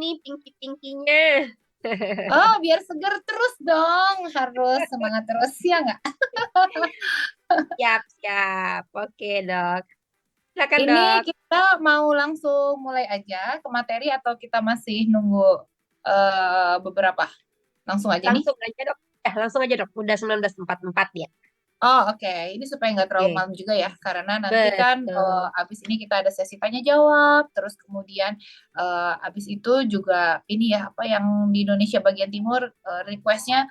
nih pinky-pinkynya. Oh, biar seger terus dong. Harus semangat terus ya nggak? Siap, siap. Oke, Dok. Silakan, Ini Dok. kita mau langsung mulai aja ke materi atau kita masih nunggu beberapa? Langsung aja nih. Langsung aja, Dok. Langsung aja, Dok. Udah 19.44 ya. Oh, oke. Ini supaya nggak terlalu Oke. malam juga ya, karena nanti kan Betul. abis ini kita ada sesi tanya jawab, terus kemudian abis itu juga ini ya apa yang di Indonesia bagian timur requestnya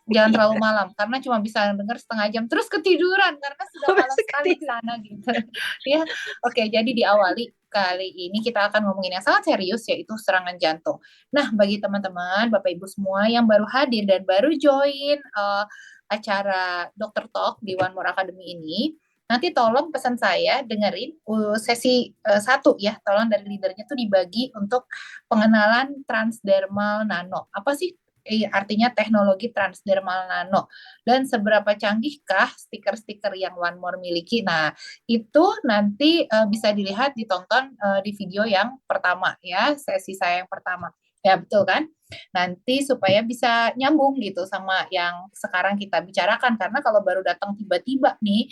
jangan terlalu malam karena cuma bisa denger setengah jam terus ketiduran karena sudah malam Masuk sekali di ketidur. sana gitu. Ya, oke. Jadi diawali kali ini kita akan ngomongin yang sangat serius yaitu serangan jantung. Nah, bagi teman-teman, Bapak Ibu semua yang baru hadir dan baru join acara Dokter Talk di One More Academy ini, nanti tolong pesan saya dengerin sesi satu ya, tolong dari leadernya tuh dibagi untuk pengenalan transdermal nano. Apa sih artinya teknologi transdermal nano dan seberapa canggihkah stiker-stiker yang One More miliki. Nah, itu nanti bisa dilihat ditonton di video yang pertama ya, sesi saya yang pertama. Ya, betul kan? Nanti supaya bisa nyambung gitu sama yang sekarang kita bicarakan karena kalau baru datang tiba-tiba nih,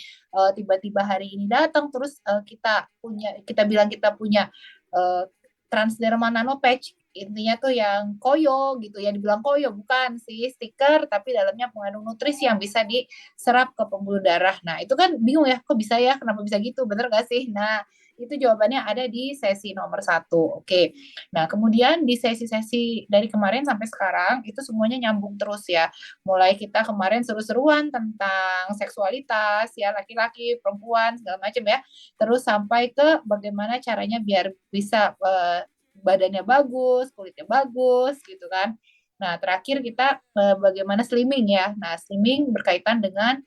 tiba-tiba hari ini datang terus kita bilang kita punya uh, transdermal nano patch, intinya tuh yang koyo gitu ya, dibilang koyo bukan sih stiker tapi dalamnya mengandung nutrisi yang bisa diserap ke pembuluh darah. Nah itu kan bingung ya, kok bisa ya, kenapa bisa gitu, bener gak sih? Nah itu jawabannya ada di sesi nomor satu. Oke, nah kemudian di sesi-sesi dari kemarin sampai sekarang itu semuanya nyambung terus ya, mulai kita kemarin seru-seruan tentang seksualitas ya, laki-laki perempuan segala macam ya, terus sampai ke bagaimana caranya biar bisa badannya bagus, kulitnya bagus gitu kan. Nah, terakhir kita bagaimana slimming ya. Nah, slimming berkaitan dengan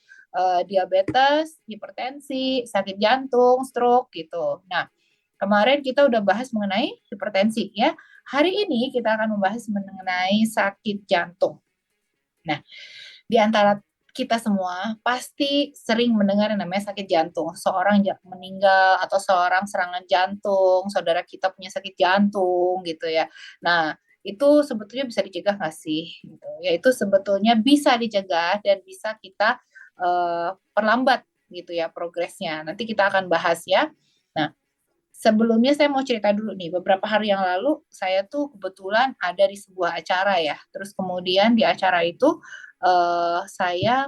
diabetes, hipertensi, sakit jantung, stroke gitu. Nah, kemarin kita udah bahas mengenai hipertensi ya. Hari ini kita akan membahas mengenai sakit jantung. Nah, di antara kita semua pasti sering mendengar yang namanya sakit jantung. Seorang meninggal atau seorang serangan jantung, saudara kita punya sakit jantung gitu ya. Nah, itu sebetulnya bisa dicegah nggak sih? Gitu. Ya itu sebetulnya bisa dicegah dan bisa kita perlambat gitu ya progresnya. Nanti kita akan bahas ya. Nah, sebelumnya saya mau cerita dulu nih, beberapa hari yang lalu saya tuh kebetulan ada di sebuah acara ya. Terus kemudian di acara itu saya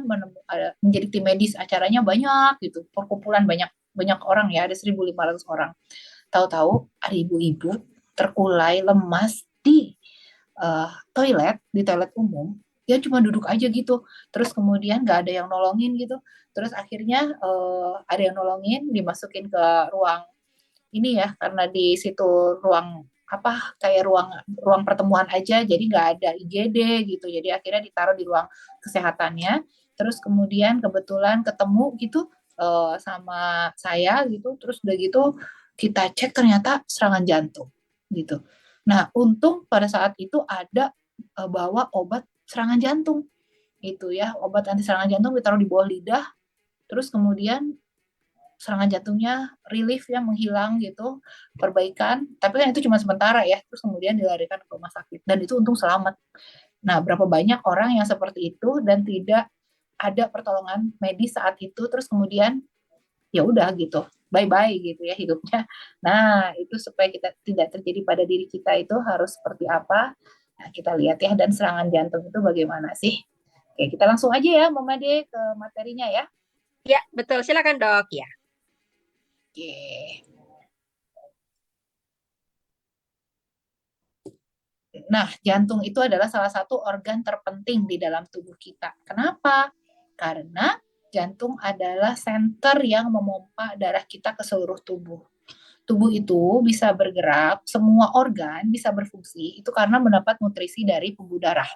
menjadi tim medis, acaranya banyak gitu, perkumpulan banyak banyak orang ya, ada 1.500 orang. Tahu-tahu ada ibu-ibu terkulai lemas di toilet umum. Dia cuma duduk aja gitu. Terus kemudian nggak ada yang nolongin gitu. Terus akhirnya ada yang nolongin, dimasukin ke ruang ini ya, karena di situ ruang apa kayak ruang ruang pertemuan aja, jadi nggak ada IGD gitu, jadi akhirnya ditaruh di ruang kesehatannya. Terus kemudian kebetulan ketemu gitu sama saya gitu, terus udah gitu kita cek ternyata serangan jantung gitu. Nah untung pada saat itu ada bawa obat serangan jantung itu ya, obat anti serangan jantung ditaruh di bawah lidah, terus kemudian serangan jantungnya relief ya, menghilang gitu, perbaikan, tapi kan itu cuma sementara ya, terus kemudian dilarikan ke rumah sakit dan itu untung selamat. Nah, berapa banyak orang yang seperti itu dan tidak ada pertolongan medis saat itu, terus kemudian ya udah gitu, bye bye gitu ya hidupnya. Nah, itu supaya kita tidak terjadi pada diri kita itu harus seperti apa. Nah, kita lihat ya, dan serangan jantung itu bagaimana sih. Oke, kita langsung aja ya Mama De ke materinya ya. Ya, betul. Silakan, Dok. Ya. Oke. Nah, jantung itu adalah salah satu organ terpenting di dalam tubuh kita. Kenapa? Karena jantung adalah senter yang memompa darah kita ke seluruh tubuh. Tubuh itu bisa bergerak, semua organ bisa berfungsi, itu karena mendapat nutrisi dari pembuluh darah.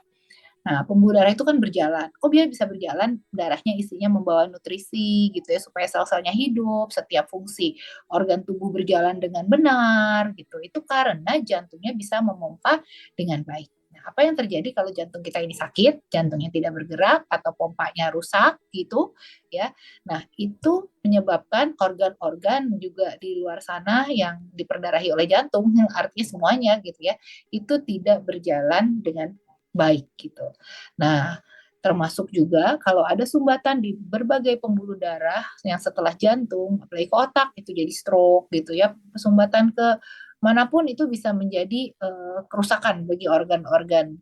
Nah, pembuluh darah itu kan berjalan. Kok dia bisa berjalan? Darahnya isinya membawa nutrisi gitu ya, supaya sel-selnya hidup, setiap fungsi organ tubuh berjalan dengan benar gitu. Itu karena jantungnya bisa memompa dengan baik. apa yang terjadi kalau jantung kita ini sakit, jantungnya tidak bergerak atau pompanya rusak gitu ya. Nah, itu menyebabkan organ-organ juga di luar sana yang diperdarahi oleh jantung, yang artinya semuanya gitu ya, itu tidak berjalan dengan baik gitu. Nah, termasuk juga kalau ada sumbatan di berbagai pembuluh darah yang setelah jantung, apalagi ke otak, itu jadi stroke gitu ya, sumbatan ke manapun itu bisa menjadi kerusakan bagi organ-organ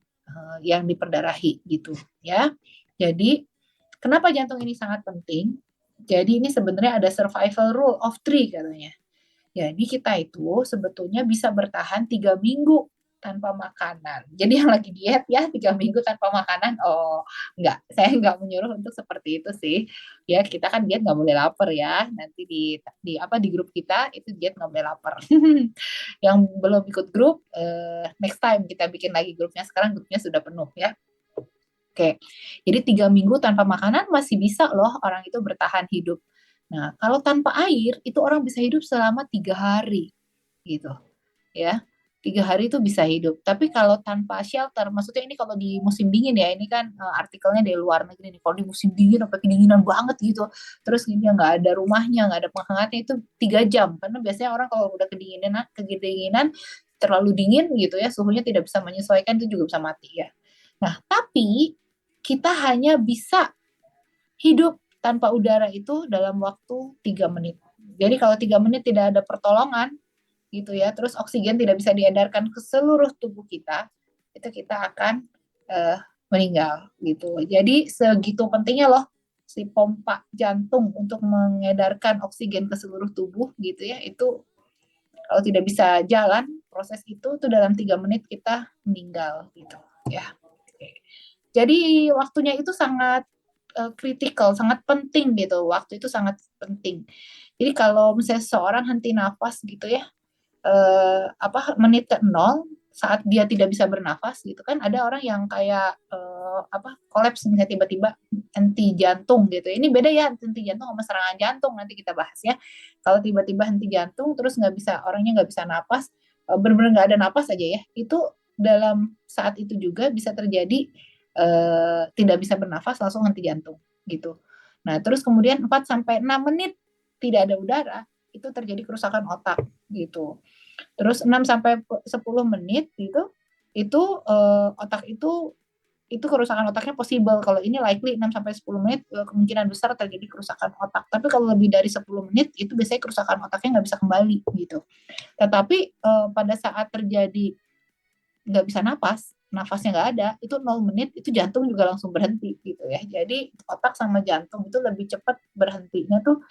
yang diperdarahi gitu ya. Jadi kenapa jantung ini sangat penting? Jadi ini sebenarnya ada survival rule of three katanya. Jadi kita itu sebetulnya bisa bertahan 3 minggu tanpa makanan. Jadi yang lagi diet ya 3 minggu tanpa makanan, oh enggak, saya enggak menyuruh untuk seperti itu sih. Ya kita kan diet nggak boleh lapar ya. Nanti di apa di grup kita itu diet nggak boleh lapar. Yang belum ikut grup, next time kita bikin lagi grupnya. Sekarang grupnya sudah penuh ya. Oke, jadi 3 minggu tanpa makanan masih bisa loh orang itu bertahan hidup. Nah, kalau tanpa air itu orang bisa hidup selama 3 hari, gitu ya. 3 hari itu bisa hidup. Tapi kalau tanpa shelter, maksudnya ini kalau di musim dingin ya, ini kan artikelnya dari luar negeri nih. Kalau di musim dingin sampai kedinginan banget gitu, terus ini nggak ada rumahnya, nggak ada penghangatnya itu 3 jam. Karena biasanya orang kalau udah kedinginan terlalu dingin gitu ya, suhunya tidak bisa menyesuaikan itu juga bisa mati ya. Nah, tapi kita hanya bisa hidup tanpa udara itu dalam waktu 3 menit. Jadi kalau 3 menit tidak ada pertolongan gitu ya, terus oksigen tidak bisa diedarkan ke seluruh tubuh kita, itu kita akan meninggal gitu. Jadi segitu pentingnya loh si pompa jantung untuk mengedarkan oksigen ke seluruh tubuh gitu ya. Itu kalau tidak bisa jalan proses itu tuh dalam 3 menit kita meninggal gitu ya. Jadi waktunya itu sangat kritikal, sangat penting gitu. Waktu itu sangat penting. Jadi kalau misalnya seseorang henti nafas gitu ya, apa menit ke 0 saat dia tidak bisa bernafas gitu kan, ada orang yang kayak apa kolaps misalnya tiba-tiba henti jantung gitu. Ini beda ya henti jantung sama serangan jantung, nanti kita bahas ya. Kalau tiba-tiba henti jantung terus nggak bisa, orangnya nggak bisa napas, benar-benar nggak ada napas aja ya, itu dalam saat itu juga bisa terjadi tidak bisa bernafas langsung henti jantung gitu. Nah, terus kemudian 4 sampai 6 menit tidak ada udara, itu terjadi kerusakan otak gitu. Terus 6 sampai 10 menit gitu, itu otak itu kerusakan otaknya possible. Kalau ini likely 6 sampai 10 menit kemungkinan besar terjadi kerusakan otak. Tapi kalau lebih dari 10 menit itu biasanya kerusakan otaknya nggak bisa kembali gitu. Tetapi pada saat terjadi nggak bisa napas, nafasnya nggak ada, itu 0 menit, itu jantung juga langsung berhenti gitu ya. Jadi otak sama jantung itu lebih cepat berhentinya tuh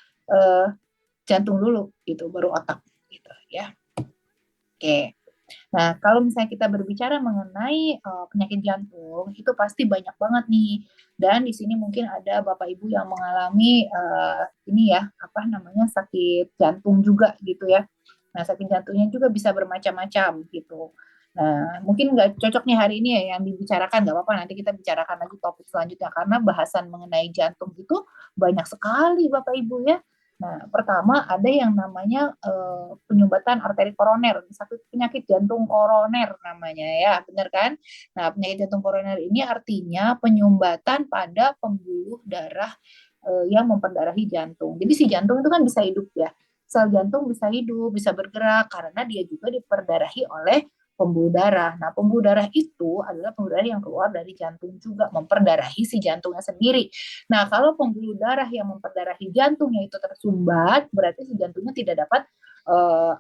jantung dulu gitu, baru otak gitu ya. Oke. Nah, kalau misalnya kita berbicara mengenai penyakit jantung, itu pasti banyak banget nih. Dan di sini mungkin ada Bapak Ibu yang mengalami ini ya, apa namanya, sakit jantung juga gitu ya. Nah, sakit jantungnya juga bisa bermacam-macam gitu. Nah, mungkin nggak cocok nih hari ini ya yang dibicarakan, nggak apa-apa, nanti kita bicarakan lagi topik selanjutnya, karena bahasan mengenai jantung itu banyak sekali Bapak Ibu ya. Nah, pertama ada yang namanya penyumbatan arteri koroner, sakit penyakit jantung koroner namanya ya, benar kan? Nah, penyakit jantung koroner ini artinya penyumbatan pada pembuluh darah yang memperdarahi jantung. Jadi si jantung itu kan bisa hidup ya, sel jantung bisa hidup, bisa bergerak karena dia juga diperdarahi oleh pembuluh darah. Nah, pembuluh darah itu adalah pembuluh darah yang keluar dari jantung juga, memperdarahi si jantungnya sendiri. Nah, kalau pembuluh darah yang memperdarahi jantungnya itu tersumbat, berarti si jantungnya tidak dapat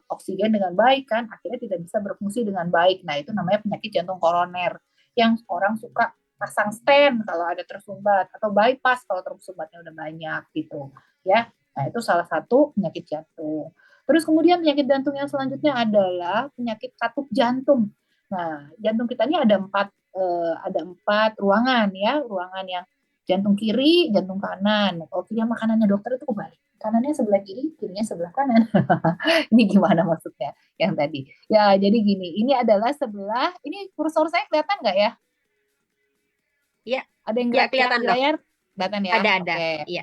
oksigen dengan baik kan, akhirnya tidak bisa berfungsi dengan baik. Nah, itu namanya penyakit jantung koroner yang orang suka pasang stent kalau ada tersumbat atau bypass kalau tersumbatnya udah banyak gitu ya. Nah, itu salah satu penyakit jantung. Terus kemudian penyakit jantung yang selanjutnya adalah penyakit katup jantung. Nah, jantung kita ini ada empat ruangan ya, ruangan yang jantung kiri, jantung kanan. Kalau kiri makanannya dokter itu kebalik. Kanannya sebelah kiri, kirinya sebelah kanan. Ini gimana maksudnya yang tadi? Ya, jadi gini, ini adalah sebelah, ini kursor saya kelihatan nggak ya? Iya, Ada yang ya gerak kelihatan di dok. layar? Kelihatan ya? Ada. Oke. Iya.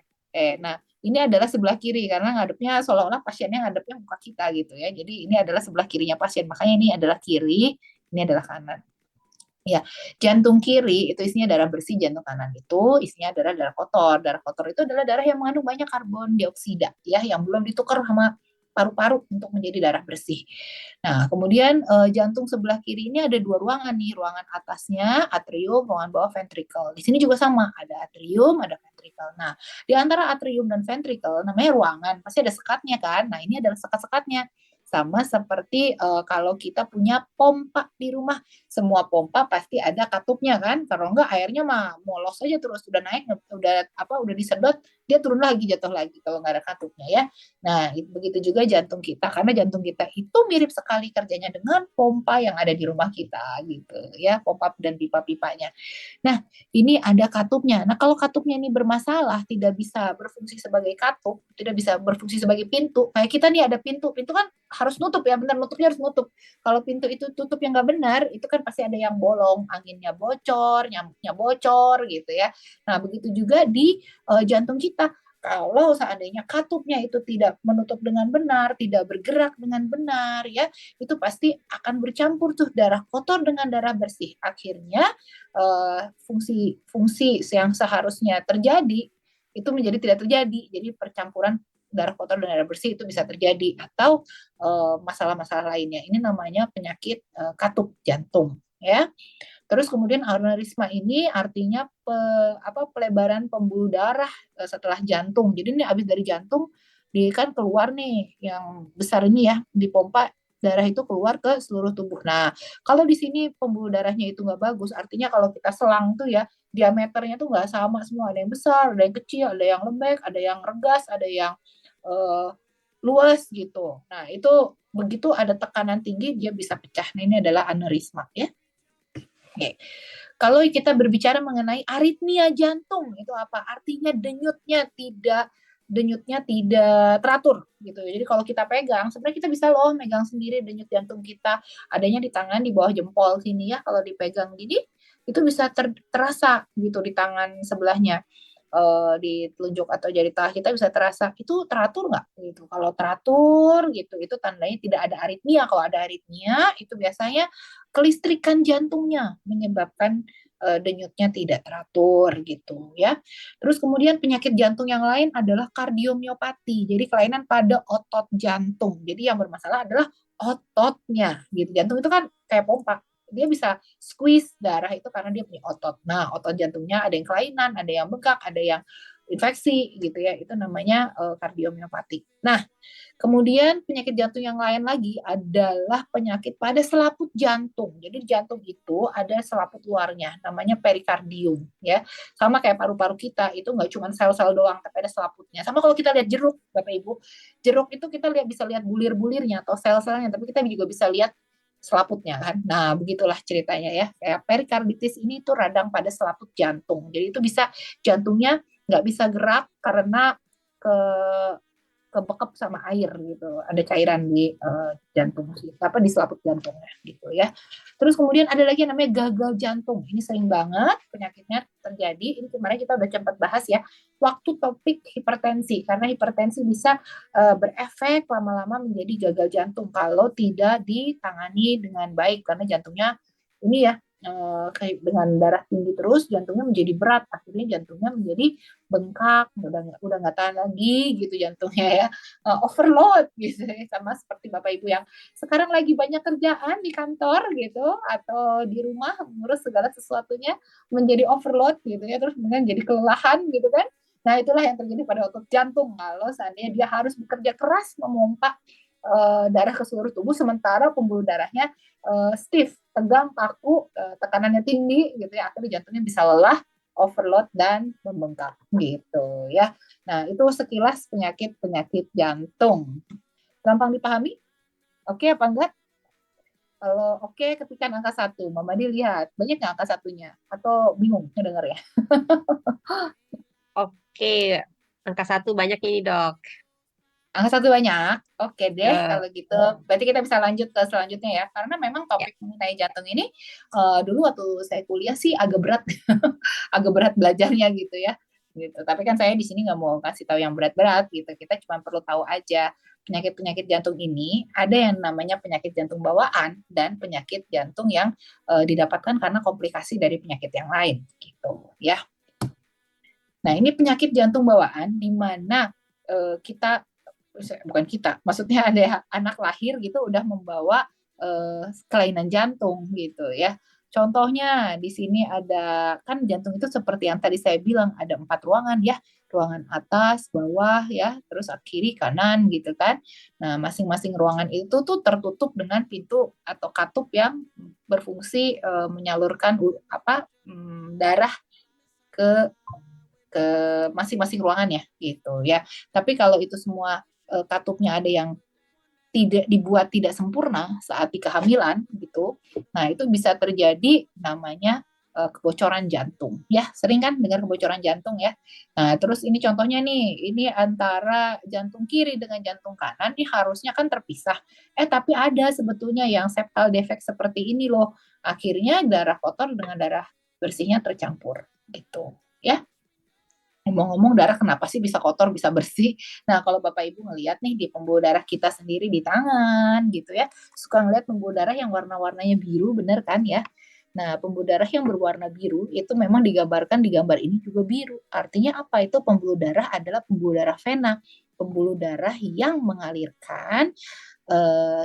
Nah, ini adalah sebelah kiri karena ngadepnya seolah-olah pasiennya ngadepnya muka kita gitu ya. Jadi ini adalah sebelah kirinya pasien. Makanya ini adalah kiri, ini adalah kanan. Ya, jantung kiri itu isinya darah bersih, jantung kanan itu isinya adalah darah kotor. Darah kotor itu adalah darah yang mengandung banyak karbon dioksida ya, yang belum ditukar sama paru-paru untuk menjadi darah bersih. Nah, kemudian jantung sebelah kiri ini ada dua ruangan nih, ruangan atasnya atrium, ruangan bawah ventricle. Di sini juga sama, ada atrium, ada ventricle. Nah, di antara atrium dan ventricle namanya ruangan, pasti ada sekatnya kan? Nah, ini adalah sekat-sekatnya. Sama seperti kalau kita punya pompa di rumah, semua pompa pasti ada katupnya kan, kalau enggak airnya mah molos aja terus, udah naik, udah disedot dia turun lagi, jatuh lagi kalau nggak ada katupnya ya. Nah, begitu juga jantung kita, karena jantung kita itu mirip sekali kerjanya dengan pompa yang ada di rumah kita gitu ya, pompa dan pipa-pipanya. Nah, ini ada katupnya. Nah, kalau katupnya ini bermasalah, tidak bisa berfungsi sebagai katup, tidak bisa berfungsi sebagai pintu. Kayak kita nih ada pintu, pintu kan harus nutup ya, benar, nutupnya harus nutup. Kalau pintu itu tutup yang nggak benar, itu kan pasti ada yang bolong, anginnya bocor, nyamuknya bocor gitu ya. Nah, begitu juga di jantung kita. Kalau seandainya katupnya itu tidak menutup dengan benar, tidak bergerak dengan benar, ya, itu pasti akan bercampur tuh darah kotor dengan darah bersih. Akhirnya fungsi-fungsi yang seharusnya terjadi itu menjadi tidak terjadi. Jadi percampuran darah kotor dan darah bersih itu bisa terjadi, atau masalah-masalah lainnya. Ini namanya penyakit katup jantung ya. Terus kemudian aneurisma ini artinya pelebaran pembuluh darah setelah jantung. Jadi ini habis dari jantung di kan keluar nih yang besar ini ya, dipompa darah itu keluar ke seluruh tubuh. Nah, kalau di sini pembuluh darahnya itu nggak bagus, artinya kalau kita selang tuh ya diameternya tuh nggak sama semua, ada yang besar, ada yang kecil, ada yang lembek, ada yang regas, ada yang uh, luas gitu. Nah, itu begitu ada tekanan tinggi dia bisa pecah. Nah, ini adalah aneurisma ya. Oke. Kalau kita berbicara mengenai aritmia jantung, itu apa? Artinya denyutnya tidak teratur gitu. Jadi kalau kita pegang, sebenarnya kita bisa loh megang sendiri denyut jantung kita. Adanya di tangan di bawah jempol sini ya. Kalau dipegang gini, itu bisa terasa gitu di tangan sebelahnya, di telunjuk atau jari tengah kita bisa terasa itu teratur nggak gitu. Kalau teratur gitu itu tandanya tidak ada aritmia. Kalau ada aritmia itu biasanya kelistrikan jantungnya menyebabkan denyutnya tidak teratur gitu ya. Terus kemudian penyakit jantung yang lain adalah kardiomiopati. Jadi kelainan pada otot jantung. Jadi yang bermasalah adalah ototnya gitu. Jantung itu kan kayak pompa, dia bisa squeeze darah itu karena dia punya otot. Nah, otot jantungnya ada yang kelainan, ada yang bengkak, ada yang infeksi gitu ya. Itu namanya kardiomiopati. Nah, kemudian penyakit jantung yang lain lagi adalah penyakit pada selaput jantung. Jadi jantung itu ada selaput luarnya, namanya perikardium ya. Sama kayak paru-paru kita, itu nggak cuma sel-sel doang, tapi ada selaputnya. Sama kalau kita lihat jeruk, Bapak Ibu, jeruk itu kita bisa lihat bulir-bulirnya atau sel-selnya, tapi kita juga bisa lihat selaputnya kan. Nah, begitulah ceritanya ya. Kayak perikarditis ini tuh radang pada selaput jantung. Jadi itu bisa jantungnya nggak bisa gerak karena ke kebekep sama air gitu, ada cairan di jantung apa di selaput jantungnya gitu ya. Terus kemudian ada lagi yang namanya gagal jantung. Ini sering banget penyakitnya terjadi. Ini kemarin kita udah sempat bahas ya waktu topik hipertensi, karena hipertensi bisa berefek lama-lama menjadi gagal jantung kalau tidak ditangani dengan baik, karena jantungnya ini ya dengan darah tinggi terus jantungnya menjadi berat, akhirnya jantungnya menjadi bengkak, udah nggak tahan lagi gitu jantungnya ya, overload gitu ya. Sama seperti Bapak Ibu yang sekarang lagi banyak kerjaan di kantor gitu atau di rumah mengurus segala sesuatunya menjadi overload gitu ya, terus kemudian jadi kelelahan gitu kan. Nah, itulah yang terjadi pada otot jantung kalau seandainya dia harus bekerja keras memompa darah ke seluruh tubuh sementara pembuluh darahnya stiff, tegang, kaku, tekanannya tinggi gitu ya, akhirnya jantungnya bisa lelah, overload dan membengkak gitu ya. Nah, itu sekilas penyakit-penyakit jantung. Gampang dipahami? Oke apa enggak? Kalau oke, ketikkan angka 1. Mama dilihat, banyak nggak angka satunya? Atau bingung ngedenger ya? Oke, angka satu banyak ini dok. Angka 1 banyak. Oke deh, Ya, kalau gitu. Berarti kita bisa lanjut ke selanjutnya ya. Karena memang ya. topik mengenai jantung ini dulu waktu saya kuliah sih agak berat, agak berat belajarnya gitu ya. gitu. Tapi kan saya di sini nggak mau kasih tahu yang berat-berat gitu. Kita cuma perlu tahu aja penyakit-penyakit jantung ini ada yang namanya penyakit jantung bawaan dan penyakit jantung yang didapatkan karena komplikasi dari penyakit yang lain gitu ya. Nah, ini penyakit jantung bawaan di mana kita bukan kita, maksudnya ada anak lahir gitu udah membawa kelainan jantung gitu ya. Contohnya di sini ada kan jantung itu seperti yang tadi saya bilang ada 4 ruangan ya, ruangan atas, bawah ya, terus kiri, kanan gitu kan. Nah, masing-masing ruangan itu tuh tertutup dengan pintu atau katup yang berfungsi menyalurkan darah ke ke masing-masing ruangan ya gitu ya. Tapi kalau itu semua katupnya ada yang tidak dibuat tidak sempurna saat di kehamilan gitu, nah itu bisa terjadi namanya kebocoran jantung ya. Sering kan dengar kebocoran jantung ya. Nah terus ini contohnya nih, ini antara jantung kiri dengan jantung kanan ini harusnya kan terpisah, tapi ada sebetulnya yang septal defect seperti ini loh, akhirnya darah kotor dengan darah bersihnya tercampur gitu ya. Ngomong-ngomong darah kenapa sih bisa kotor, bisa bersih? Nah, kalau Bapak Ibu ngelihat nih di pembuluh darah kita sendiri di tangan gitu ya, suka ngelihat pembuluh darah yang warna-warnanya biru, bener kan ya? Nah, pembuluh darah yang berwarna biru itu memang digambarkan di gambar ini juga biru. Artinya apa? Itu pembuluh darah adalah pembuluh darah vena, pembuluh darah yang mengalirkan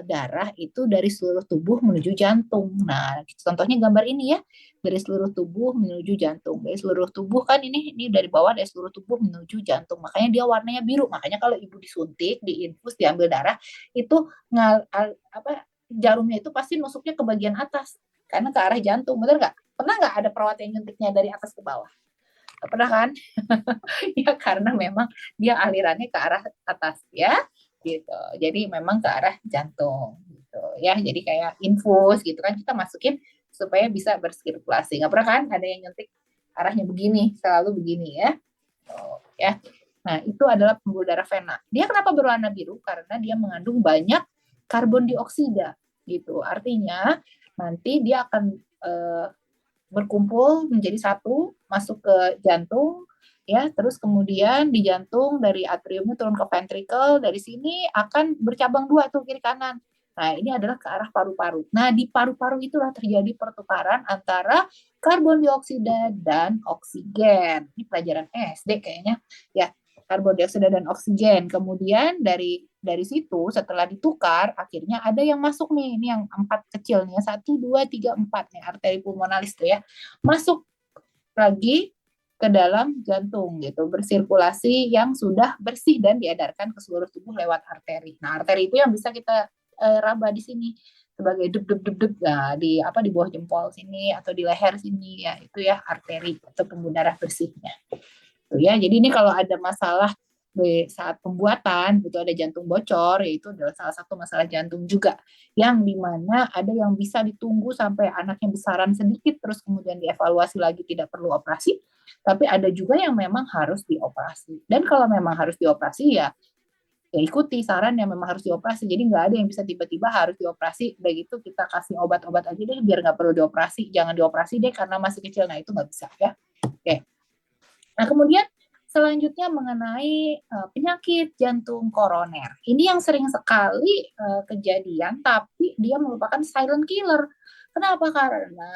darah itu dari seluruh tubuh menuju jantung. Nah, contohnya gambar ini ya, dari seluruh tubuh menuju jantung. Dari seluruh tubuh kan ini dari bawah dari seluruh tubuh menuju jantung. Makanya dia warnanya biru. Makanya kalau ibu disuntik, diinfus, diambil darah itu jarumnya itu pasti nusuknya ke bagian atas karena ke arah jantung. Benar nggak? Pernah nggak ada perawat yang nyuntiknya dari atas ke bawah? Pernah kan? Ya karena memang dia alirannya ke arah atas ya gitu. Jadi memang ke arah jantung gitu ya. Jadi kayak infus gitu kan kita masukin supaya bisa bersirkulasi. Nggak pernah kan ada yang nyuntik arahnya begini, selalu begini ya. Ya. Nah, itu adalah pembuluh darah vena. Dia kenapa berwarna biru? Karena dia mengandung banyak karbon dioksida gitu. Artinya nanti dia akan berkumpul menjadi satu masuk ke jantung ya, terus kemudian di jantung dari atriumnya turun ke ventricle, dari sini akan bercabang dua tuh kiri kanan. Nah, ini adalah ke arah paru-paru. Nah, di paru-paru itulah terjadi pertukaran antara karbon dioksida dan oksigen. Ini pelajaran SD kayaknya. Ya, karbon dioksida dan oksigen. Kemudian dari situ setelah ditukar akhirnya ada yang masuk nih, ini yang 4 kecil nih, 1 2 3 4 nih arteri pulmonalis tuh ya, masuk lagi ke dalam jantung gitu, bersirkulasi yang sudah bersih dan diedarkan ke seluruh tubuh lewat arteri. Nah, arteri itu yang bisa kita raba di sini sebagai deg deg deg deg, nah, di bawah jempol sini atau di leher sini ya, itu ya arteri atau pembuluh darah bersihnya. Tuh ya. Jadi ini kalau ada masalah saat pembuatan itu ada jantung bocor, yaitu adalah salah satu masalah jantung juga yang dimana ada yang bisa ditunggu sampai anaknya besaran sedikit terus kemudian dievaluasi lagi tidak perlu operasi, tapi ada juga yang memang harus dioperasi. Dan kalau memang harus dioperasi ya ikuti saran yang memang harus dioperasi. Jadi nggak ada yang bisa tiba-tiba harus dioperasi, udah gitu kita kasih obat-obat aja deh biar nggak perlu dioperasi, jangan dioperasi deh karena masih kecil. Nah itu nggak bisa ya. Oke. Nah, kemudian selanjutnya mengenai penyakit jantung koroner. Ini yang sering sekali kejadian, tapi dia merupakan silent killer. Kenapa? Karena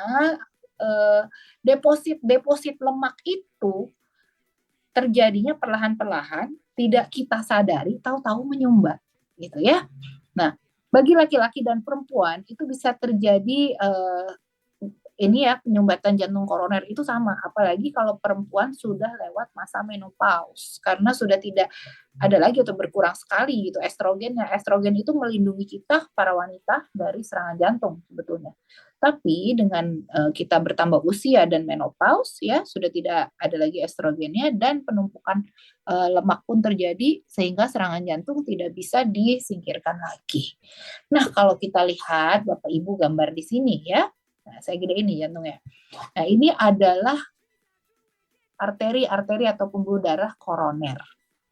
deposit lemak itu terjadinya perlahan-perlahan, tidak kita sadari, tahu-tahu menyumbat, gitu ya. Nah, bagi laki-laki dan perempuan itu bisa terjadi ini ya penyumbatan jantung koroner itu sama, apalagi kalau perempuan sudah lewat masa menopause karena sudah tidak ada lagi atau berkurang sekali gitu estrogennya. Estrogen itu melindungi kita para wanita dari serangan jantung sebetulnya. Tapi dengan kita bertambah usia dan menopause ya sudah tidak ada lagi estrogennya dan penumpukan lemak pun terjadi sehingga serangan jantung tidak bisa disingkirkan lagi. Nah, kalau kita lihat Bapak Ibu gambar di sini ya. Nah, saya gede ini jantungnya. Nah, ini adalah arteri atau pembuluh darah koroner.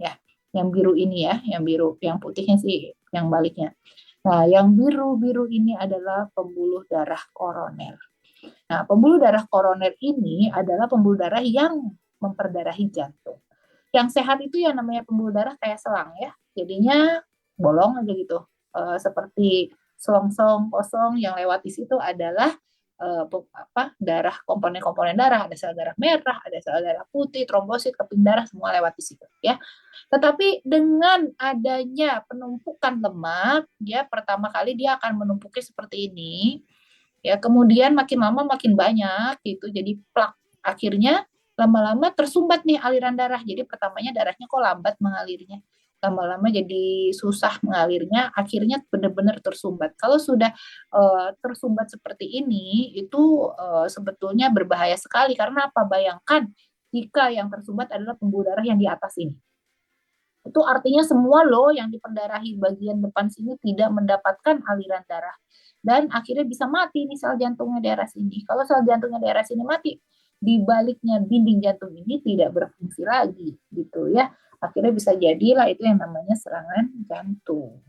Ya, yang biru ini ya, yang biru, yang putihnya sih yang baliknya. Nah, yang biru-biru ini adalah pembuluh darah koroner. Nah, pembuluh darah koroner ini adalah pembuluh darah yang memperdarahi jantung. Yang sehat itu yang namanya pembuluh darah kayak selang ya. Jadinya bolong aja gitu. Seperti selongsong kosong yang lewat di situ adalah darah, komponen-komponen darah, ada sel darah merah, ada sel darah putih, trombosit, keping darah, semua lewat di situ ya. Tetapi dengan adanya penumpukan lemak, ya pertama kali dia akan menumpuknya seperti ini, ya kemudian makin lama makin banyak gitu, jadi plak. Akhirnya lama-lama tersumbat nih aliran darah. Jadi pertamanya darahnya kok lambat mengalirnya, lama-lama jadi susah mengalirnya, akhirnya benar-benar tersumbat. Kalau sudah tersumbat seperti ini, itu sebetulnya berbahaya sekali. Karena apa? Bayangkan jika yang tersumbat adalah pembuluh darah yang di atas ini. Itu artinya semua loh yang diperdarahi bagian depan sini tidak mendapatkan aliran darah. Dan akhirnya bisa mati nih sel jantungnya daerah sini. Kalau sel jantungnya daerah sini mati, di baliknya dinding jantung ini tidak berfungsi lagi gitu ya. Akhirnya bisa jadilah itu yang namanya serangan jantung.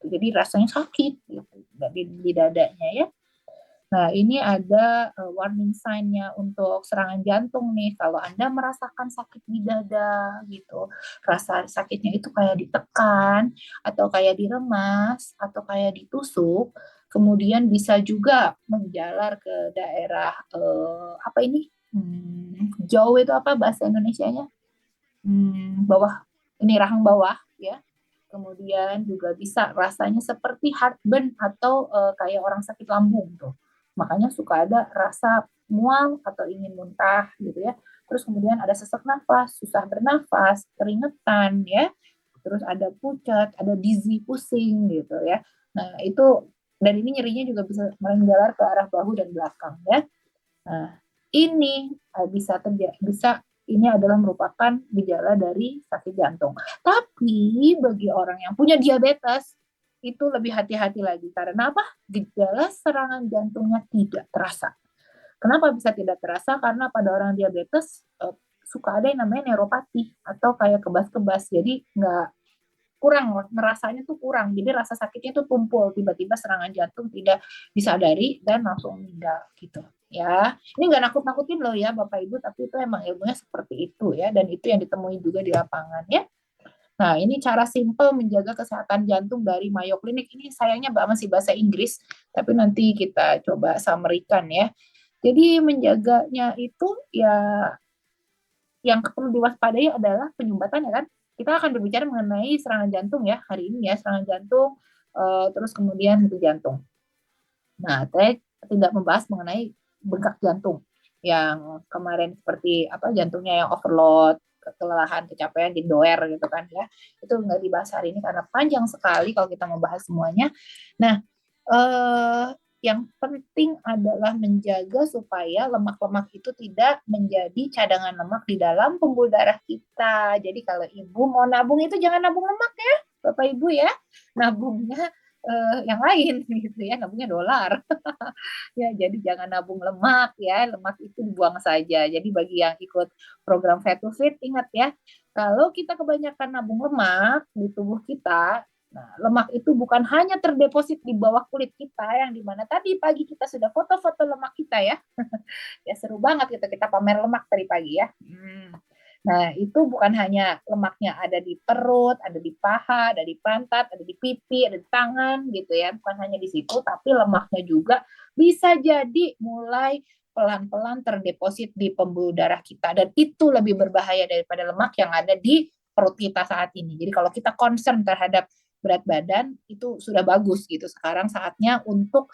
Jadi rasanya sakit gitu, di dadanya ya. Nah, ini ada warning sign-nya untuk serangan jantung nih. Kalau Anda merasakan sakit di dada gitu, rasa sakitnya itu kayak ditekan, atau kayak diremas, atau kayak ditusuk, kemudian bisa juga menjalar ke daerah apa ini? Jauh itu apa bahasa Indonesianya? Bawah, ini rahang bawah ya. Kemudian juga bisa rasanya seperti heartburn atau kayak orang sakit lambung tuh. Makanya suka ada rasa mual atau ingin muntah gitu ya. Terus kemudian ada sesak nafas, susah bernafas, keringetan ya. Terus ada pucat, ada dizzy, pusing gitu ya. Nah, itu dan ini nyerinya juga bisa menjalar ke arah bahu dan belakang ya. Nah, ini bisa terjadi, ini adalah merupakan gejala dari sakit jantung. Tapi bagi orang yang punya diabetes, itu lebih hati-hati lagi. Karena apa? Gejala serangan jantungnya tidak terasa. Kenapa bisa tidak terasa? Karena pada orang diabetes suka ada yang namanya neuropati atau kayak kebas-kebas. Jadi nggak kurang, merasanya tuh kurang. Jadi rasa sakitnya tuh tumpul. Tiba-tiba serangan jantung tidak disadari dan langsung meninggal gitu. Ya, ini nggak nakut-nakutin loh ya Bapak Ibu, tapi itu emang ilmunya seperti itu ya, dan itu yang ditemui juga di lapangan ya. Nah, ini cara simple menjaga kesehatan jantung dari Mayo Clinic. Ini sayangnya masih bahasa Inggris, tapi nanti kita coba summary-kan ya. Jadi menjaganya itu ya yang perlu diwaspadai adalah penyumbatan ya kan. Kita akan berbicara mengenai serangan jantung ya hari ini ya, serangan jantung, terus kemudian henti jantung. Nah, saya tidak membahas mengenai bengkak jantung yang kemarin seperti apa jantungnya yang overload, kelelahan, kecapean, jadi doer gitu kan ya. Itu nggak dibahas hari ini karena panjang sekali kalau kita membahas semuanya. Nah, yang penting adalah menjaga supaya lemak-lemak itu tidak menjadi cadangan lemak di dalam pembuluh darah kita. Jadi kalau ibu mau nabung itu jangan nabung lemak ya, Bapak Ibu ya. Nabungnya yang lain gitu ya, nabungnya dolar. Ya, jadi jangan nabung lemak ya, lemak itu dibuang saja. Jadi bagi yang ikut program Fat to Fit, ingat ya, kalau kita kebanyakan nabung lemak di tubuh kita, nah, lemak itu bukan hanya terdeposit di bawah kulit kita, yang dimana tadi pagi kita sudah foto-foto lemak kita ya. Ya seru banget gitu, kita pamer lemak tadi pagi ya. Nah, itu bukan hanya lemaknya ada di perut, ada di paha, ada di pantat, ada di pipi, ada di tangan gitu ya. Bukan hanya di situ, tapi lemaknya juga bisa jadi mulai pelan-pelan terdeposit di pembuluh darah kita. Dan itu lebih berbahaya daripada lemak yang ada di perut kita saat ini. Jadi kalau kita concern terhadap berat badan, itu sudah bagus gitu. Sekarang saatnya untuk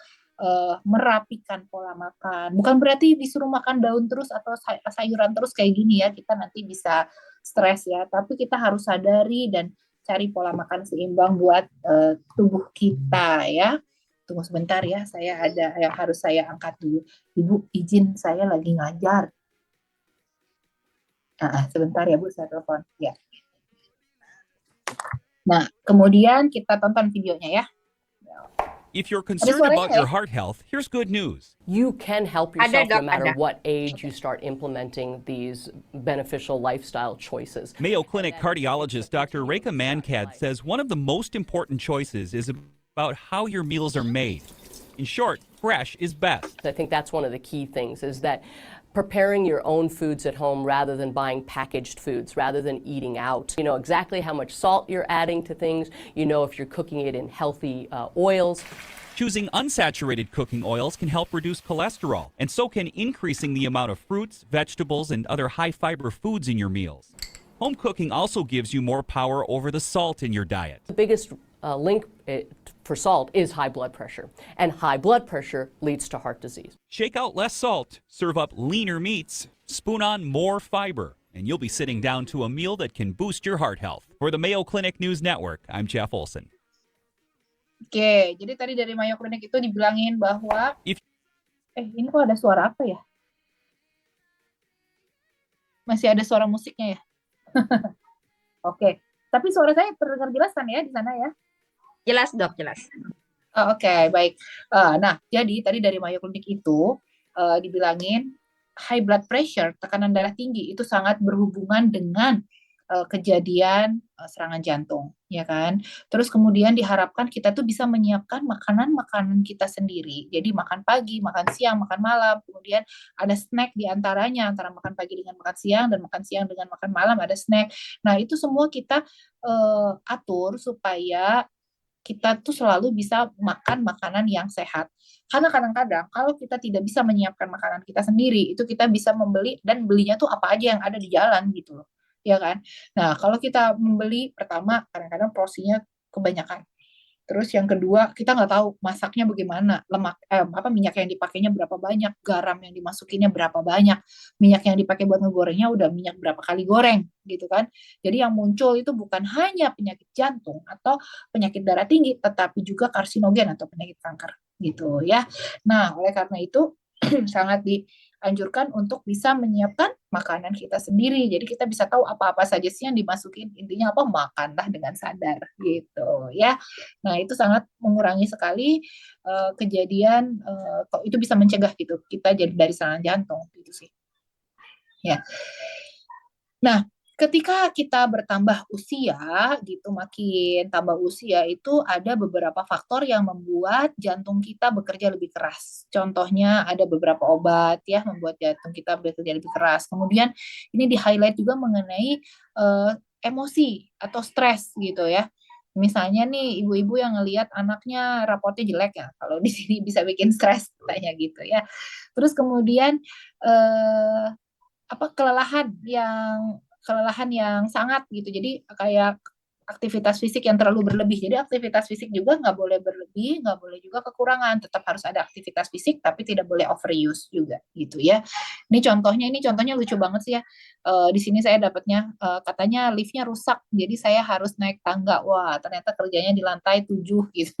merapikan pola makan. Bukan berarti disuruh makan daun terus atau sayuran terus kayak gini ya, kita nanti bisa stres ya. Tapi kita harus sadari dan cari pola makan seimbang buat tubuh kita ya. Tunggu sebentar ya, saya ada yang harus saya angkat dulu. Ibu izin, saya lagi ngajar. Sebentar ya Bu, saya telepon. Ya. Nah, kemudian kita tonton videonya ya. If you're concerned about your heart health, here's good news. You can help yourself no matter what age you start implementing these beneficial lifestyle choices. Mayo Clinic cardiologist Dr. Reka Mankad says one of the most important choices is about how your meals are made. In short, fresh is best. I think that's one of the key things, is that preparing your own foods at home rather than buying packaged foods, rather than eating out. You know exactly how much salt you're adding to things. You know if you're cooking it in healthy oils. Choosing unsaturated cooking oils can help reduce cholesterol, and so can increasing the amount of fruits, vegetables, and other high-fiber foods in your meals. Home cooking also gives you more power over the salt in your diet. The biggest link for salt is high blood pressure, and high blood pressure leads to heart disease. Shake out less salt, serve up leaner meats, spoon on more fiber, and you'll be sitting down to a meal that can boost your heart health. For the Mayo Clinic News Network, I'm Jeff Olson. Oke, jadi tadi dari Mayo Clinic itu dibilangin bahwa If- ini kok ada suara apa ya? Masih ada suara musiknya ya? Oke, tapi suara saya terdengar jelas kan ya di sana ya? Jelas dok, jelas. Oke, baik. Nah, jadi tadi dari Mayo Clinic itu dibilangin high blood pressure, tekanan darah tinggi itu sangat berhubungan dengan kejadian serangan jantung, ya kan? Terus kemudian diharapkan kita tuh bisa menyiapkan makanan-makanan kita sendiri. Jadi makan pagi, makan siang, makan malam, kemudian ada snack di antaranya, antara makan pagi dengan makan siang dan makan siang dengan makan malam ada snack. Nah, itu semua kita atur supaya kita tuh selalu bisa makan makanan yang sehat. Karena kadang-kadang kalau kita tidak bisa menyiapkan makanan kita sendiri, itu kita bisa membeli dan belinya tuh apa aja yang ada di jalan gitu loh. Ya kan? Nah, kalau kita membeli, pertama kadang-kadang porsinya kebanyakan. Terus yang kedua, kita nggak tahu masaknya bagaimana, minyak yang dipakainya berapa banyak, garam yang dimasukinnya berapa banyak, minyak yang dipakai buat ngegorengnya udah minyak berapa kali goreng, gitu kan. Jadi yang muncul itu bukan hanya penyakit jantung atau penyakit darah tinggi, tetapi juga karsinogen atau penyakit kanker, gitu ya. Nah, oleh karena itu sangat dianjurkan untuk bisa menyiapkan makanan kita sendiri. Jadi kita bisa tahu apa-apa saja sih yang dimasukin. Intinya apa? Makanlah dengan sadar gitu ya. Nah, itu sangat mengurangi sekali kejadian itu bisa mencegah gitu kita jadi dari serangan jantung gitu sih. Ya. Nah, ketika kita bertambah usia gitu, makin tambah usia itu ada beberapa faktor yang membuat jantung kita bekerja lebih keras. Contohnya ada beberapa obat ya membuat jantung kita bekerja lebih keras. Kemudian ini di-highlight juga mengenai emosi atau stres gitu ya. Misalnya nih ibu-ibu yang ngelihat anaknya raportnya jelek ya, kalau di sini bisa bikin stres katanya gitu ya. Terus kemudian kelelahan yang sangat gitu. Jadi kayak aktivitas fisik yang terlalu berlebih. Jadi aktivitas fisik juga nggak boleh berlebih, nggak boleh juga kekurangan. Tetap harus ada aktivitas fisik, tapi tidak boleh overuse juga gitu ya. Ini contohnya lucu banget sih ya. Di sini saya dapatnya katanya liftnya rusak, jadi saya harus naik tangga. Wah, ternyata kerjanya di lantai 7 gitu.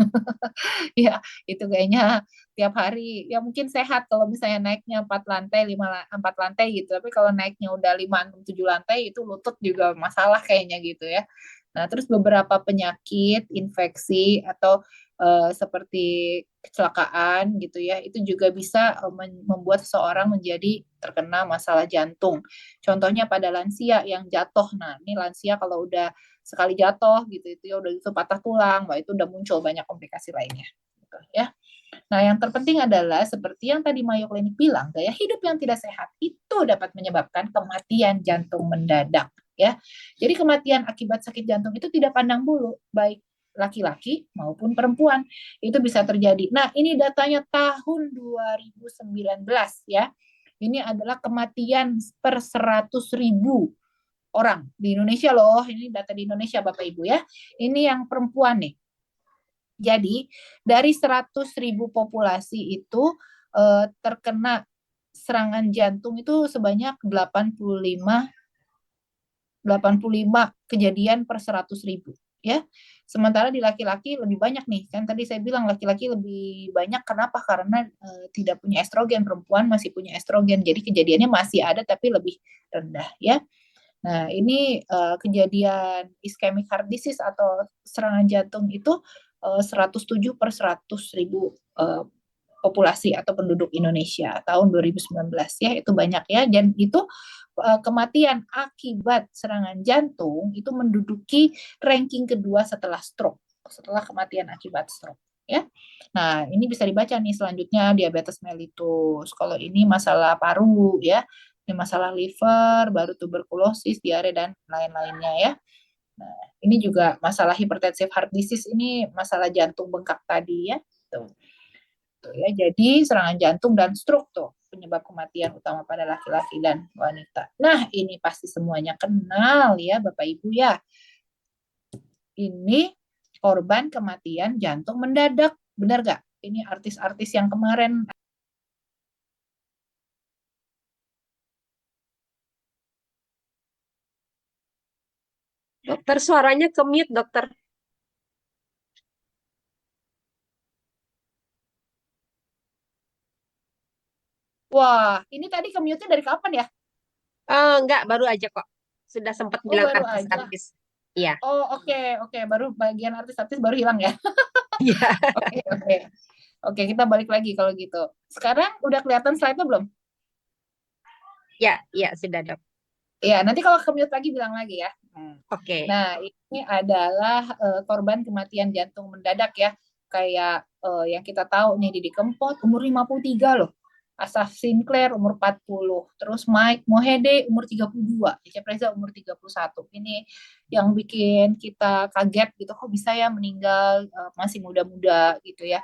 Ya, itu kayaknya tiap hari. Ya mungkin sehat kalau misalnya naiknya 4 lantai, 4 lantai gitu. Tapi kalau naiknya udah 5, 6, 7 lantai itu lutut juga masalah kayaknya gitu ya. Nah, terus beberapa penyakit, infeksi atau seperti kecelakaan gitu ya, itu juga bisa membuat seseorang menjadi terkena masalah jantung. Contohnya pada lansia yang jatuh. Nah, ini lansia kalau udah sekali jatuh gitu itu ya udah itu patah tulang, wah itu udah muncul banyak komplikasi lainnya. Gitu, ya. Nah, yang terpenting adalah seperti yang tadi Mayo Clinic bilang, gaya hidup yang tidak sehat itu dapat menyebabkan kematian jantung mendadak. Ya, jadi kematian akibat sakit jantung itu tidak pandang bulu, baik laki-laki maupun perempuan itu bisa terjadi. Nah, ini datanya tahun 2019 ya. Ini adalah kematian per 100.000 orang di Indonesia loh. Ini data di Indonesia Bapak Ibu ya. Ini yang perempuan nih. Jadi dari 100.000 populasi itu terkena serangan jantung itu sebanyak 85 kejadian per 100.000 ya. Sementara di laki-laki lebih banyak nih. Kan tadi saya bilang laki-laki lebih banyak kenapa? Karena tidak punya estrogen, perempuan masih punya estrogen. Jadi kejadiannya masih ada tapi lebih rendah ya. Nah, ini kejadian ischemic heart disease atau serangan jantung itu 107 per 100.000 populasi atau penduduk Indonesia tahun 2019 ya, itu banyak ya. Dan itu kematian akibat serangan jantung itu menduduki ranking kedua setelah stroke, setelah kematian akibat stroke ya. Nah, ini bisa dibaca nih selanjutnya diabetes mellitus. Kalau ini masalah paru ya, ini masalah liver, baru tuberkulosis, diare dan lain-lainnya ya. Nah, ini juga masalah hypertensive heart disease, ini masalah jantung bengkak tadi ya. Tuh. Tuh ya. Jadi serangan jantung dan stroke tuh penyebab kematian utama pada laki-laki dan wanita. Nah, ini pasti semuanya kenal ya Bapak Ibu ya. Ini korban kematian jantung mendadak. Benar gak? Ini artis-artis yang kemarin. Dokter, suaranya ke mute, dokter. Wah, ini tadi commute-nya dari kapan ya? Enggak, baru aja kok. Sudah sempat Oh, bilang baru aja. artis-artis. Iya. Oh, oke, oke. Baru bagian artis-artis baru hilang ya. Iya. Oke, oke. Oke, kita balik lagi kalau gitu. Sekarang udah kelihatan slide-nya belum? Ya, iya, sudah, Dok. Ya, nanti kalau commute lagi bilang lagi ya. Oke. Nah, ini adalah korban kematian jantung mendadak ya. Kayak yang kita tahu nih, Didi Kempot umur 53 loh. Asaf Sinclair umur 40. Terus Mike Mohede umur 32. Cecep Reza umur 31. Ini yang bikin kita kaget gitu. Kok bisa ya meninggal masih muda-muda gitu ya.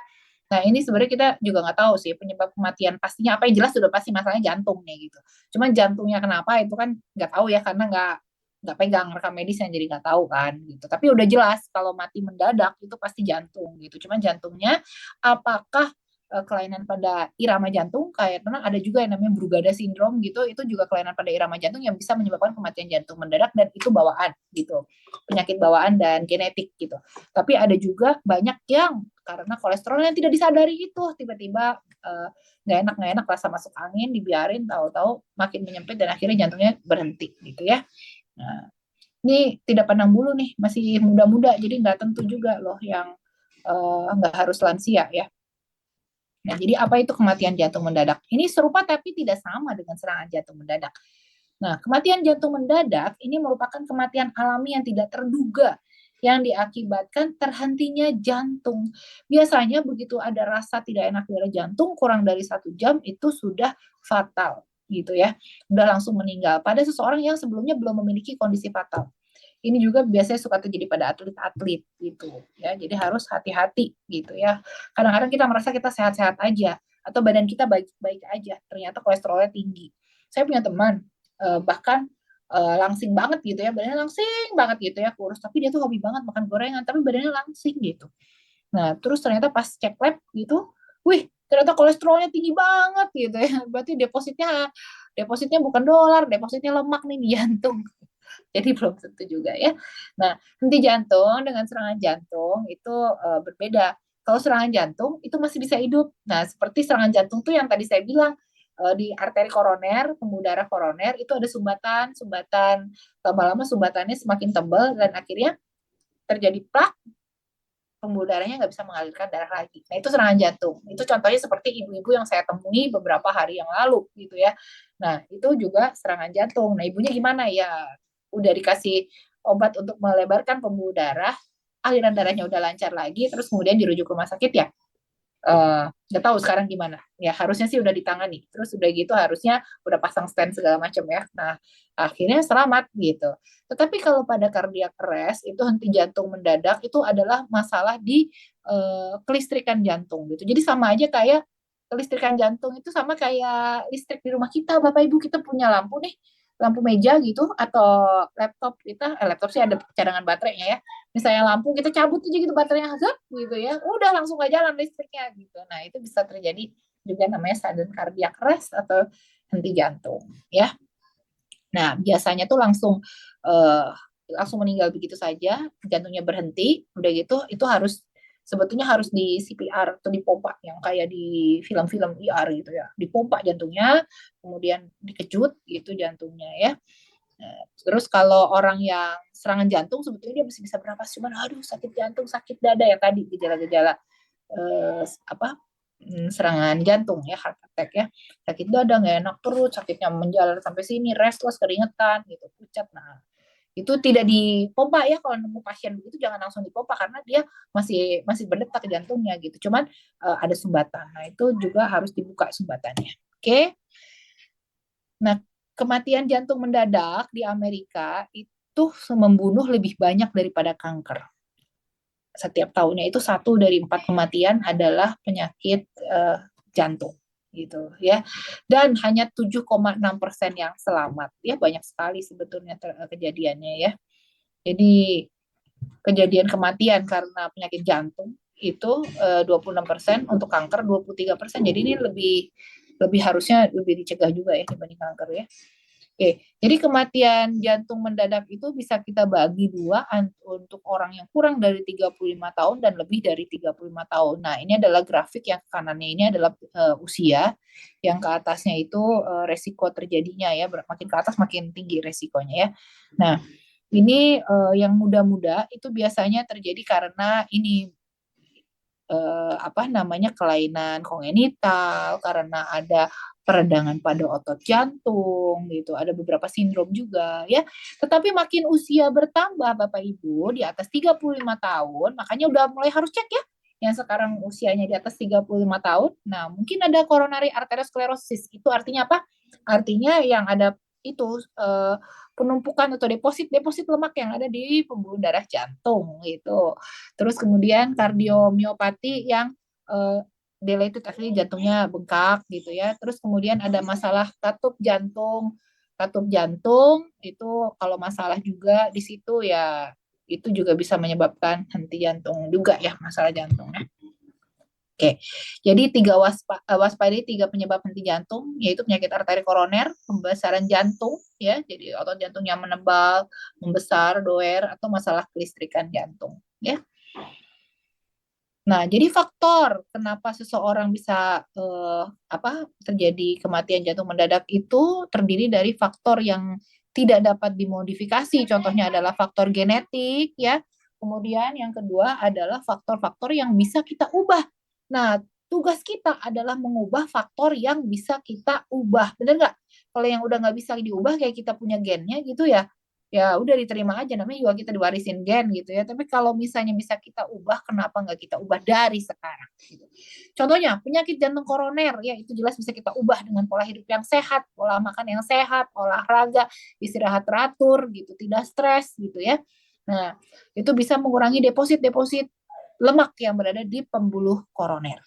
Nah, ini sebenarnya kita juga nggak tahu sih penyebab kematian pastinya apa. Yang jelas sudah pasti masalahnya jantung nih gitu. Cuman jantungnya kenapa itu kan nggak tahu ya, karena nggak pegang rekam medisnya, jadi nggak tahu kan gitu. Tapi udah jelas kalau mati mendadak itu pasti jantung gitu. Cuman jantungnya apakah kelainan pada irama jantung, kayak karena ada juga yang namanya Brugada syndrome gitu, itu juga kelainan pada irama jantung yang bisa menyebabkan kematian jantung mendadak, dan itu bawaan gitu, penyakit bawaan dan genetik gitu. Tapi ada juga banyak yang karena kolesterol yang tidak disadari itu tiba-tiba nggak enak rasa masuk angin, dibiarin, tahu-tahu makin menyempit dan akhirnya jantungnya berhenti gitu ya. Nah, ini tidak pandang bulu nih, masih muda-muda, jadi nggak tentu juga loh yang nggak harus lansia ya. Nah, jadi apa itu kematian jantung mendadak? Ini serupa tapi tidak sama dengan serangan jantung mendadak. Nah, kematian jantung mendadak ini merupakan kematian alami yang tidak terduga yang diakibatkan terhentinya jantung. Biasanya begitu ada rasa tidak enak pada jantung kurang dari 1 jam itu sudah fatal gitu ya. Udah langsung meninggal pada seseorang yang sebelumnya belum memiliki kondisi fatal. Ini juga biasanya suka terjadi pada atlet-atlet gitu ya. Jadi harus hati-hati gitu ya. Kadang-kadang kita merasa kita sehat-sehat aja atau badan kita baik-baik aja, ternyata kolesterolnya tinggi. Saya punya teman bahkan langsing banget gitu ya, badannya langsing banget gitu ya, kurus, tapi dia tuh hobi banget makan gorengan, tapi badannya langsing gitu. Nah, terus ternyata pas cek lab gitu, wih, ternyata kolesterolnya tinggi banget gitu ya. Berarti depositnya bukan dolar, depositnya lemak nih di jantung. Jadi belum tentu juga ya. Nah, henti jantung dengan serangan jantung itu berbeda. Kalau serangan jantung itu masih bisa hidup. Nah, seperti serangan jantung tuh yang tadi saya bilang, di arteri koroner, pembuluh darah koroner itu ada sumbatan, lama-lama sumbatannya semakin tebal dan akhirnya terjadi plak, pembuluh darahnya nggak bisa mengalirkan darah lagi. Nah, itu serangan jantung. Itu contohnya seperti ibu-ibu yang saya temui beberapa hari yang lalu gitu ya. Nah, itu juga serangan jantung. Nah, ibunya gimana ya? Udah dikasih obat untuk melebarkan pembuluh darah, aliran darahnya udah lancar lagi, terus kemudian dirujuk ke rumah sakit ya. Nggak tahu sekarang gimana ya, harusnya sih udah ditangani, terus udah gitu harusnya udah pasang stent segala macam ya. Nah, akhirnya selamat gitu. Tetapi kalau pada cardiac arrest itu henti jantung mendadak itu adalah masalah di kelistrikan jantung gitu. Jadi sama aja kayak kelistrikan jantung itu sama kayak listrik di rumah kita, Bapak Ibu. Kita punya lampu nih, lampu meja gitu, atau laptop kita, laptop sih ada cadangan baterainya ya. Misalnya lampu kita cabut aja gitu baterainya, zap gitu ya, udah langsung gak jalan listriknya gitu. Nah, itu bisa terjadi juga, namanya sudden cardiac arrest atau henti jantung ya. Nah, biasanya tuh eh, langsung meninggal begitu saja, jantungnya berhenti, udah gitu itu harus sebetulnya harus di CPR atau dipompa yang kayak di film-film ER gitu ya. Dipompa jantungnya, kemudian dikejut gitu jantungnya ya. Nah, terus kalau orang yang serangan jantung sebetulnya dia masih bisa bernapas, cuman aduh sakit jantung, sakit dada ya tadi gejala-gejala apa serangan jantung ya, heart attack ya, sakit dada, nggak enak perut, sakitnya menjalar sampai sini, restless, keringetan gitu, pucat. Nah, Itu tidak dipompa ya, kalau nemu pasien begitu jangan langsung dipompa karena dia masih masih berdetak jantungnya gitu. Cuman ada sumbatan. Nah, itu juga harus dibuka sumbatannya. Oke. Nah, kematian jantung mendadak di Amerika itu membunuh lebih banyak daripada kanker. Setiap tahunnya itu 1 dari 4 kematian adalah penyakit jantung gitu ya, dan hanya 7,6% yang selamat ya, banyak sekali sebetulnya kejadiannya ya. Jadi kejadian kematian karena penyakit jantung itu 26%, untuk kanker 23%. Jadi ini lebih lebih harusnya lebih dicegah juga ya dibanding kanker ya. Oke, jadi kematian jantung mendadak itu bisa kita bagi dua untuk orang yang kurang dari 35 tahun dan lebih dari 35 tahun. Nah, ini adalah grafik yang ke kanannya ini adalah usia, yang ke atasnya itu resiko terjadinya ya, makin ke atas makin tinggi resikonya ya. Nah, ini yang muda-muda itu biasanya terjadi karena ini apa namanya, kelainan kongenital, karena ada peradangan pada otot jantung gitu, ada beberapa sindrom juga ya. Tetapi makin usia bertambah Bapak Ibu di atas 35 tahun, makanya udah mulai harus cek ya. Yang sekarang usianya di atas 35 tahun, nah mungkin ada coronary arteriosclerosis. Itu artinya apa? Artinya yang ada itu penumpukan atau deposit lemak yang ada di pembuluh darah jantung gitu. Terus kemudian kardiomiopati yang dilated, artinya jantungnya bengkak gitu ya. Terus kemudian ada masalah katup jantung. Katup jantung itu kalau masalah juga di situ ya, itu juga bisa menyebabkan henti jantung juga ya, masalah jantungnya. Oke, jadi waspadai 3 penyebab henti jantung, yaitu penyakit arteri koroner, pembesaran jantung, ya, jadi otot jantungnya menebal, membesar, doer, atau masalah kelistrikan jantung, ya. Nah, jadi faktor kenapa seseorang bisa terjadi kematian jantung mendadak itu terdiri dari faktor yang tidak dapat dimodifikasi. Contohnya adalah faktor genetik, ya. Kemudian yang kedua adalah faktor-faktor yang bisa kita ubah. Nah, tugas kita adalah mengubah faktor yang bisa kita ubah. Benar nggak? Kalau yang udah nggak bisa diubah, kayak kita punya gennya gitu ya, ya udah diterima aja, namanya juga kita diwarisin gen gitu ya. Tapi kalau misalnya bisa kita ubah, kenapa nggak kita ubah dari sekarang gitu. Contohnya penyakit jantung koroner ya, itu jelas bisa kita ubah dengan pola hidup yang sehat, pola makan yang sehat, olahraga, istirahat teratur gitu, tidak stres gitu ya. Nah, itu bisa mengurangi deposit-deposit lemak yang berada di pembuluh koroner.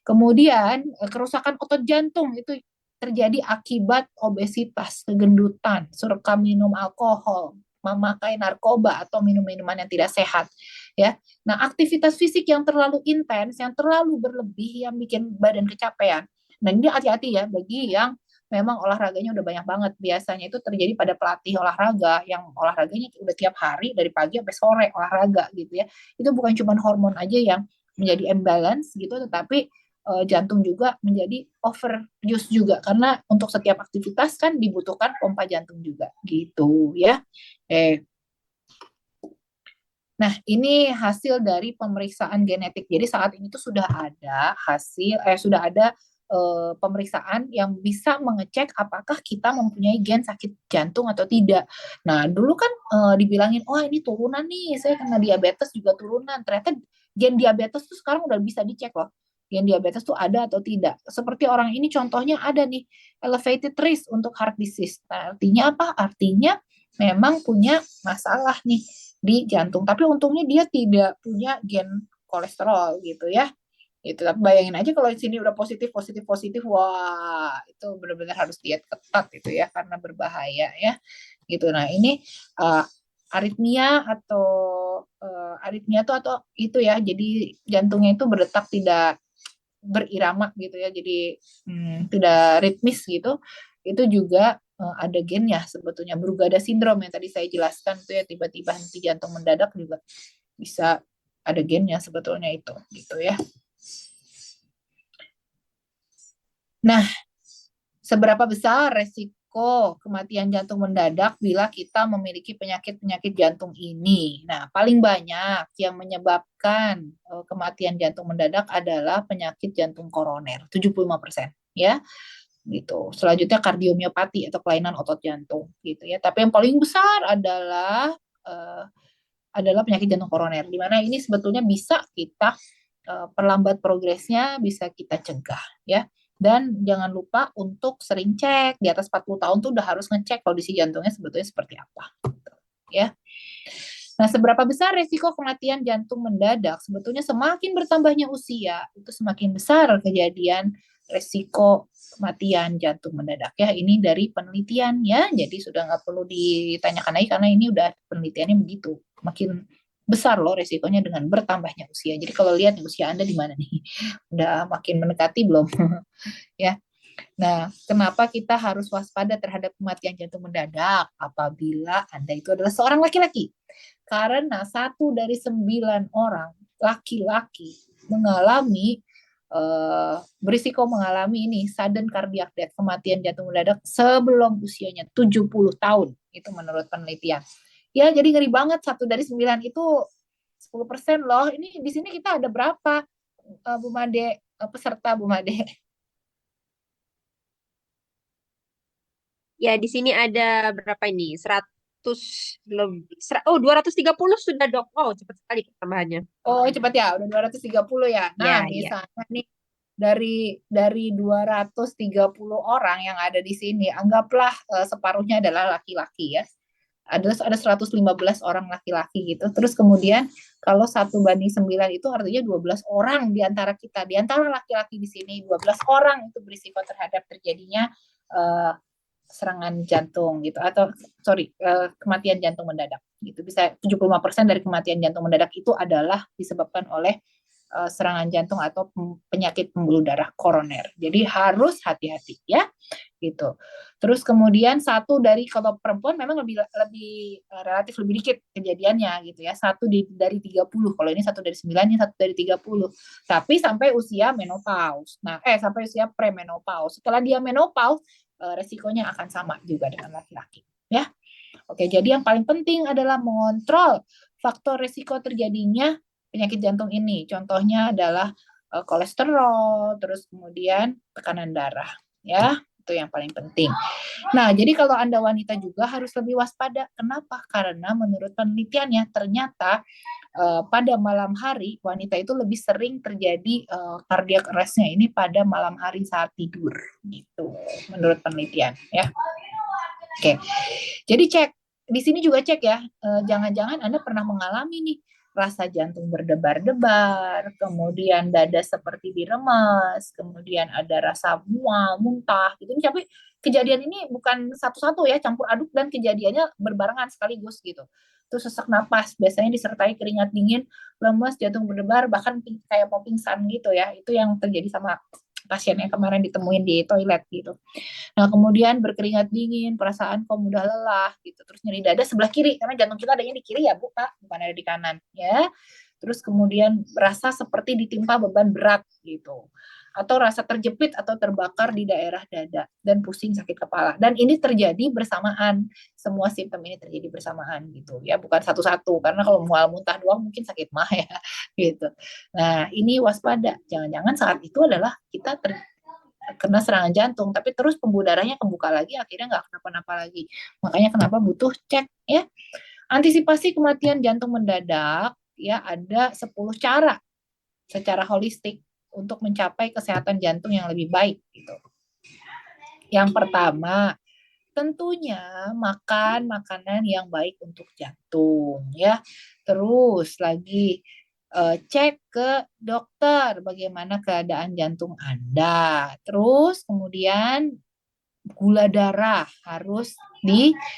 Kemudian kerusakan otot jantung itu terjadi akibat obesitas, kegendutan, suka minum alkohol, memakai narkoba atau minum minuman yang tidak sehat ya. Nah, aktivitas fisik yang terlalu intens, yang terlalu berlebih yang bikin badan kecapean. Nah, ini hati-hati ya bagi yang memang olahraganya udah banyak banget. Biasanya itu terjadi pada pelatih olahraga yang olahraganya udah tiap hari dari pagi sampai sore olahraga gitu ya. Itu bukan cuma hormon aja yang menjadi imbalance gitu, tetapi jantung juga menjadi overuse juga, karena untuk setiap aktivitas kan dibutuhkan pompa jantung juga gitu ya. Nah, ini hasil dari pemeriksaan genetik. Jadi saat ini tuh sudah ada pemeriksaan yang bisa mengecek apakah kita mempunyai gen sakit jantung atau tidak. Nah, dulu kan dibilangin, oh ini turunan nih, saya kena diabetes juga turunan. Ternyata gen diabetes tuh sekarang udah bisa dicek loh. Gen diabetes tuh ada atau tidak. Seperti orang ini contohnya ada nih, elevated risk untuk heart disease. Nah, artinya apa? Artinya memang punya masalah nih di jantung. Tapi untungnya dia tidak punya gen kolesterol gitu ya. Itu bayangin aja kalau di sini udah positif, wah itu benar-benar harus diet ketat itu ya, karena berbahaya ya. Gitu. Nah, ini aritmia tuh atau itu ya, jadi jantungnya itu berdetak tidak berirama gitu ya, jadi tidak ritmis gitu. Itu juga ada gennya sebetulnya. Brugada sindrom yang tadi saya jelaskan itu ya, tiba-tiba henti jantung mendadak juga bisa ada gennya sebetulnya itu gitu ya. Nah, seberapa besar resiko kematian jantung mendadak bila kita memiliki penyakit-penyakit jantung ini? Nah, paling banyak yang menyebabkan kematian jantung mendadak adalah penyakit jantung koroner, 75% ya. gitu. Selanjutnya kardiomiopati atau kelainan otot jantung gitu ya. Tapi yang paling besar adalah penyakit jantung koroner, di mana ini sebetulnya bisa kita perlambat progresnya, bisa kita cegah ya. Dan jangan lupa untuk sering cek, di atas 40 tahun tuh udah harus ngecek kondisi jantungnya sebetulnya seperti apa gitu, ya. Nah, seberapa besar resiko kematian jantung mendadak? Sebetulnya semakin bertambahnya usia, itu semakin besar kejadian resiko kematian jantung mendadak ya. Ini dari penelitian ya, jadi sudah nggak perlu ditanyakan lagi karena ini udah penelitiannya begitu. Makin besar loh resikonya dengan bertambahnya usia. Jadi kalau lihat usia Anda di mana nih? Udah makin mendekati belum? Ya. Nah, kenapa kita harus waspada terhadap kematian jantung mendadak apabila Anda itu adalah seorang laki-laki? Karena 1 dari 9 orang laki-laki mengalami berisiko mengalami ini sudden cardiac death, kematian jantung mendadak sebelum usianya 70 tahun. Itu menurut penelitian. Ya, jadi ngeri banget 1 dari 9 itu 10% loh. Ini di sini kita ada berapa Bu Made, peserta Bu Made? Ya, di sini ada berapa ini? 100 lebih. 230 sudah, Dok. Oh, cepat sekali pertambahannya. Oh, cepat ya, udah 230 ya. Nah, Ya, ya. misalnya nih dari 230 orang yang ada di sini, anggaplah separuhnya adalah laki-laki ya. Ada 115 orang laki-laki gitu. Terus kemudian kalau 1 banding 9 itu artinya 12 orang di antara kita, di antara laki-laki di sini 12 orang itu berisiko terhadap terjadinya eh, serangan jantung gitu, atau kematian jantung mendadak gitu. Bisa 75% dari kematian jantung mendadak itu adalah disebabkan oleh serangan jantung atau penyakit pembuluh darah koroner. Jadi harus hati-hati ya gitu. Terus kemudian kalau perempuan memang lebih relatif lebih dikit kejadiannya gitu ya. Dari 30. Kalau ini 1 dari 9, ini 1 dari 30. Tapi sampai usia menopause. Sampai usia premenopause. Setelah dia menopause, resikonya akan sama juga dengan laki-laki ya. Oke, jadi yang paling penting adalah mengontrol faktor risiko terjadinya penyakit jantung ini. Contohnya adalah kolesterol, terus kemudian tekanan darah ya. Itu yang paling penting. Nah, jadi kalau Anda wanita juga harus lebih waspada. Kenapa? Karena menurut penelitiannya ternyata pada malam hari wanita itu lebih sering terjadi cardiac arrest-nya ini pada malam hari saat tidur gitu. Menurut penelitian ya. Oke. Jadi cek di sini juga cek ya. Jangan-jangan Anda pernah mengalami nih rasa jantung berdebar-debar, kemudian dada seperti diremas, kemudian ada rasa mual, muntah gitu. Tapi kejadian ini bukan satu-satu ya, campur aduk dan kejadiannya berbarengan sekaligus gitu. Itu sesak napas, biasanya disertai keringat dingin, lemas, jantung berdebar, bahkan kayak mau pingsan gitu ya. Itu yang terjadi sama pasien yang kemarin ditemuin di toilet gitu. Nah, kemudian berkeringat dingin, perasaan kok mudah lelah gitu. Terus nyeri dada sebelah kiri karena jantung kita adanya di kiri ya, Bu, Kak, bukan ada di kanan ya. Terus kemudian berasa seperti ditimpa beban berat gitu. Atau rasa terjepit atau terbakar di daerah dada dan pusing sakit kepala. Dan ini terjadi bersamaan. Semua simptom ini terjadi bersamaan gitu ya, bukan satu-satu karena kalau mual muntah doang mungkin sakit mah ya gitu. Nah, ini waspada. Jangan-jangan saat itu adalah kita kena serangan jantung, tapi terus pembuluh darahnya kebuka lagi, akhirnya nggak kenapa-napa lagi. Makanya kenapa butuh cek ya. Antisipasi kematian jantung mendadak ya, ada 10 cara secara holistik untuk mencapai kesehatan jantung yang lebih baik gitu. Yang pertama, tentunya makan makanan yang baik untuk jantung ya. Terus lagi cek ke dokter bagaimana keadaan jantung Anda. Terus kemudian gula darah harus diatur.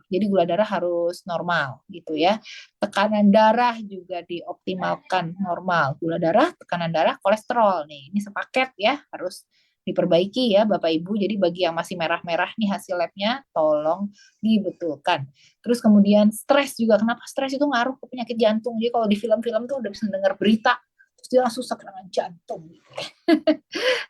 Jadi gula darah harus normal gitu ya. Tekanan darah juga dioptimalkan normal. Gula darah, tekanan darah, kolesterol nih. Ini sepaket ya, harus diperbaiki ya Bapak Ibu. Jadi bagi yang masih merah-merah nih hasil labnya, tolong dibetulkan. Terus kemudian stres juga. Kenapa stres itu ngaruh ke penyakit jantung? Jadi kalau di film-film tuh udah bisa dengar berita, terus dia langsung serangan jantung gitu ya.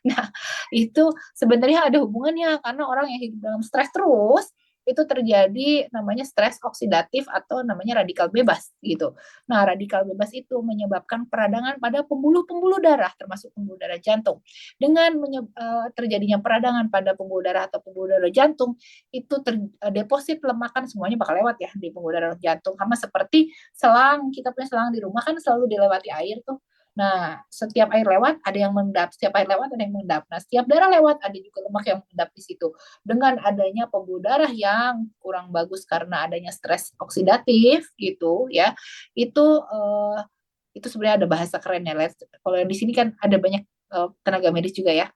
Nah, itu sebenarnya ada hubungannya karena orang yang hidup dalam stres terus itu terjadi namanya stres oksidatif atau namanya radikal bebas gitu. Nah, radikal bebas itu menyebabkan peradangan pada pembuluh-pembuluh darah termasuk pembuluh darah jantung. Dengan terjadinya peradangan pada pembuluh darah atau pembuluh darah jantung, itu deposit lemak kan semuanya bakal lewat ya di pembuluh darah jantung. Sama seperti selang, kita punya selang di rumah kan selalu dilewati air tuh. Nah, setiap air lewat ada yang mengendap, setiap air lewat ada yang mengendap. Nah, setiap darah lewat ada juga lemak yang mengendap di situ. Dengan adanya pembuluh darah yang kurang bagus karena adanya stres oksidatif gitu ya, itu itu sebenarnya ada bahasa kerennya. Kalau yang di sini kan ada banyak tenaga medis juga ya.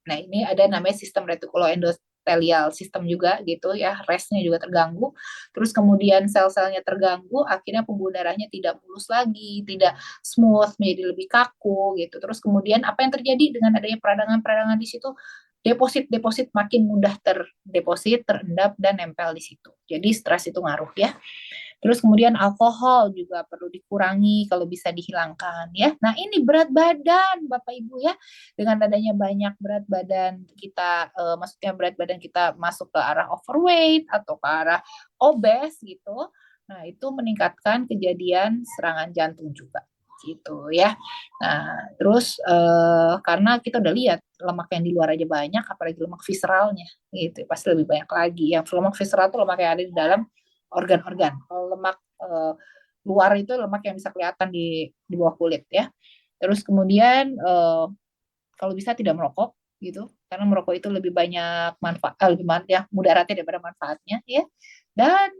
Nah, ini ada namanya sistem retikuloendotelial sistem juga gitu ya, restnya juga terganggu. Terus kemudian sel-selnya terganggu, akhirnya pembuluh darahnya tidak mulus lagi, tidak smooth, menjadi lebih kaku gitu. Terus kemudian apa yang terjadi dengan adanya peradangan-peradangan di situ? Deposit-deposit makin mudah terdeposit, terendap, dan nempel di situ. Jadi stres itu ngaruh ya. Terus kemudian alkohol juga perlu dikurangi kalau bisa dihilangkan ya. Nah, ini berat badan Bapak Ibu ya. Dengan adanya banyak berat badan kita maksudnya berat badan kita masuk ke arah overweight atau ke arah obes gitu. Nah, itu meningkatkan kejadian serangan jantung juga gitu ya. Nah, terus karena kita udah lihat lemak yang di luar aja banyak, apalagi lemak visceralnya gitu, pasti lebih banyak lagi. Yang lemak visceral itu lemak yang ada di dalam organ-organ. Kalau lemak luar itu lemak yang bisa kelihatan di bawah kulit ya. Terus kemudian kalau bisa tidak merokok gitu, karena merokok itu lebih banyak manfaat, ya mudaratnya daripada manfaatnya ya. Dan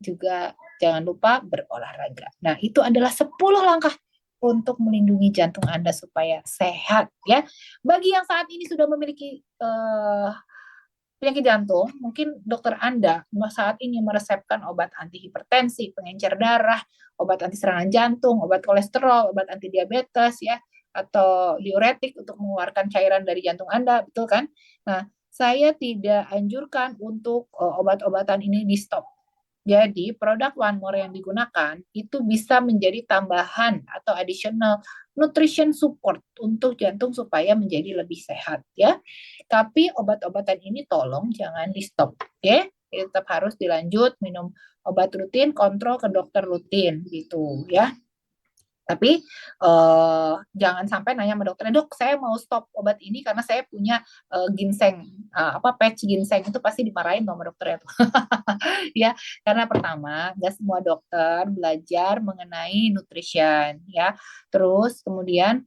juga jangan lupa berolahraga. Nah, itu adalah 10 langkah untuk melindungi jantung Anda supaya sehat ya. Bagi yang saat ini sudah memiliki penyakit jantung, mungkin dokter Anda saat ini meresepkan obat antihipertensi, pengencer darah, obat anti serangan jantung, obat kolesterol, obat anti diabetes ya, atau diuretik untuk mengeluarkan cairan dari jantung Anda, betul kan? Nah, saya tidak anjurkan untuk obat-obatan ini di stop. Jadi, produk One More yang digunakan itu bisa menjadi tambahan atau additional nutrition support untuk jantung supaya menjadi lebih sehat ya. Tapi obat-obatan ini tolong jangan di stop, oke? Tetap harus dilanjut minum obat rutin, kontrol ke dokter rutin gitu ya. Tapi jangan sampai nanya sama dokternya, dok saya mau stop obat ini karena saya punya ginseng, patch ginseng, itu pasti dimarahin sama dokternya tuh. Ya, karena pertama nggak semua dokter belajar mengenai nutrition ya. Terus kemudian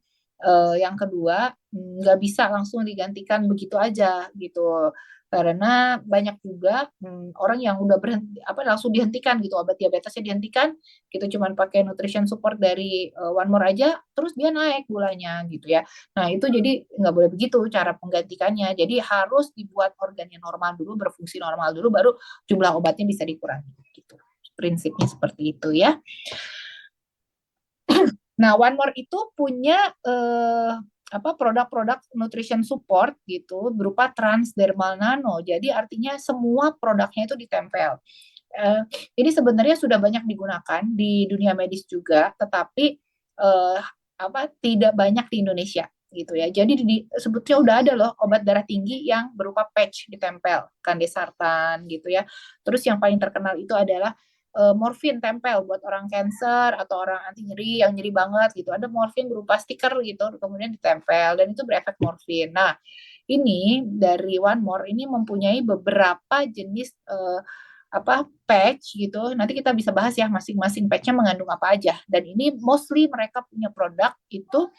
yang kedua nggak bisa langsung digantikan begitu aja gitu. Karena banyak juga orang yang udah berhenti langsung dihentikan gitu, obat diabetesnya dihentikan gitu, cuman pakai nutrition support dari One More aja terus dia naik gulanya gitu ya. Nah, itu jadi nggak boleh begitu cara penggantikannya. Jadi harus dibuat organnya normal dulu, berfungsi normal dulu, baru jumlah obatnya bisa dikurangi gitu. Prinsipnya seperti itu ya. Nah, One More itu punya produk-produk nutrition support gitu berupa transdermal nano. Jadi artinya semua produknya itu ditempel. Ini sebenarnya sudah banyak digunakan di dunia medis juga, tetapi tidak banyak di Indonesia gitu ya. Jadi sebetulnya udah ada loh obat darah tinggi yang berupa patch ditempel, Candesartan gitu ya. Terus yang paling terkenal itu adalah morfin tempel buat orang cancer atau orang anti nyeri yang nyeri banget gitu. Ada morfin berupa stiker gitu, kemudian ditempel dan itu berefek morfin. Nah, ini dari One More ini mempunyai beberapa jenis patch gitu. Nanti kita bisa bahas ya masing-masing patchnya mengandung apa aja. Dan ini mostly mereka punya produk itu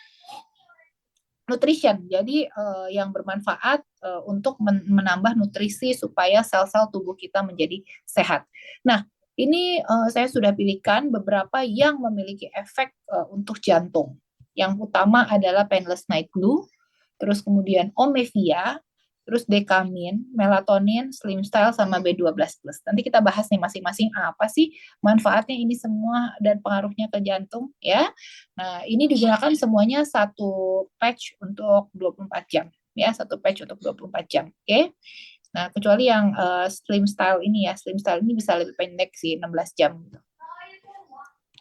nutrition. Jadi yang bermanfaat untuk menambah nutrisi supaya sel-sel tubuh kita menjadi sehat. Nah, ini saya sudah pilihkan beberapa yang memiliki efek untuk jantung. Yang utama adalah Painless Night Blue, terus kemudian Omevia, terus Dekamin, Melatonin, Slim Style, sama B12+. Nanti kita bahas nih masing-masing apa sih manfaatnya ini semua dan pengaruhnya ke jantung ya. Nah, ini digunakan semuanya satu patch untuk 24 jam ya, satu patch untuk 24 jam. Oke. Nah, kecuali yang Slim Style ini ya, Slim Style ini bisa lebih pendek sih, 16 jam.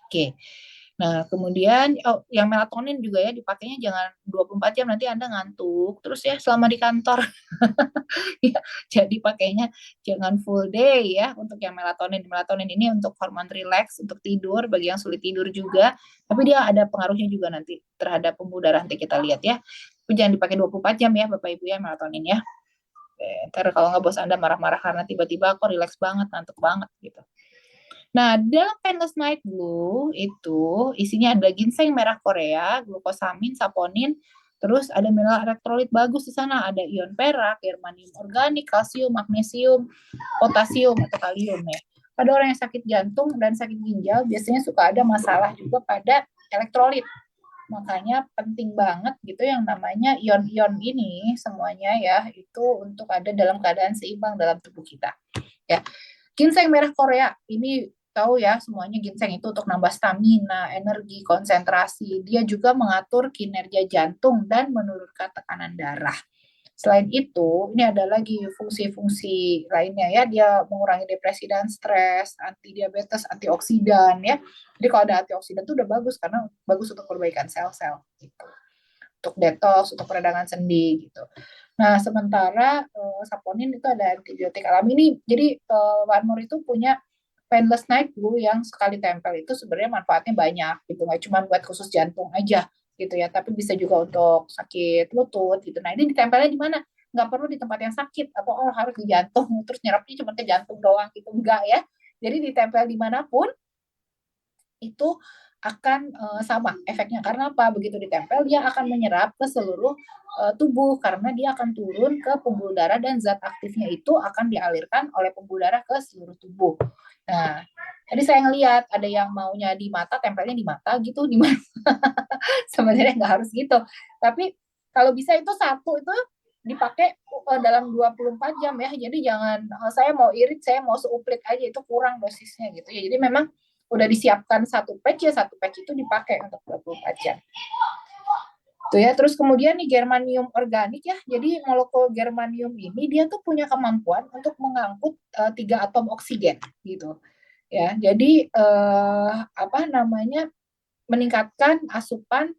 Oke. Nah, kemudian yang melatonin juga ya dipakainya jangan 24 jam, nanti Anda ngantuk terus ya selama di kantor. Ya, jadi pakainya jangan full day ya untuk yang melatonin. Melatonin ini untuk hormon relax, untuk tidur bagi yang sulit tidur juga, tapi dia ada pengaruhnya juga nanti terhadap pembuluh darah, nanti kita lihat ya. Tapi jangan dipakai 24 jam ya Bapak Ibu ya melatonin ya. Ntar kalau nggak bos Anda marah-marah karena tiba-tiba kok relax banget, ngantuk banget gitu. Nah, dalam Painless Night Blue itu isinya ada ginseng merah Korea, glukosamin, saponin, terus ada mineral elektrolit bagus di sana, ada ion perak, germanium organik, kalsium, magnesium, potasium atau kalium ya. Pada orang yang sakit jantung dan sakit ginjal biasanya suka ada masalah juga pada elektrolit. Makanya penting banget gitu yang namanya ion-ion ini semuanya ya itu untuk ada dalam keadaan seimbang dalam tubuh kita. Ya. Ginseng merah Korea ini tahu ya semuanya ginseng itu untuk nambah stamina, energi, konsentrasi. Dia juga mengatur kinerja jantung dan menurunkan tekanan darah. Selain itu, ini ada lagi fungsi-fungsi lainnya ya. Dia mengurangi depresi dan stres, anti diabetes, antioksidan ya. Jadi kalau ada antioksidan itu udah bagus karena bagus untuk perbaikan sel-sel gitu. Untuk detox, untuk peradangan sendi gitu. Nah, sementara saponin itu ada antibiotik alami ini. Jadi One More itu punya Painless Night Blue yang sekali tempel itu sebenarnya manfaatnya banyak gitu. Nggak cuma buat khusus jantung aja gitu ya, tapi bisa juga untuk sakit lutut gitu. Nah, ini ditempelnya di mana? Nggak perlu di tempat yang sakit atau harus di jantung terus nyerapnya cuma ke jantung doang gitu. Enggak ya. Jadi ditempel dimanapun itu akan sama efeknya. Karena apa? Begitu ditempel dia akan menyerap ke seluruh tubuh karena dia akan turun ke pembuluh darah dan zat aktifnya itu akan dialirkan oleh pembuluh darah ke seluruh tubuh. Nah, tadi saya ngelihat ada yang maunya di mata, tempelnya di mata gitu, di mana sebenarnya nggak harus gitu. Tapi kalau bisa itu satu itu dipakai dalam 24 jam ya. Jadi jangan saya mau irit, saya mau seuplik aja itu kurang dosisnya gitu ya. Jadi memang udah disiapkan satu patch ya, satu patch itu dipakai untuk 24 jam. Tuh ya, terus kemudian nih germanium organik ya. Jadi molekul germanium ini dia tuh punya kemampuan untuk mengangkut 3 atom oksigen gitu. Ya, jadi apa namanya? Meningkatkan asupan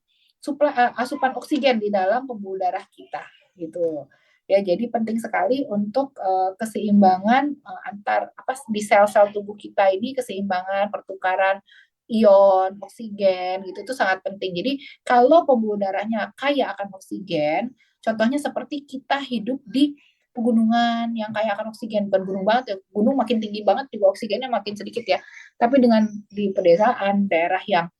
oksigen di dalam pembuluh darah kita gitu. Ya, jadi penting sekali untuk keseimbangan antar di sel-sel tubuh kita ini, keseimbangan pertukaran ion, oksigen gitu itu sangat penting. Jadi kalau pembuluh darahnya kaya akan oksigen, contohnya seperti kita hidup di pegunungan yang kaya akan oksigen, bukan gunung banget ya, gunung makin tinggi banget juga oksigennya makin sedikit ya. Tapi dengan di pedesaan, daerah yang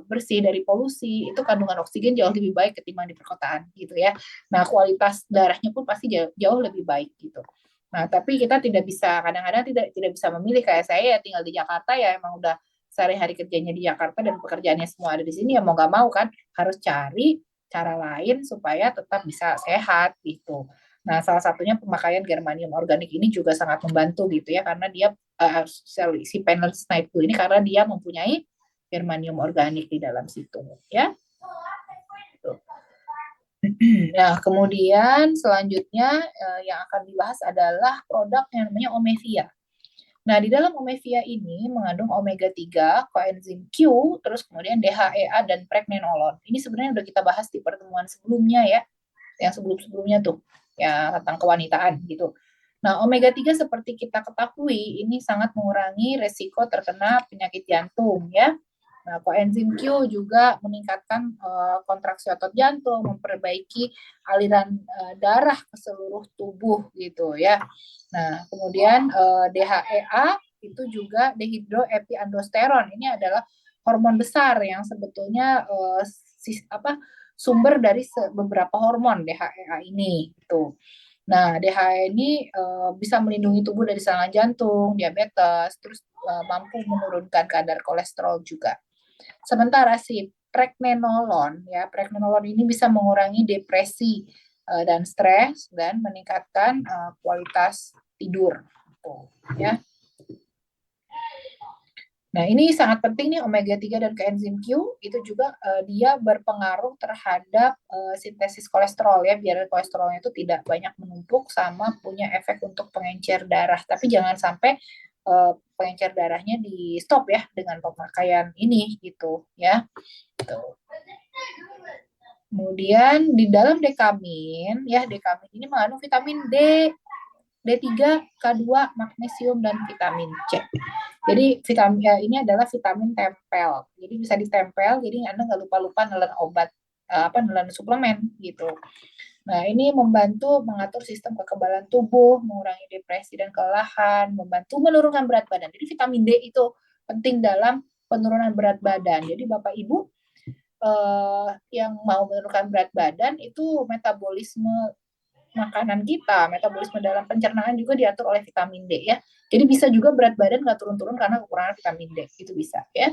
bersih dari polusi, itu kandungan oksigen jauh lebih baik ketimbang di perkotaan gitu ya. Nah, kualitas darahnya pun pasti jauh lebih baik gitu. Nah, tapi kita tidak bisa, kadang-kadang tidak bisa memilih. Kayak saya ya tinggal di Jakarta ya emang udah sehari-hari kerjanya di Jakarta dan pekerjaannya semua ada di sini, ya mau nggak mau kan harus cari cara lain supaya tetap bisa sehat gitu. Nah, salah satunya pemakaian germanium organik ini juga sangat membantu gitu ya, karena dia si Painless Night Blue ini karena dia mempunyai germanium organik di dalam situ ya. Nah, kemudian selanjutnya yang akan dibahas adalah produk yang namanya Omevia. Nah, di dalam Omevia ini mengandung omega 3, coenzim Q, terus kemudian DHEA dan pregnenolon. Ini sebenarnya udah kita bahas di pertemuan sebelumnya ya, yang sebelum-sebelumnya tuh, ya tentang kewanitaan gitu. Nah, omega 3 seperti kita ketahui ini sangat mengurangi resiko terkena penyakit jantung ya. Nah, coenzim Q juga meningkatkan kontraksi otot jantung, memperbaiki aliran darah ke seluruh tubuh gitu ya. Nah, kemudian DHEA itu juga dehidroepiandrosteron. Ini adalah hormon besar yang sebetulnya sumber dari beberapa hormon DHEA ini gitu. Nah, DHEA ini bisa melindungi tubuh dari serangan jantung, diabetes, terus mampu menurunkan kadar kolesterol juga. Sementara si pregnenolon ini bisa mengurangi depresi dan stres dan meningkatkan kualitas tidur gitu, ya. Nah, ini sangat penting nih omega 3 dan coenzim Q itu juga dia berpengaruh terhadap sintesis kolesterol ya, biar kolesterolnya itu tidak banyak menumpuk sama punya efek untuk pengencer darah. Tapi jangan sampai pengencer darahnya di stop ya dengan pemakaian ini gitu ya. Tuh. Kemudian di dalam dekamin ya, dekamin ini mengandung vitamin D, D3, K2, magnesium, dan vitamin C. Jadi vitamin ini adalah vitamin tempel. Jadi bisa ditempel, jadi Anda nggak lupa-lupa nelen obat, nelen suplemen gitu. Nah, ini membantu mengatur sistem kekebalan tubuh, mengurangi depresi dan kelelahan, membantu menurunkan berat badan. Jadi vitamin D itu penting dalam penurunan berat badan. Jadi Bapak Ibu yang mau menurunkan berat badan itu metabolisme makanan kita, metabolisme dalam pencernaan juga diatur oleh vitamin D ya. Jadi bisa juga berat badan nggak turun-turun karena kekurangan vitamin D, itu bisa ya.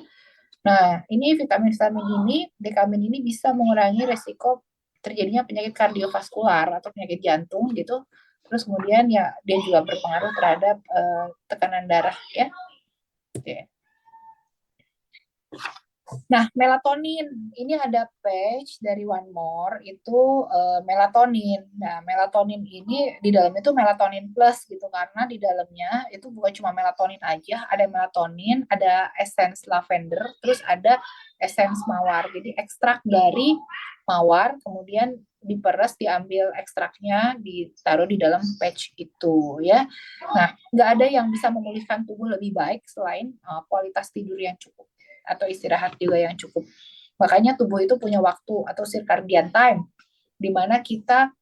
Nah, ini vitamin-vitamin ini, dekamin ini bisa mengurangi resiko terjadinya penyakit kardiovaskular atau penyakit jantung gitu. Terus kemudian ya dia juga berpengaruh terhadap tekanan darah ya. Oke. Nah, melatonin ini ada page dari One More itu melatonin. Nah, melatonin ini di dalamnya itu melatonin plus gitu karena di dalamnya itu bukan cuma melatonin aja, ada melatonin, ada essence lavender, terus ada essence mawar. Jadi ekstrak dari mawar kemudian diperes, diambil ekstraknya, ditaruh di dalam patch itu ya. Nah, nggak ada yang bisa memulihkan tubuh lebih baik selain kualitas tidur yang cukup atau istirahat juga yang cukup. Makanya tubuh itu punya waktu atau circadian time, di mana kita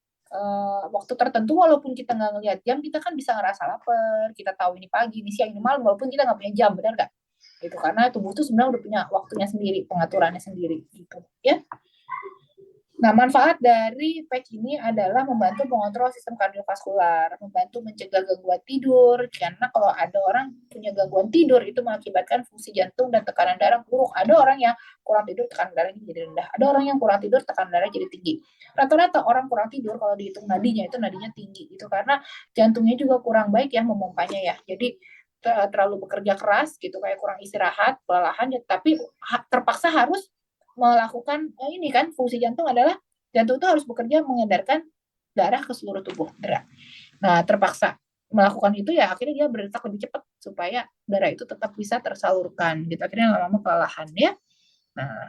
waktu tertentu walaupun kita nggak ngelihat jam, kita kan bisa ngerasa lapar, kita tahu ini pagi, ini siang, ini malam, walaupun kita nggak punya jam, benar nggak? Itu karena tubuh itu sebenarnya udah punya waktunya sendiri, pengaturannya sendiri, gitu ya. Nah, manfaat dari patch ini adalah membantu mengontrol sistem kardiovaskular, membantu mencegah gangguan tidur, karena kalau ada orang punya gangguan tidur itu mengakibatkan fungsi jantung dan tekanan darah buruk. Ada orang yang kurang tidur, tekanan darahnya jadi rendah. Ada orang yang kurang tidur, tekanan darah jadi tinggi. Rata-rata orang kurang tidur kalau dihitung nadinya itu nadinya tinggi, itu karena jantungnya juga kurang baik ya memompanya ya. Jadi terlalu bekerja keras gitu, kayak kurang istirahat, kelelahan, ya, tapi terpaksa harus melakukan ini kan fungsi jantung adalah jantung itu harus bekerja mengedarkan darah ke seluruh tubuh darah. Nah, terpaksa melakukan itu ya akhirnya dia berdetak lebih cepat supaya darah itu tetap bisa tersalurkan. Gitu akhirnya lama-lama kelelahan ya. Nah,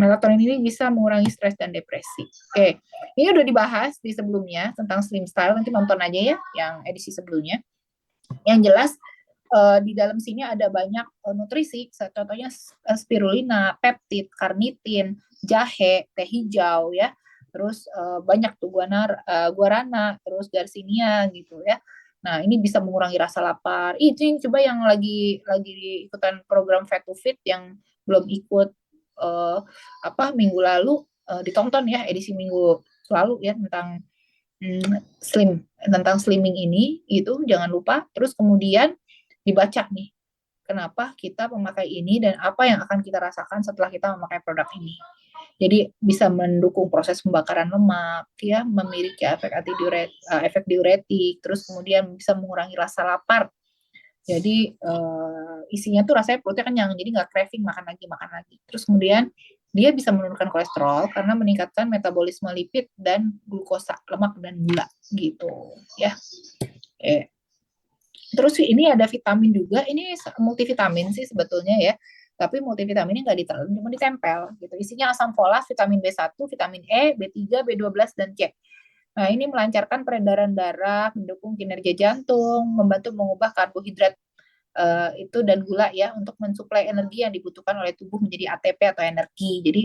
melatonin ini bisa mengurangi stres dan depresi. Oke, ini udah dibahas di sebelumnya tentang slim style, nanti nonton aja ya yang edisi sebelumnya. Yang jelas di dalam sini ada banyak nutrisi, contohnya spirulina, peptid, karnitin, jahe, teh hijau ya, terus banyak tuh guarana, terus garcinia gitu ya. Nah, ini bisa mengurangi rasa lapar. Ini coba yang lagi ikutan program Fat to Fit yang belum ikut minggu lalu ditonton ya edisi minggu lalu ya tentang slimming ini itu jangan lupa. Terus kemudian dibaca nih, kenapa kita memakai ini dan apa yang akan kita rasakan setelah kita memakai produk ini. Jadi bisa mendukung proses pembakaran lemak, ya, memiliki efek diuretik, terus kemudian bisa mengurangi rasa lapar. Jadi isinya tuh rasanya perutnya kenyang, jadi nggak craving makan lagi. Terus kemudian dia bisa menurunkan kolesterol karena meningkatkan metabolisme lipid dan glukosa, lemak dan gula gitu, ya. Terus ini ada vitamin juga, ini multivitamin sih sebetulnya ya, tapi multivitamin ini nggak ditelan, cuma ditempel gitu. Isinya asam folat, vitamin B1, vitamin E, B3, B12, dan C. Nah, ini melancarkan peredaran darah, mendukung kinerja jantung, membantu mengubah karbohidrat itu dan gula ya untuk mensuplai energi yang dibutuhkan oleh tubuh menjadi ATP atau energi. Jadi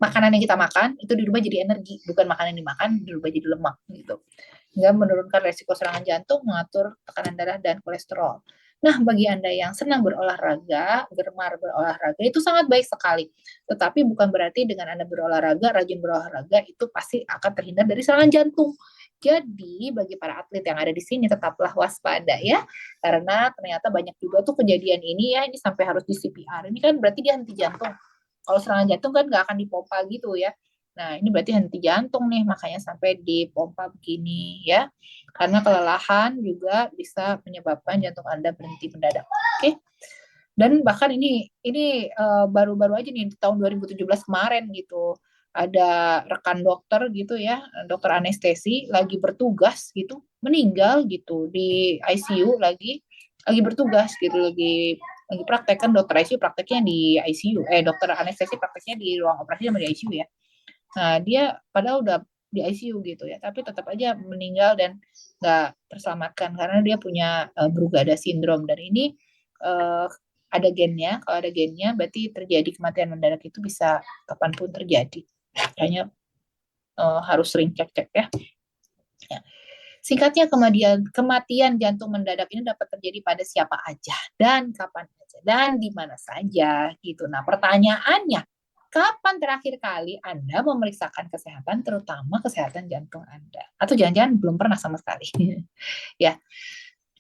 makanan yang kita makan itu dirubah jadi energi, bukan makanan yang dimakan dirubah jadi lemak gitu. Hingga menurunkan resiko serangan jantung, mengatur tekanan darah dan kolesterol. Nah, bagi Anda yang senang berolahraga, gemar berolahraga, itu sangat baik sekali. Tetapi bukan berarti dengan Anda berolahraga, rajin berolahraga, itu pasti akan terhindar dari serangan jantung. Jadi, bagi para atlet yang ada di sini, tetaplah waspada ya. Karena ternyata banyak juga tuh kejadian ini ya, ini sampai harus di CPR. Ini kan berarti dia henti jantung. Kalau serangan jantung kan nggak akan dipompa gitu ya. Nah, ini berarti henti jantung nih, makanya sampai dipompa begini ya. Karena kelelahan juga bisa menyebabkan jantung Anda berhenti mendadak. Oke. Dan bahkan ini baru-baru aja nih di tahun 2017 kemarin gitu. Ada rekan dokter gitu ya, dokter anestesi lagi bertugas gitu, meninggal gitu di ICU lagi lagi bertugas gitu, lagi praktek. Kan dokter ICU prakteknya di ICU, dokter anestesi prakteknya di ruang operasi sama di ICU ya. Nah, dia padahal udah di ICU gitu ya, tapi tetap aja meninggal dan nggak terselamatkan karena dia punya Brugada sindrom. Dan ini ada gennya. Kalau ada gennya berarti terjadi kematian mendadak itu bisa kapanpun terjadi. Kayaknya harus sering cek-cek ya. Ya. Singkatnya, kematian jantung mendadak ini dapat terjadi pada siapa aja dan kapan aja dan di mana saja gitu. Nah, pertanyaannya, kapan terakhir kali Anda memeriksakan kesehatan, terutama kesehatan jantung Anda? Atau jangan-jangan belum pernah sama sekali? Ya,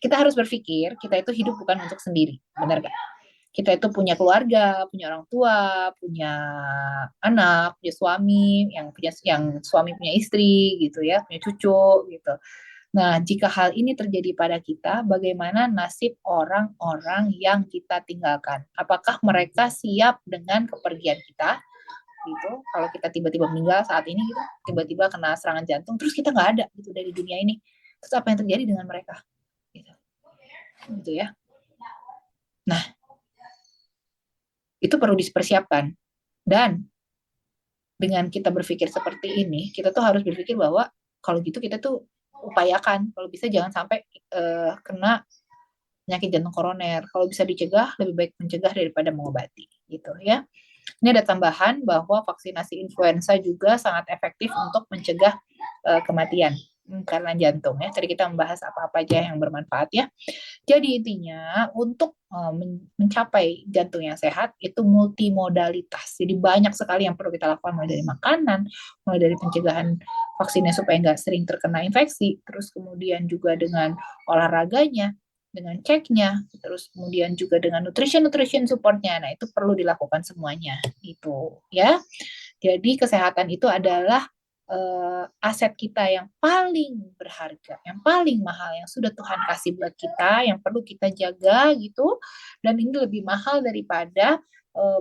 kita harus berpikir kita itu hidup bukan untuk sendiri, benar gak? Kita itu punya keluarga, punya orang tua, punya anak, punya suami, yang suami punya istri gitu ya, punya cucu gitu. Nah, jika hal ini terjadi pada kita, bagaimana nasib orang-orang yang kita tinggalkan? Apakah mereka siap dengan kepergian kita? Gitu. Kalau kita tiba-tiba meninggal saat ini, gitu, tiba-tiba kena serangan jantung, terus kita nggak ada gitu dari dunia ini. Terus apa yang terjadi dengan mereka? Gitu ya. Nah, itu perlu dipersiapkan. Dan dengan kita berpikir seperti ini, kita tuh harus berpikir bahwa kalau gitu kita tuh upayakan, kalau bisa jangan sampai kena penyakit jantung koroner. Kalau bisa dicegah, lebih baik mencegah daripada mengobati, gitu ya. Ini ada tambahan bahwa vaksinasi influenza juga sangat efektif untuk mencegah kematian karena jantung ya. Tadi kita membahas apa-apa aja yang bermanfaat ya. Jadi intinya untuk mencapai jantung yang sehat itu multimodalitas. Jadi banyak sekali yang perlu kita lakukan, mulai dari makanan, mulai dari pencegahan vaksinnya supaya nggak sering terkena infeksi, terus kemudian juga dengan olahraganya, dengan ceknya, terus kemudian juga dengan nutrition supportnya. Nah, itu perlu dilakukan semuanya gitu ya. Jadi kesehatan itu adalah aset kita yang paling berharga, yang paling mahal, yang sudah Tuhan kasih buat kita, yang perlu kita jaga gitu. Dan ini lebih mahal daripada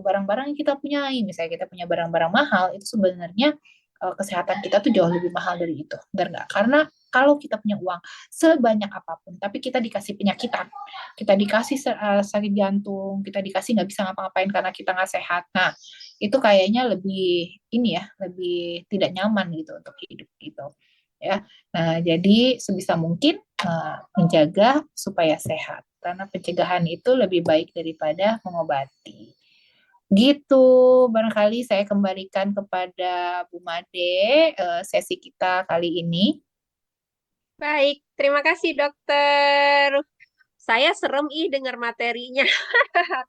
barang-barang yang kita punyai. Misalnya kita punya barang-barang mahal, itu sebenarnya kesehatan kita tuh jauh lebih mahal dari itu. Benar nggak? Karena kalau kita punya uang sebanyak apapun, tapi kita dikasih penyakitan, kita dikasih sakit jantung, kita dikasih nggak bisa ngapa-ngapain karena kita nggak sehat. Nah, itu kayaknya lebih ini ya, lebih tidak nyaman gitu untuk hidup gitu ya. Nah, jadi sebisa mungkin menjaga supaya sehat karena pencegahan itu lebih baik daripada mengobati. Gitu, barangkali saya kembalikan kepada Bu Made sesi kita kali ini. Baik, terima kasih dokter. Saya serem dengar materinya,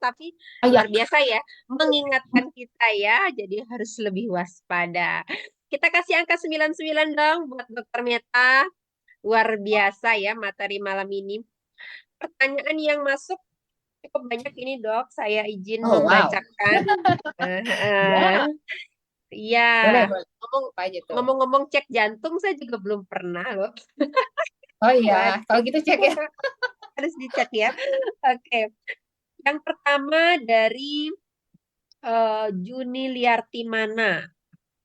tapi Oh luar ya, biasa ya, mengingatkan kita ya, jadi harus lebih waspada. Kita kasih angka 99 dong buat dokter Meta. Luar biasa ya materi malam ini. Pertanyaan yang masuk cukup banyak ini dok, saya izin oh wow, membacakan. Eh, ya Iya, boleh boleh. ngomong Apa aja tuh? ngomong-ngomong cek jantung saya juga belum pernah loh. Oh iya, Waduh, kalau gitu cek ya. harus dicek ya. Oke, yang pertama dari Juni Liartimana.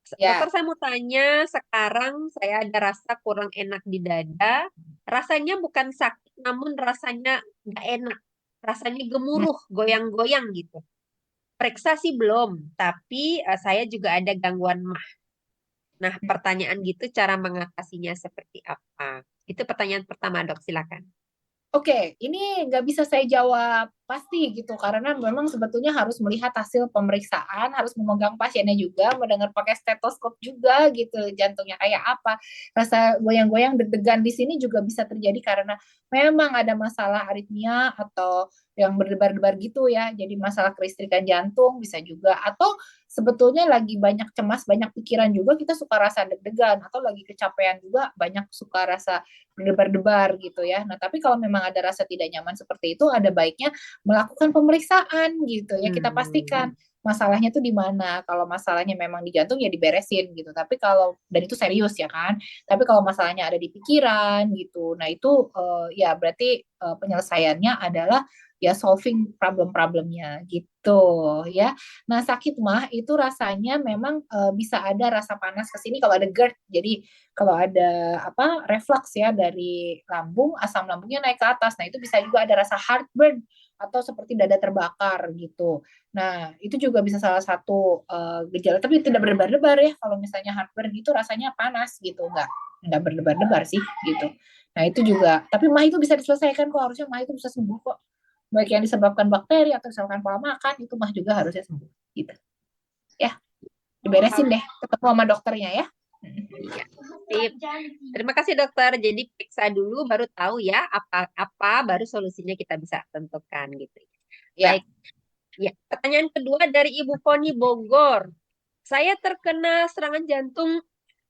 Dokter, Ya, saya mau tanya, sekarang saya ada rasa kurang enak di dada. Rasanya bukan sakit, namun rasanya nggak enak. Rasanya hmm, gemuruh, goyang-goyang gitu. Periksa sih belum, tapi saya juga ada gangguan mah. Nah, pertanyaan gitu cara mengatasinya seperti apa? Itu pertanyaan pertama, dok. Silakan. Oke, ini nggak bisa saya jawab pasti gitu karena memang sebetulnya harus melihat hasil pemeriksaan, harus memegang pasiennya juga, mendengar pakai stetoskop juga gitu, jantungnya kayak apa, rasa goyang-goyang deg-degan di sini juga bisa terjadi karena memang ada masalah aritmia atau yang berdebar-debar gitu ya, jadi masalah kelistrikan jantung bisa juga, atau sebetulnya lagi banyak cemas, banyak pikiran juga kita suka rasa deg-degan, atau lagi kecapean juga banyak suka rasa berdebar-debar gitu ya. Nah, tapi kalau memang ada rasa tidak nyaman seperti itu, ada baiknya melakukan pemeriksaan gitu ya. Kita Hmm. pastikan masalahnya tuh di mana. Kalau masalahnya memang di jantung ya diberesin gitu. Tapi kalau dan itu serius ya kan. Tapi kalau masalahnya ada di pikiran gitu, nah itu ya berarti penyelesaiannya adalah ya solving problem-problemnya gitu ya. Nah, sakit mah itu rasanya memang bisa ada rasa panas ke sini kalau ada GERD. Jadi kalau ada reflux ya dari lambung, asam lambungnya naik ke atas. Nah, itu bisa juga ada rasa heartburn atau seperti dada terbakar gitu. Nah, itu juga bisa salah satu gejala, tapi tidak berdebar-debar ya. Kalau misalnya heartburn itu rasanya panas gitu, nggak berdebar-debar sih gitu. Nah, itu juga, tapi mah itu bisa diselesaikan kok, harusnya mah itu bisa sembuh kok. Baik yang disebabkan bakteri atau disebabkan pola makan, itu mah juga harusnya sembuh gitu. Ya, diberesin deh, ketemu sama dokternya ya. Iya, sip. Terima kasih dokter. Jadi periksa dulu baru tahu ya apa baru solusinya kita bisa tentukan gitu. Ya, Baik. Ya, pertanyaan kedua dari Ibu Poni Bogor. Saya terkena serangan jantung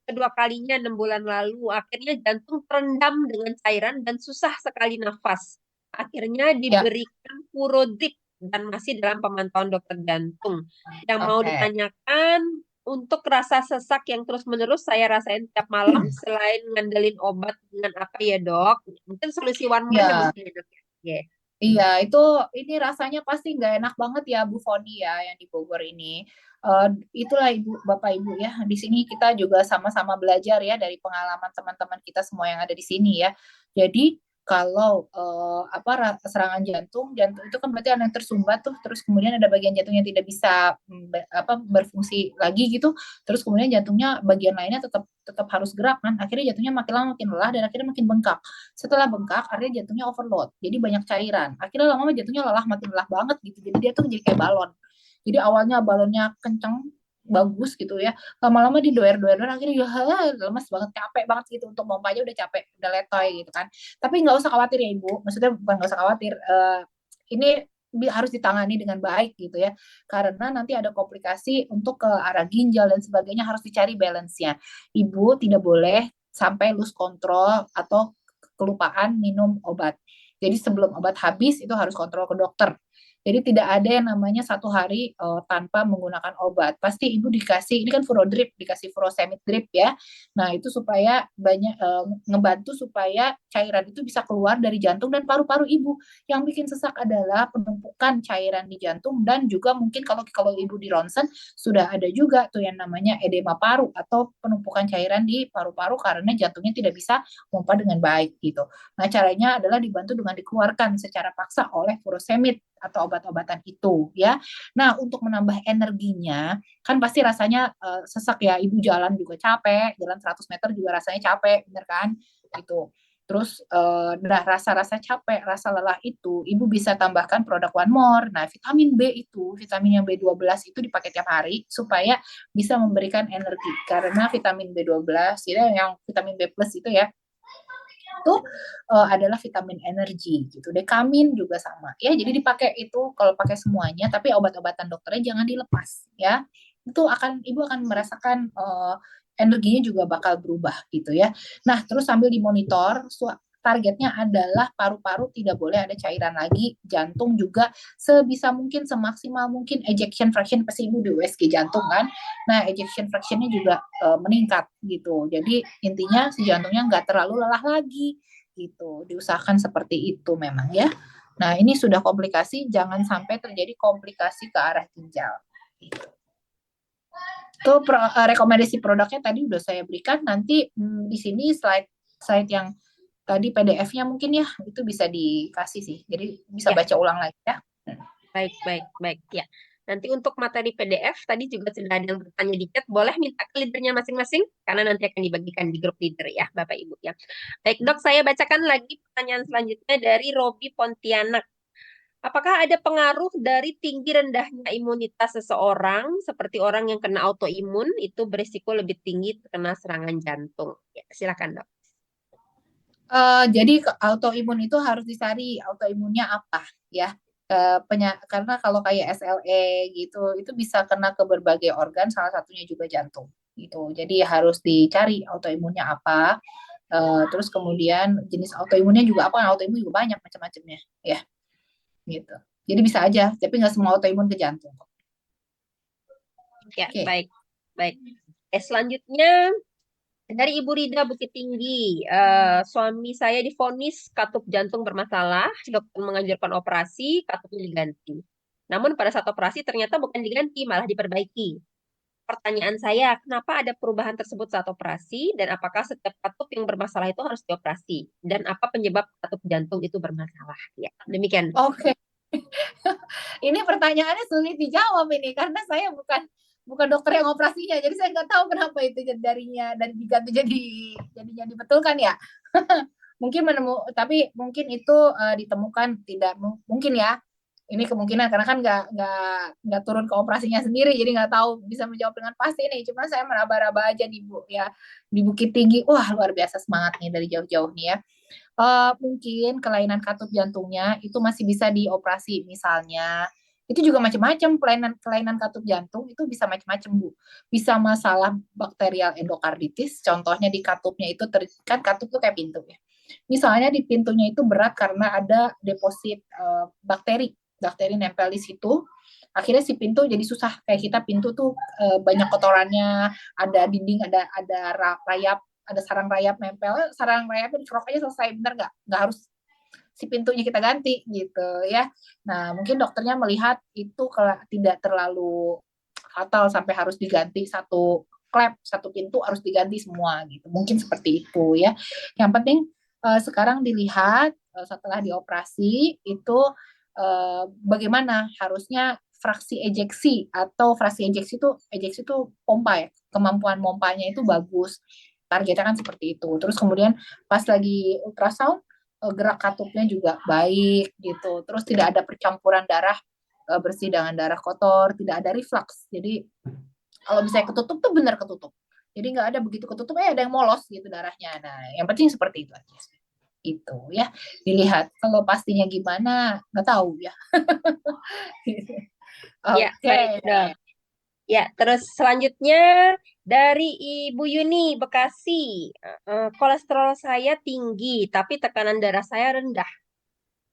kedua kalinya 6 bulan lalu. Akhirnya jantung terendam dengan cairan dan susah sekali nafas. Akhirnya ya, diberikan Furodip dan masih dalam pemantauan dokter jantung. Yang mau oke. ditanyakan, untuk rasa sesak yang terus-menerus saya rasain tiap malam, selain ngandelin obat dengan apa ya dok? Mungkin solusi one more Ya, mungkin ya dok. Ya. iya, itu ini rasanya pasti nggak enak banget ya Bu Foni ya yang di Bogor ini. Eh, Itulah Ibu, Bapak Ibu ya. Di sini kita juga sama-sama belajar ya dari pengalaman teman-teman kita semua yang ada di sini ya. Jadi kalau serangan jantung, jantung itu kan berarti ada yang tersumbat tuh, terus kemudian ada bagian jantung yang tidak bisa berfungsi lagi gitu, terus kemudian jantungnya bagian lainnya tetap tetap harus gerak kan, akhirnya jantungnya makin lama makin lelah dan akhirnya makin bengkak. Setelah bengkak akhirnya jantungnya overload, jadi banyak cairan, akhirnya lama-lama jantungnya lelah, makin lelah banget gitu, jadi dia tuh jadi kayak balon. Jadi awalnya balonnya kenceng bagus gitu ya, lama-lama didoer-doer akhirnya ya lemes banget, capek banget gitu, untuk pompa aja udah capek, udah letoy gitu kan. Tapi nggak usah khawatir ya Ibu, maksudnya bukan nggak usah khawatir, ini harus ditangani dengan baik gitu ya, karena nanti ada komplikasi untuk ke arah ginjal dan sebagainya, harus dicari balance-nya. Ibu tidak boleh sampai lose control atau kelupaan minum obat. Jadi sebelum obat habis itu harus kontrol ke dokter. Jadi tidak ada yang namanya 1 hari tanpa menggunakan obat. Pasti ibu dikasih, ini kan furodrip, dikasih furosemid drip ya. Nah itu supaya banyak ngebantu supaya cairan itu bisa keluar dari jantung dan paru-paru ibu. Yang bikin sesak adalah penumpukan cairan di jantung, dan juga mungkin kalau kalau ibu di ronsen sudah ada juga tuh yang namanya edema paru atau penumpukan cairan di paru-paru karena jantungnya tidak bisa pompa dengan baik gitu. Nah, caranya adalah dibantu dengan dikeluarkan secara paksa oleh furosemid atau obat-obatan itu ya. Nah, untuk menambah energinya, kan pasti rasanya sesak ya, ibu jalan juga capek, jalan 100 meter juga rasanya capek, bener kan? Gitu. Terus nah rasa-rasa capek, rasa lelah itu ibu bisa tambahkan produk One More. Nah, vitamin B itu, vitamin yang B12 itu dipakai tiap hari supaya bisa memberikan energi. Karena vitamin B12 ya, yang vitamin B plus itu ya, itu adalah vitamin energi gitu. Dekamin juga sama ya. Jadi dipakai itu kalau pakai semuanya, tapi obat-obatan dokternya jangan dilepas ya. Itu ibu akan merasakan energinya juga bakal berubah gitu ya. Nah, terus sambil dimonitor, targetnya adalah paru-paru tidak boleh ada cairan lagi, jantung juga sebisa mungkin, semaksimal mungkin ejection fraction, pasti ibu di USG jantung kan. Nah, ejection fractionnya juga meningkat gitu. Jadi intinya si jantungnya nggak terlalu lelah lagi gitu. Diusahakan seperti itu memang ya. Nah, ini sudah komplikasi, jangan sampai terjadi komplikasi ke arah ginjal. Gitu. Itu rekomendasi produknya tadi udah saya berikan. Nanti di sini slide yang tadi PDF-nya mungkin ya, itu bisa dikasih sih. Jadi bisa Ya. baca ulang lagi ya. Baik, baik, baik. Ya. Nanti untuk materi PDF tadi juga sudah ada yang bertanya di chat, boleh minta ke leadernya masing-masing karena nanti akan dibagikan di grup leader ya, Bapak Ibu ya. Baik, Dok, saya bacakan lagi pertanyaan selanjutnya dari Robi Pontianak. Apakah ada pengaruh dari tinggi rendahnya imunitas seseorang, seperti orang yang kena autoimun itu berisiko lebih tinggi terkena serangan jantung? Ya, silakan, Dok. Jadi autoimun itu harus dicari autoimunnya apa ya. Karena kalau kayak SLE gitu itu bisa kena ke berbagai organ, salah satunya juga jantung gitu. Jadi harus dicari autoimunnya apa. Terus kemudian jenis autoimunnya juga apa, autoimun juga banyak macam-macamnya ya gitu. Jadi bisa aja, tapi nggak semua autoimun ke jantung. Ya, Oke. baik. Baik. Selanjutnya Dari Ibu Rida Bukit Tinggi, suami saya divonis katup jantung bermasalah, dokter menganjurkan operasi, katupnya diganti. Namun pada saat operasi ternyata bukan diganti, malah diperbaiki. Pertanyaan saya, kenapa ada perubahan tersebut saat operasi, dan apakah setiap katup yang bermasalah itu harus dioperasi? Dan apa penyebab katup jantung itu bermasalah? Ya, demikian. Oke. Ini pertanyaannya sulit dijawab ini karena saya bukan dokter yang operasinya, jadi saya nggak tahu kenapa itu jarinya dan diganti jadinya dibetulkan ya. Mungkin tapi mungkin itu ditemukan tidak mungkin ya. Ini kemungkinan karena kan nggak turun ke operasinya sendiri, jadi nggak tahu bisa menjawab dengan pasti nih. Cuma saya meraba-raba aja di ya di Bukit Tinggi. Wah, luar biasa semangat nih dari jauh-jauh nih ya. Mungkin kelainan katup jantungnya itu masih bisa dioperasi misalnya. Itu juga macam-macam kelainan katup jantung itu bisa macam-macam Bu. Bisa masalah bakterial endokarditis, contohnya di katupnya itu kan katup tuh kayak pintu ya. Misalnya di pintunya itu berat karena ada deposit bakteri nempel di situ. Akhirnya si pintu jadi susah, kayak kita pintu tuh banyak kotorannya, ada dinding, ada rayap, ada sarang rayap nempel, sarang rayapnya dikerok aja selesai, bener nggak harus si pintunya kita ganti gitu ya. Nah mungkin dokternya melihat itu kalau tidak terlalu fatal sampai harus diganti satu klep, satu pintu harus diganti semua gitu, mungkin seperti itu ya. Yang penting sekarang dilihat setelah dioperasi itu bagaimana harusnya fraksi ejeksi, atau fraksi ejeksi itu pompa ya, kemampuan pompanya itu bagus, targetnya kan seperti itu. Terus kemudian pas lagi ultrasound gerak katupnya juga baik gitu, terus tidak ada percampuran darah bersih dengan darah kotor, tidak ada reflux. Jadi kalau misalnya ketutup tuh benar ketutup, jadi nggak ada begitu ketutup ada yang molos gitu darahnya. Nah yang penting seperti itu aja itu ya, dilihat. Kalau pastinya gimana nggak tahu ya. Ya, baik, Oke. dok. Ya, terus selanjutnya dari Ibu Yuni, Bekasi. Kolesterol saya tinggi, tapi tekanan darah saya rendah.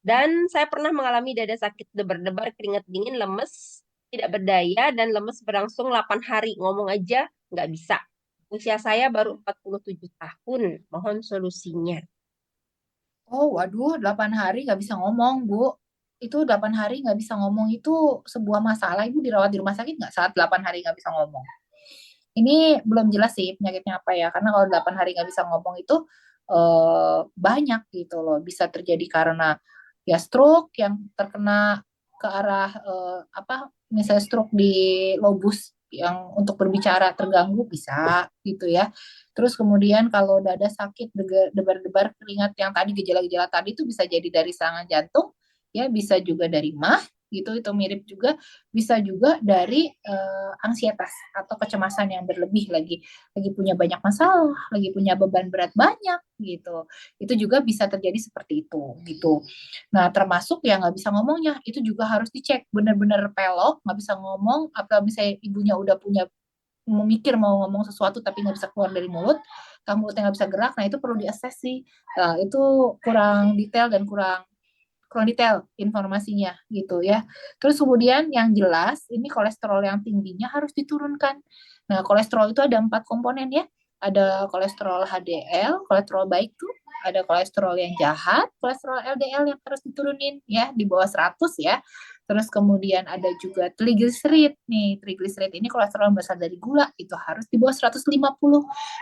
Dan saya pernah mengalami dada sakit, debar-debar, keringat dingin, lemes, tidak berdaya, dan lemes berlangsung 8 hari. Ngomong aja nggak bisa. Usia saya baru 47 tahun. Mohon solusinya. Oh, waduh, 8 hari nggak bisa ngomong, Bu. Itu 8 hari nggak bisa ngomong itu sebuah masalah. Ibu dirawat di rumah sakit nggak saat 8 hari nggak bisa ngomong? Ini belum jelas sih penyakitnya apa ya, karena kalau 8 hari nggak bisa ngomong itu banyak gitu loh. Bisa terjadi karena ya stroke yang terkena ke arah apa, misalnya stroke di lobus yang untuk berbicara terganggu bisa gitu ya. Terus kemudian kalau dada sakit, debar-debar keringat yang tadi gejala-gejala tadi itu bisa jadi dari serangan jantung, ya bisa juga dari MAH gitu, itu mirip juga, bisa juga dari ansietas atau kecemasan yang berlebih, lagi punya banyak masalah, lagi punya beban berat banyak gitu. Itu juga bisa terjadi seperti itu gitu. Nah, termasuk yang nggak bisa ngomongnya, itu juga harus dicek benar-benar pelok, nggak bisa ngomong, atau misalnya ibunya udah punya memikir mau ngomong sesuatu tapi nggak bisa keluar dari mulut, kamu mulutnya nggak bisa gerak, nah itu perlu diakses sih. Nah, itu kurang detail dan kurang kurang detail informasinya gitu ya. Terus kemudian yang jelas ini kolesterol yang tingginya harus diturunkan. Nah, kolesterol itu ada 4 komponen ya. Ada kolesterol HDL, kolesterol baik tuh, ada kolesterol yang jahat, kolesterol LDL yang harus diturunin ya di bawah 100 ya. Terus kemudian ada juga trigliserid nih. Trigliserid ini kolesterol yang berasal dari gula, itu harus di bawah 150.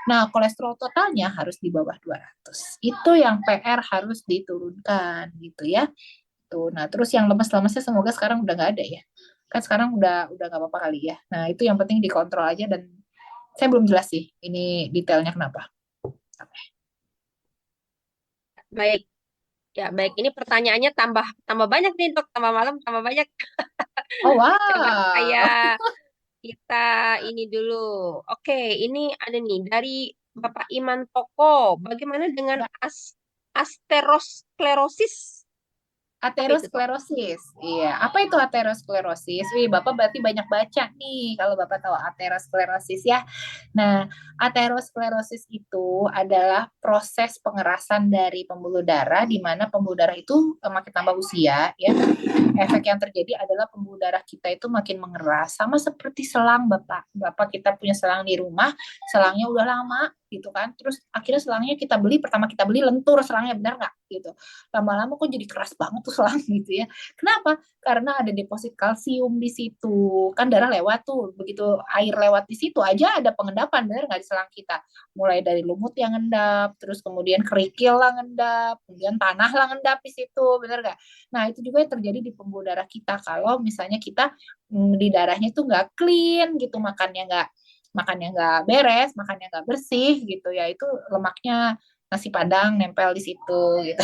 Nah, kolesterol totalnya harus di bawah 200. Itu yang PR harus diturunkan gitu ya. Tuh. Nah, terus yang lemes-lemesnya semoga sekarang udah nggak ada ya. Kan sekarang udah nggak apa-apa kali ya. Nah, itu yang penting dikontrol aja, dan saya belum jelas sih ini detailnya kenapa. Baik, ya baik. Ini pertanyaannya tambah tambah banyak nih, dok. Tambah malam, tambah banyak. Oh, Coba wow. kita ini dulu. Oke, ini ada nih dari Bapak Iman Toko. Bagaimana dengan Ya, asterosklerosis? Apa itu, Tok? aterosklerosis. Iya, apa itu aterosklerosis? Wih, Bapak berarti banyak baca nih kalau Bapak tahu aterosklerosis ya. Nah, aterosklerosis itu adalah proses pengerasan dari pembuluh darah, di mana pembuluh darah itu makin tambah usia ya. Efek yang terjadi adalah pembuluh darah kita itu makin mengeras, sama seperti selang Bapak. Bapak kita punya selang di rumah, selangnya udah lama gitu kan. Terus akhirnya selangnya pertama kita beli lentur selangnya, benar nggak gitu. Lama-lama kok jadi keras banget tuh selang gitu ya. Kenapa? Karena ada deposit kalsium di situ. Kan darah lewat tuh, begitu air lewat di situ aja ada pengendapan, benar nggak, di selang kita. Mulai dari lumut yang ngendap, terus kemudian kerikil lah ngendap, kemudian tanah lah ngendap di situ, benar nggak? Nah, itu juga yang terjadi di pembuluh darah kita kalau misalnya kita di darahnya tuh nggak clean gitu, makannya nggak beres, makannya nggak bersih gitu ya, itu lemaknya nasi Padang nempel di situ gitu.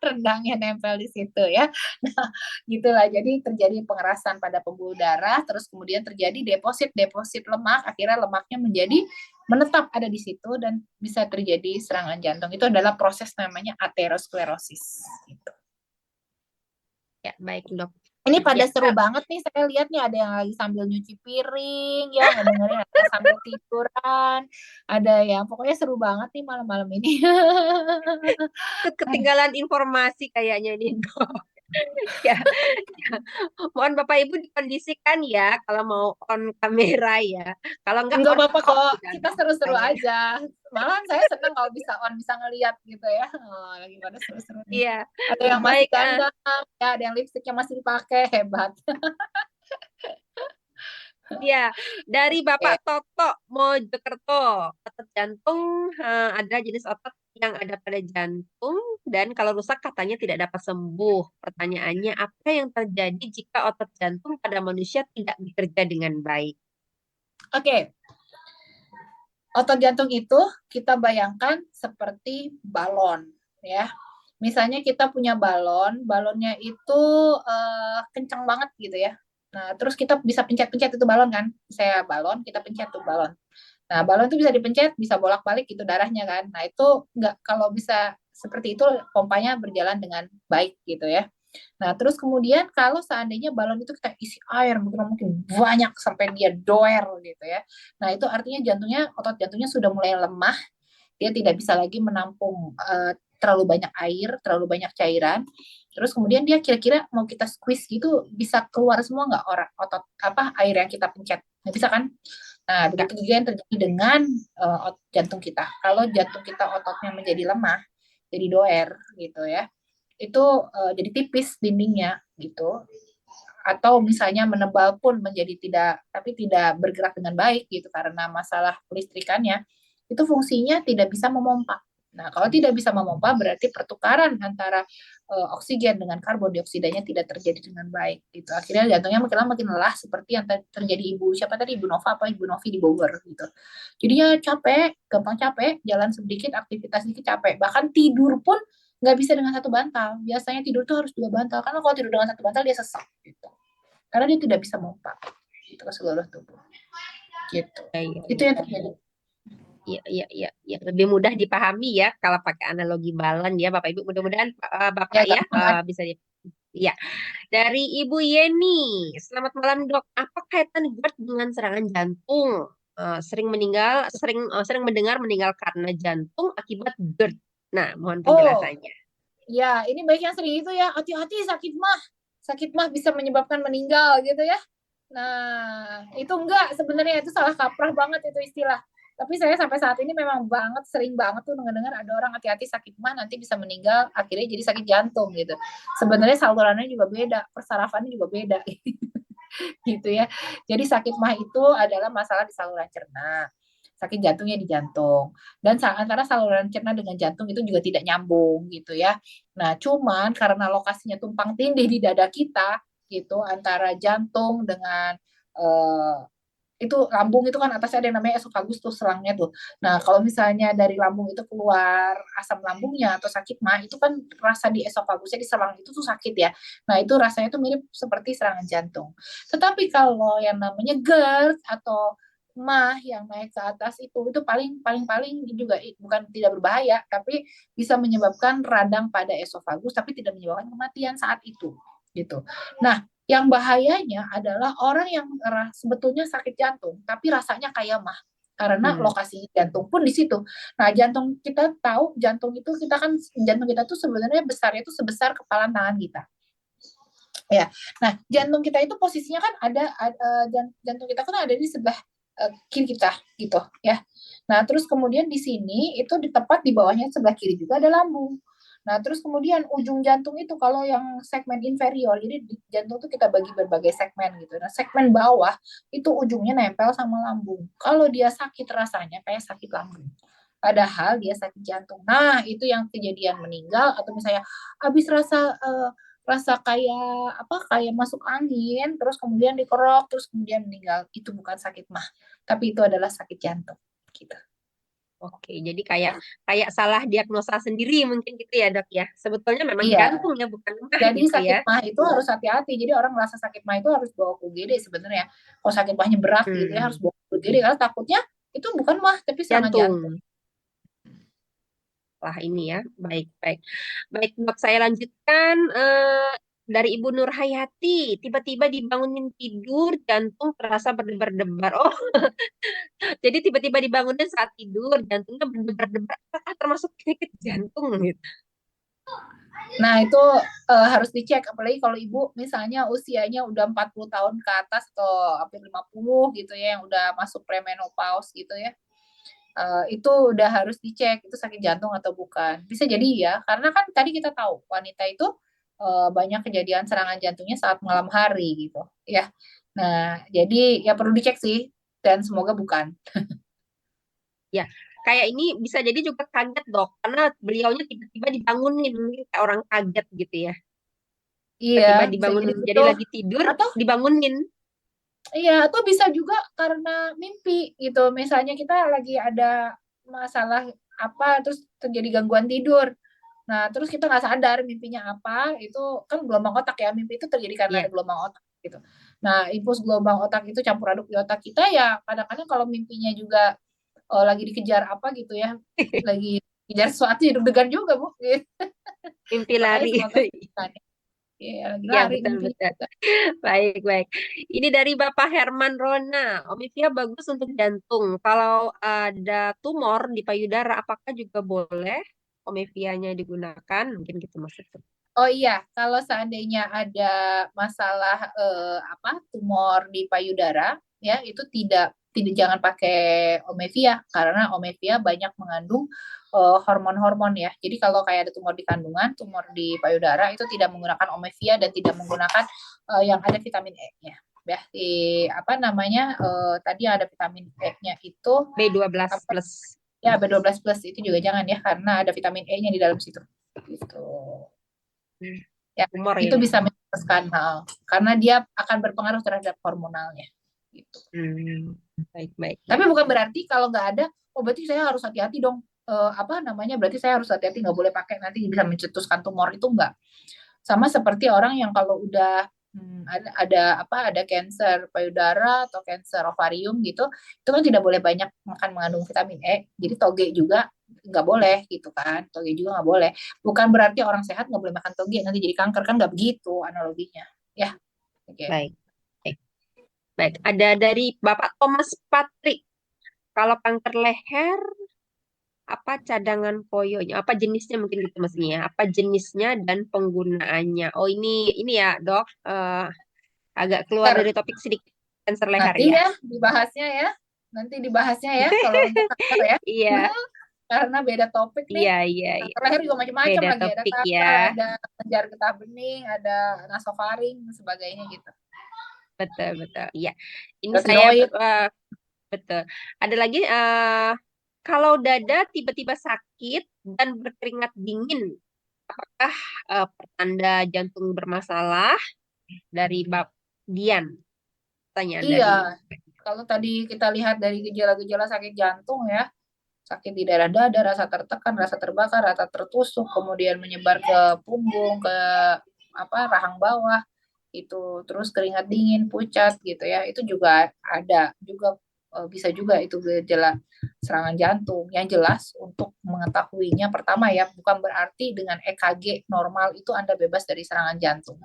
Rendangnya nempel di situ ya. Nah, gitulah. Jadi terjadi pengerasan pada pembuluh darah, terus kemudian terjadi deposit lemak, akhirnya lemaknya menetap ada di situ dan bisa terjadi serangan jantung. Itu adalah proses namanya aterosklerosis gitu. Ya, baik dok. Ini pada Ya, seru banget nih, saya lihat nih ada yang lagi sambil nyuci piring, ya ngedengerin, ada yang sambil tiduran, ada yang pokoknya seru banget nih malam-malam ini. ketinggalan informasi kayaknya nih dok. Ya, mohon Bapak Ibu dikondisikan ya kalau mau on kamera ya. Kalau enggak Enggak on apa-apa off kok, udah kita dong. seru-seru Saya. aja. Malahan saya seneng kalau bisa bisa ngeliat gitu ya. Oh, lagi pada seru-seru nih. Iya, Ada yang masih baik. dandan, ya, ada yang lipstiknya masih dipakai, hebat. Ya, dari Oke. Bapak Toto Mojokerto, otot jantung ada jenis otot yang ada pada jantung dan kalau rusak katanya tidak dapat sembuh. Pertanyaannya, apa yang terjadi jika otot jantung pada manusia tidak bekerja dengan baik? Oke, otot jantung itu kita bayangkan seperti balon, ya. Misalnya kita punya balonnya itu kencang banget gitu ya. Nah, terus kita bisa pencet-pencet itu balon kan. Saya balon, kita pencet tuh balon. Nah, balon itu bisa dipencet, bisa bolak-balik gitu darahnya kan. Nah, itu nggak, kalau bisa seperti itu pompanya berjalan dengan baik gitu ya. Nah, terus kemudian kalau seandainya balon itu kita isi air mungkin banyak sampai dia doer gitu ya. Nah, itu artinya otot jantungnya sudah mulai lemah, dia tidak bisa lagi menampung terlalu banyak air, terlalu banyak cairan. Terus kemudian dia kira-kira mau kita squeeze gitu bisa keluar semua nggak otot apa air yang kita pencet? Nggak bisa kan? Nah, Ya, begitu juga yang terjadi dengan jantung kita. Kalau jantung kita ototnya menjadi lemah, jadi doer gitu ya, itu jadi tipis dindingnya gitu. Atau misalnya menebal pun menjadi tidak bergerak dengan baik gitu karena masalah kelistrikannya, itu fungsinya tidak bisa memompa. Nah, kalau tidak bisa memompa berarti pertukaran antara oksigen dengan karbon dioksidanya tidak terjadi dengan baik gitu. Akhirnya jantungnya makin lama makin lelah seperti yang terjadi siapa tadi, Ibu Nova apa Ibu Novi di Bogor gitu. Jadinya capek, gampang capek, jalan sedikit, aktivitas sedikit capek. Bahkan tidur pun nggak bisa dengan satu bantal. Biasanya tidur tuh harus 2 bantal karena kalau tidur dengan satu bantal dia sesak gitu. Karena dia tidak bisa memompa gitu ke seluruh tubuh. Gitu. ya, ya, Itu ya. yang terjadi. Iya, iya, iya, iya. Lebih mudah dipahami ya kalau pakai analogi balon ya, Bapak Ibu. Mudah-mudahan Bapak Ya, ya gampang aja. bisa di. Iya. Dari Ibu Yeni, selamat malam dok. Apa kaitan GERD dengan serangan jantung? Sering mendengar meninggal karena jantung akibat GERD. Nah, mohon Oh, penjelasannya. ya, ini baik yang sering itu ya. Hati-hati sakit mah. Sakit mah bisa menyebabkan meninggal gitu ya. Nah, itu enggak, sebenarnya itu salah kaprah banget itu istilah. Tapi saya sampai saat ini memang sering banget tuh dengar ada orang hati-hati sakit mah nanti bisa meninggal, akhirnya jadi sakit jantung gitu. Sebenarnya salurannya juga beda, persarafannya juga beda gitu ya. Jadi sakit mah itu adalah masalah di saluran cerna. Sakit jantungnya di jantung. Dan antara saluran cerna dengan jantung itu juga tidak nyambung gitu ya. Nah, cuman karena lokasinya tumpang tindih di dada kita gitu antara jantung dengan eh, itu lambung itu kan atasnya ada yang namanya esofagus tuh selangnya tuh. Nah, kalau misalnya dari lambung itu keluar asam lambungnya atau sakit mah itu kan rasa di esofagusnya di selang itu tuh sakit ya. Nah, itu rasanya tuh mirip seperti serangan jantung. Tetapi kalau yang namanya GERD atau mah yang naik ke atas itu paling paling paling juga bukan tidak berbahaya tapi bisa menyebabkan radang pada esofagus tapi tidak menyebabkan kematian saat itu gitu. Nah, yang bahayanya adalah orang yang sebetulnya sakit jantung, tapi rasanya kayak mah. Karena Hmm. lokasi jantung pun di situ. Nah, jantung kita tahu, jantung kita tuh sebenarnya besarnya itu sebesar kepala tangan kita. Ya. Nah, jantung kita itu posisinya kan jantung kita kan ada di sebelah kiri kita gitu ya. Nah, terus kemudian di sini itu di tepat di bawahnya sebelah kiri juga ada lambung. Nah, terus kemudian ujung jantung itu kalau yang segmen inferior, jadi di jantung itu kita bagi berbagai segmen gitu. Nah, segmen bawah itu ujungnya nempel sama lambung. Kalau dia sakit rasanya kayak sakit lambung. Padahal dia sakit jantung. Nah, itu yang kejadian meninggal atau misalnya habis rasa kayak apa kayak masuk angin terus kemudian dikerok terus kemudian meninggal. Itu bukan sakit mah, tapi itu adalah sakit jantung gitu. Oke, jadi kayak kayak salah diagnosa sendiri mungkin gitu ya, Dok ya. Sebetulnya memang Iya. jantung ya, bukan mah Jadi gitu sakit ya. mah itu harus hati-hati. Jadi orang merasa sakit mah itu harus bawa ke UGD sebenarnya. Kalau sakit mahnya berat gitu ya harus Hmm, bawa ke UGD karena takutnya itu bukan mah tapi serangan jantung. jantung. Wah, ini ya. Baik, baik. Baik, Dok, saya lanjutkan dari Ibu Nur Hayati. Tiba-tiba dibangunin tidur, jantung terasa berdebar-debar. Oh, jadi tiba-tiba dibangunin saat tidur, jantungnya berdebar-debar. Apakah termasuk penyakit jantung gitu? Nah, itu harus dicek apalagi kalau ibu misalnya usianya udah 40 tahun ke atas atau hampir 50 gitu ya yang udah masuk premenopause gitu ya. Itu udah harus dicek itu sakit jantung atau bukan. Bisa jadi ya, karena kan tadi kita tahu wanita itu banyak kejadian serangan jantungnya saat malam hari gitu, ya. Nah, jadi ya perlu dicek sih, dan semoga bukan. Ya, kayak ini bisa jadi juga kaget, Dok, karena beliaunya tiba-tiba dibangunin, mungkin kayak orang kaget gitu ya. Iya, Tiba-tiba bisa jadi dibangunin, gitu. jadi lagi tidur, Atau dibangunin. iya, atau bisa juga karena mimpi gitu. Misalnya kita lagi ada masalah apa, terus terjadi gangguan tidur. Nah, terus kita nggak sadar mimpinya apa, itu kan gelombang otak ya, mimpi itu terjadi karena Ya, ada gelombang otak gitu. Nah, impuls gelombang otak itu campur aduk di otak kita ya, kadang-kadang kalau mimpinya juga lagi dikejar apa gitu ya, lagi kejar sesuatu ya deg-degan juga, Bu. Gitu. mimpi Makanya lari. semoga bukan. Iya, lagi Ya, lari mimpi. betul-betul. Baik, baik. Ini dari Bapak Herman Rona. Omivia bagus untuk jantung. Kalau ada tumor di payudara, apakah juga boleh Omivianya digunakan? Mungkin gitu maksudnya. Oh iya, kalau seandainya ada masalah apa tumor di payudara, ya itu tidak jangan pakai Omevia karena Omevia banyak mengandung hormon-hormon ya. Jadi kalau kayak ada tumor di kandungan, tumor di payudara itu tidak menggunakan Omevia dan tidak menggunakan yang ada vitamin E-nya. Ya, di apa namanya tadi ada vitamin E-nya itu B12 apa plus. ya B12 plus itu juga jangan ya karena ada vitamin E-nya di dalam situ. Gitu. Hmm, Ya, tumor itu ya. bisa menyebabkan karena dia akan berpengaruh terhadap hormonalnya gitu. Hmm, baik, baik, Tapi baik. bukan berarti kalau nggak ada, oh berarti saya harus hati-hati dong. Apa namanya? Berarti saya harus hati-hati nggak boleh pakai nanti bisa mencetuskan tumor itu enggak. Sama seperti orang yang kalau udah ada apa ada cancer payudara atau cancer ovarium gitu, itu kan tidak boleh banyak makan mengandung vitamin E. Jadi toge juga nggak boleh gitu kan, toge juga nggak boleh. Bukan berarti orang sehat nggak boleh makan toge nanti jadi kanker kan nggak begitu analoginya, ya. Oke. Baik, baik. Baik, ada dari Bapak Thomas Patrik. Kalau kanker leher, apa cadangan koyonya? Apa jenisnya mungkin gitu maksudnya ya? Apa jenisnya dan penggunaannya? Oh, ini ya, Dok. Agak keluar Ntar, dari topik sedikit, kanker leher nanti ya. ya dibahasnya ya, nanti dibahasnya ya kalau untuk kanker ya. Iya, Karena beda topik nih. iya, iya, iya. Kanker leher juga macam-macam Beda lagi. Ada topik ya. kanker, ada kelenjar getah bening, ada nasofaring, dan sebagainya gitu. Betul, betul. Iya. Ini Ada saya tiroid. betul. Ada lagi kalau dada tiba-tiba sakit dan berkeringat dingin, apakah pertanda jantung bermasalah dari Bab Dian? Pertanyaan Iya, dari kalau tadi kita lihat dari gejala-gejala sakit jantung ya, sakit di daerah dada, rasa tertekan, rasa terbakar, rasa tertusuk, kemudian menyebar ke punggung, ke apa rahang bawah, itu terus keringat dingin, pucat gitu ya, itu juga ada juga bisa juga itu gejala serangan jantung. Yang jelas untuk mengetahuinya pertama ya, bukan berarti dengan EKG normal itu Anda bebas dari serangan jantung.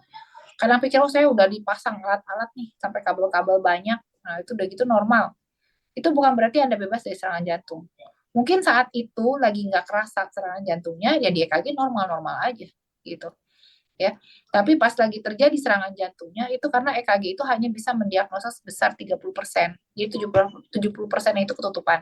Kadang pikir oh saya udah dipasang alat-alat nih sampai kabel-kabel banyak, nah itu udah gitu normal. Itu bukan berarti Anda bebas dari serangan jantung. Mungkin saat itu lagi nggak kerasa serangan jantungnya, ya di EKG normal-normal aja gitu. ya. Tapi pas lagi terjadi serangan jantungnya itu karena EKG itu hanya bisa mendiagnosa sebesar 30%. Jadi 70% itu ketutupan.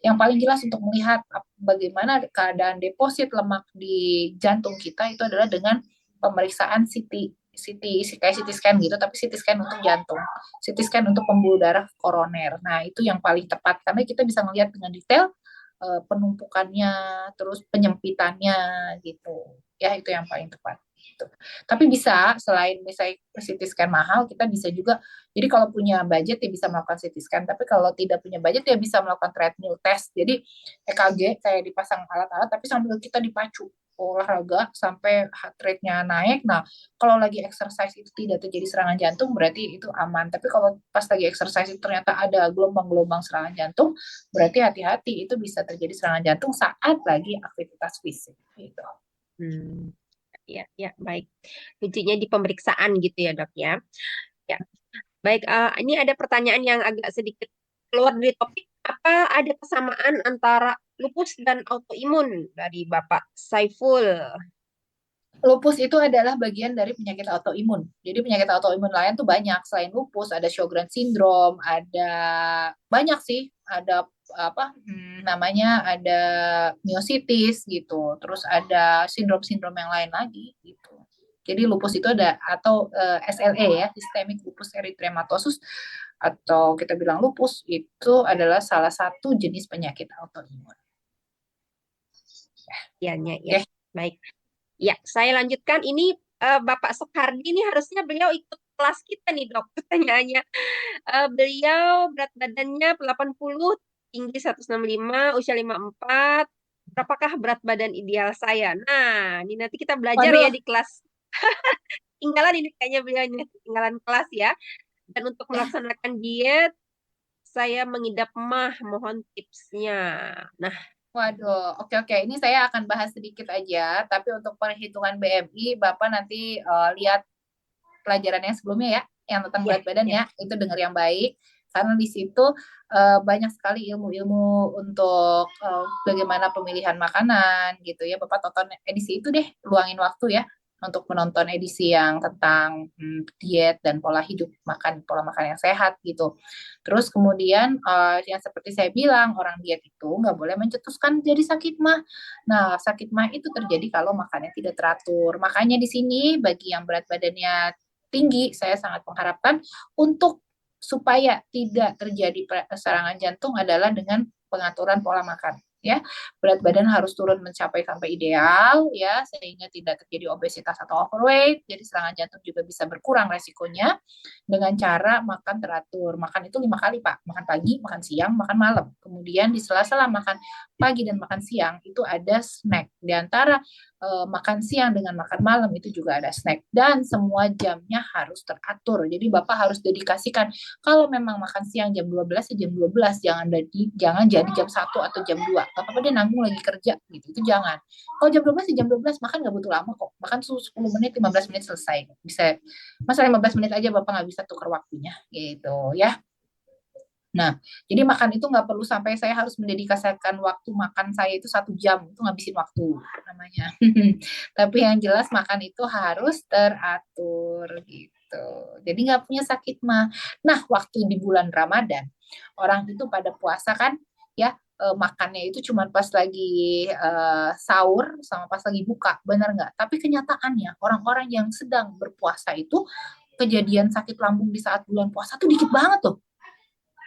Yang paling jelas untuk melihat bagaimana keadaan deposit lemak di jantung kita itu adalah dengan pemeriksaan kayak CT scan gitu, tapi CT scan untuk jantung, CT scan untuk pembuluh darah koroner. Nah, itu yang paling tepat karena kita bisa melihat dengan detail penumpukannya, terus penyempitannya gitu. Ya, itu yang paling tepat. Gitu. Tapi bisa selain misalnya CT scan mahal, kita bisa juga. Jadi kalau punya budget ya bisa melakukan CT scan. Tapi kalau tidak punya budget ya bisa melakukan treadmill test. Jadi EKG kayak dipasang alat-alat, tapi sambil kita dipacu olahraga sampai heart rate-nya naik. Nah, kalau lagi exercise itu tidak terjadi serangan jantung, berarti itu aman. Tapi kalau pas lagi exercise itu ternyata ada gelombang-gelombang serangan jantung, berarti hati-hati, itu bisa terjadi serangan jantung saat lagi aktivitas fisik. Gitu. Hmm. Ya, ya, baik. Kuncinya di pemeriksaan gitu ya, Dok ya. Ya, baik. Ini ada pertanyaan yang agak sedikit keluar dari topik. Apa ada kesamaan antara lupus dan autoimun dari Bapak Saiful? Lupus itu adalah bagian dari penyakit autoimun. Jadi penyakit autoimun lain tuh banyak. Selain lupus, ada Sjogren syndrome, ada banyak sih. Ada apa namanya, ada myositis gitu. Terus ada sindrom-sindrom yang lain lagi gitu. Jadi lupus itu ada, atau SLE ya, systemic lupus erythematosus, atau kita bilang lupus, itu adalah salah satu jenis penyakit autoimun. Ya, ya. Baik. Ya, saya lanjutkan. Ini Bapak Soekardi ini harusnya beliau ikut kelas kita nih, Dok. Pertanyaannya, beliau berat badannya 80, tinggi 165, usia 54. Berapakah berat badan ideal saya? Nah, ini nanti kita belajar ya Waduh, di kelas. Tinggalan ini kayaknya beliaunya, tinggalan kelas ya. Dan untuk melaksanakan diet, saya mengidap MAH. Mohon tipsnya. Nah, waduh, oke. Ini saya akan bahas sedikit aja, tapi untuk perhitungan BMI, Bapak nanti lihat pelajaran yang sebelumnya ya, yang tentang ya, berat badan ya. ya, itu dengar yang baik, karena di situ banyak sekali ilmu-ilmu untuk bagaimana pemilihan makanan gitu ya. Bapak tonton edisi itu deh, luangin waktu ya untuk menonton edisi yang tentang diet dan pola makan yang sehat gitu. Terus kemudian yang seperti saya bilang, orang diet itu nggak boleh mencetuskan jadi sakit mah. Nah, sakit mah itu terjadi kalau makannya tidak teratur. Makanya di sini bagi yang berat badannya tinggi, saya sangat mengharapkan untuk supaya tidak terjadi serangan jantung adalah dengan pengaturan pola makan. Ya, berat badan harus turun mencapai sampai ideal ya, sehingga tidak terjadi obesitas atau overweight. Jadi serangan jantung juga bisa berkurang resikonya dengan cara makan teratur. Makan itu 5 kali, Pak. Makan pagi, makan siang, makan malam. Kemudian di sela-sela makan pagi dan makan siang itu ada snack. Di antara makan siang dengan makan malam itu juga ada snack, dan semua jamnya harus teratur. Jadi Bapak harus dedikasikan, kalau memang makan siang jam 12 ya jam 12, jangan jadi jam 1 atau jam 2. Gak apa-apa dia nanggung lagi kerja gitu. Itu jangan. Kalau jam 12 ya jam 12, makan gak butuh lama kok. Makan 10 menit, 15 menit selesai. Bisa masa 15 menit aja Bapak nggak bisa tukar waktunya gitu ya. Nah, jadi makan itu nggak perlu sampai saya harus mendedikasikan waktu makan saya itu 1 jam, itu ngabisin waktu namanya. Tapi yang jelas makan itu harus teratur gitu. Jadi nggak punya sakit mah. Nah, waktu di bulan Ramadan, orang itu pada puasa kan, ya makannya itu cuma pas lagi sahur sama pas lagi buka, benar nggak? Tapi kenyataannya orang-orang yang sedang berpuasa itu kejadian sakit lambung di saat bulan puasa tuh dikit banget tuh.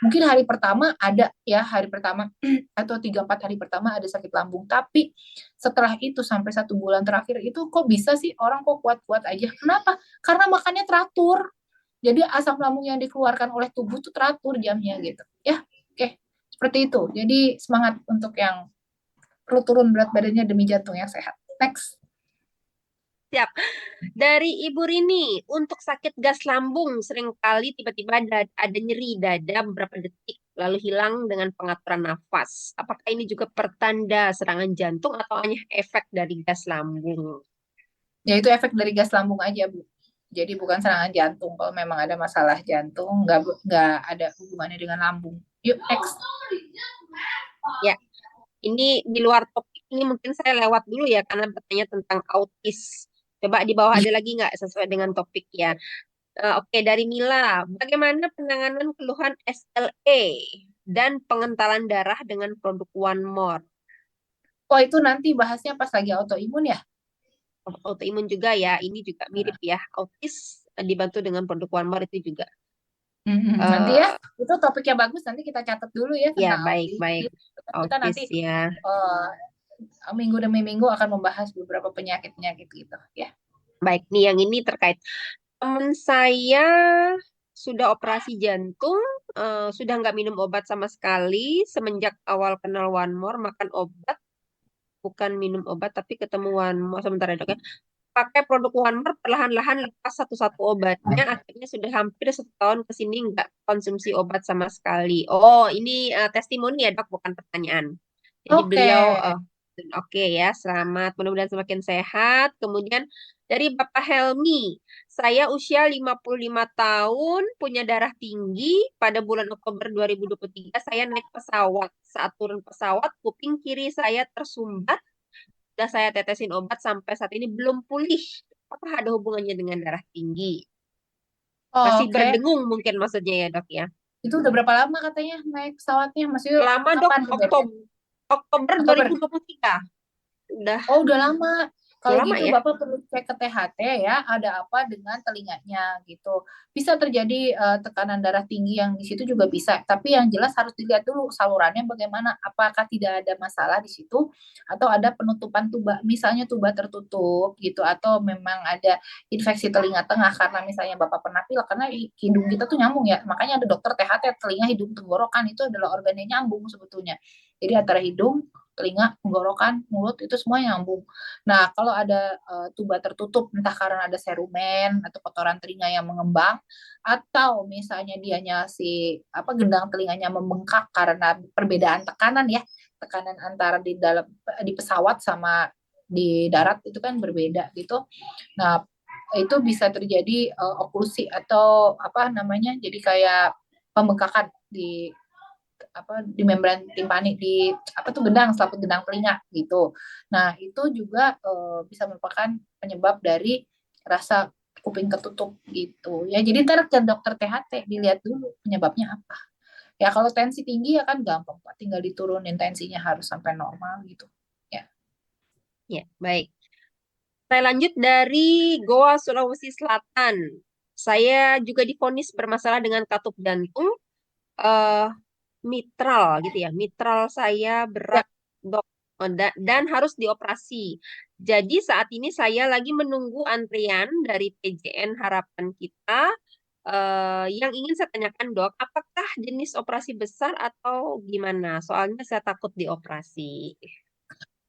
Mungkin hari pertama ada ya, hari pertama atau 3-4 hari pertama ada sakit lambung, tapi setelah itu sampai 1 bulan terakhir itu kok bisa sih orang kok kuat-kuat aja. Kenapa? Karena makannya teratur. Jadi asam lambung yang dikeluarkan oleh tubuh tuh teratur jamnya gitu. Ya, oke. Seperti itu. Jadi semangat untuk yang perlu turun berat badannya demi jantung yang sehat. Next. Siap. Dari Ibu Rini, untuk sakit gas lambung seringkali tiba-tiba ada nyeri dada beberapa detik, lalu hilang dengan pengaturan nafas. Apakah ini juga pertanda serangan jantung atau hanya efek dari gas lambung? Ya itu efek dari gas lambung aja, Bu. Jadi bukan serangan jantung. Kalau memang ada masalah jantung, nggak ada hubungannya dengan lambung. Yuk, next. Ya, ini di luar topik ini mungkin saya lewat dulu ya karena bertanya tentang autis. Coba di bawah ada lagi nggak sesuai dengan topik ya? Oke, dari Mila. Bagaimana penanganan keluhan SLE dan pengentalan darah dengan produk One More? Oh, itu nanti bahasnya pas lagi autoimun ya? Autoimun juga ya, ini juga mirip ya. Autis dibantu dengan produk One More itu juga. Nanti ya, eh itu topiknya bagus. Nanti kita catat dulu ya ya, tentang autis. baik-baik. Kita Autis nanti ya. eh, minggu demi minggu akan membahas beberapa penyakit-penyakit gitu ya. Baik, nih yang ini terkait. Teman saya sudah operasi jantung, sudah nggak minum obat sama sekali semenjak awal kenal One More, makan obat, bukan minum obat, tapi ketemu One More. Sebentar ya dok ya. Pakai produk One More, perlahan-lahan lepas satu-satu obatnya, akhirnya sudah hampir 1 tahun ke sini nggak konsumsi obat sama sekali. Oh, ini testimoni ya dok, bukan pertanyaan. Jadi Oke. beliau, oke ya, selamat. Mudah-mudahan semakin sehat. Kemudian dari Bapak Helmi, saya usia 55 tahun, punya darah tinggi. Pada bulan Oktober 2023, saya naik pesawat. Saat turun pesawat, kuping kiri saya tersumbat. Sudah saya tetesin obat sampai saat ini belum pulih. Apa ada hubungannya dengan darah tinggi? Oh, Masih oke. berdengung mungkin maksudnya ya dok ya. Itu udah berapa lama katanya naik pesawatnya? Maksudnya Lama dok, kapan kejadian? Oktober Oktober. 2023. Udah, Oh, udah lama. udah Kalau lama gitu ya. Bapak perlu cek ke THT ya, ada apa dengan telinganya gitu. Bisa terjadi tekanan darah tinggi yang di situ juga bisa, tapi yang jelas harus dilihat dulu salurannya bagaimana, apakah tidak ada masalah di situ atau ada penutupan tuba, misalnya tuba tertutup gitu atau memang ada infeksi telinga tengah karena misalnya Bapak pernah pilek karena hidung kita tuh nyambung ya. Makanya ada dokter THT telinga, hidung, tenggorokan itu adalah organ yang nyambung sebetulnya. Jadi antara hidung, telinga, tenggorokan, mulut itu semua nyambung. Nah, kalau ada tuba tertutup, entah karena ada serumen atau kotoran telinga yang mengembang, atau misalnya dianya si apa gendang telinganya membengkak karena perbedaan tekanan ya, tekanan antara di dalam di pesawat sama di darat itu kan berbeda gitu. Nah, itu bisa terjadi oklusi atau apa namanya, jadi kayak pembengkakan di apa di membran timpani di apa tuh gendang selaput gendang telinga gitu. Nah itu juga bisa merupakan penyebab dari rasa kuping ketutup gitu ya. Jadi ntar ke dokter THT dilihat dulu penyebabnya apa. Ya kalau tensi tinggi ya kan gampang Pak, tinggal diturunin tensinya harus sampai normal gitu. Ya. Ya, baik. Saya lanjut dari Goa, Sulawesi Selatan. Saya juga divonis bermasalah dengan katup jantung, eh, mitral gitu ya. Mitral saya Ya. berat, dok, dan harus dioperasi. Jadi saat ini saya lagi menunggu antrian dari PJN Harapan Kita. Yang ingin saya tanyakan dok, apakah jenis operasi besar atau gimana? Soalnya saya takut dioperasi.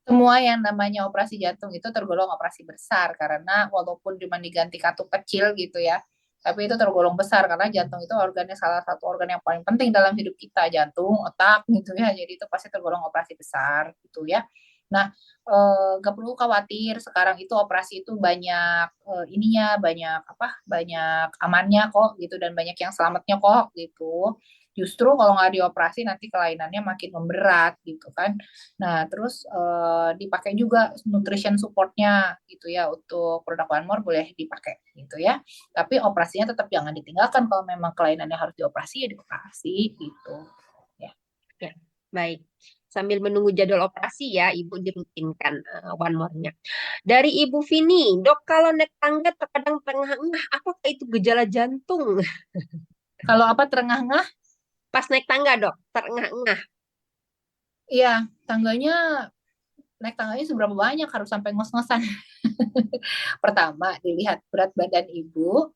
Semua yang namanya operasi jantung itu tergolong operasi besar karena walaupun cuma diganti katup kecil gitu ya, tapi itu tergolong besar karena jantung itu organnya salah satu organ yang paling penting dalam hidup kita, jantung, otak gitu ya. Jadi itu pasti tergolong operasi besar gitu ya. Nah, nggak perlu khawatir sekarang itu operasi itu banyak ininya, banyak apa, banyak amannya kok gitu dan banyak yang selamatnya kok gitu. Justru kalau nggak dioperasi nanti kelainannya makin memberat gitu kan. Nah, terus dipakai juga nutrition supportnya gitu ya untuk produk One More boleh dipakai gitu ya. Tapi operasinya tetap jangan ditinggalkan kalau memang kelainannya harus dioperasi ya dioperasi gitu. Ya. Ya, baik. Sambil menunggu jadwal operasi ya, Ibu dirutinkan one more-nya. Dari Ibu Vini, dok kalau naik tangga terkadang terengah-engah, apakah itu gejala jantung? Kalau apa terengah-engah? Pas naik tangga dok, terengah-engah. Iya, tangganya naik tangganya seberapa banyak harus sampai ngos-ngosan. Pertama, dilihat berat badan ibu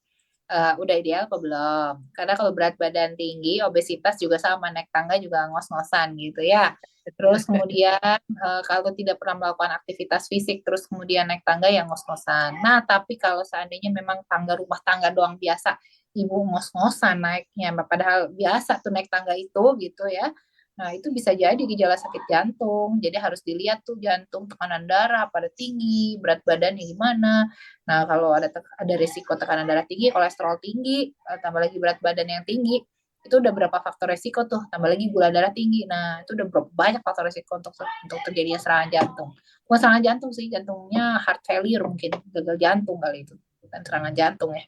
udah ideal apa belum? Karena kalau berat badan tinggi, obesitas juga sama, naik tangga juga ngos-ngosan gitu ya. Terus kemudian kalau tidak pernah melakukan aktivitas fisik, terus kemudian naik tangga yang ngos-ngosan. Nah, tapi kalau seandainya memang tangga rumah tangga doang biasa, ibu ngos-ngosan naiknya, padahal biasa tuh naik tangga itu gitu ya. Nah, itu bisa jadi gejala sakit jantung. Jadi harus dilihat tuh jantung, tekanan darah pada tinggi, berat badannya gimana. Nah, kalau ada risiko tekanan darah tinggi, kolesterol tinggi, tambah lagi berat badan yang tinggi, itu udah berapa faktor resiko tuh, tambah lagi gula darah tinggi. Nah, itu udah berapa banyak faktor resiko untuk terjadinya serangan jantung. Bukan serangan jantung sih, jantungnya heart failure mungkin, gagal jantung kali itu, bukan serangan jantung ya.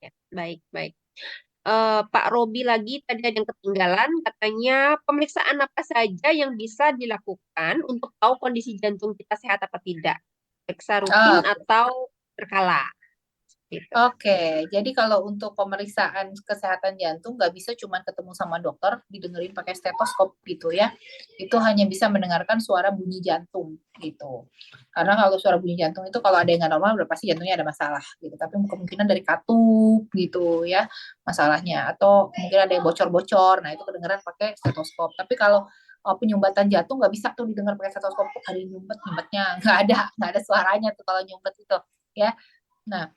Ya, baik, baik. Pak Robi lagi tadi ada yang ketinggalan, katanya pemeriksaan apa saja yang bisa dilakukan untuk tahu kondisi jantung kita sehat apa tidak? Periksa rutin Ah, atau berkala? Gitu. Oke, jadi kalau untuk pemeriksaan kesehatan jantung nggak bisa cuma ketemu sama dokter, didengerin pakai stetoskop gitu ya. Itu hanya bisa mendengarkan suara bunyi jantung gitu. Karena kalau suara bunyi jantung itu kalau ada yang nggak normal, udah pasti jantungnya ada masalah gitu. Tapi kemungkinan dari katup gitu ya masalahnya. Atau mungkin ada yang bocor-bocor, nah itu kedengeran pakai stetoskop. Tapi kalau penyumbatan jantung nggak bisa tuh didengar pakai stetoskop. Ada yang nyumbetnya nggak ada suaranya tuh kalau nyumbet itu ya. Nah,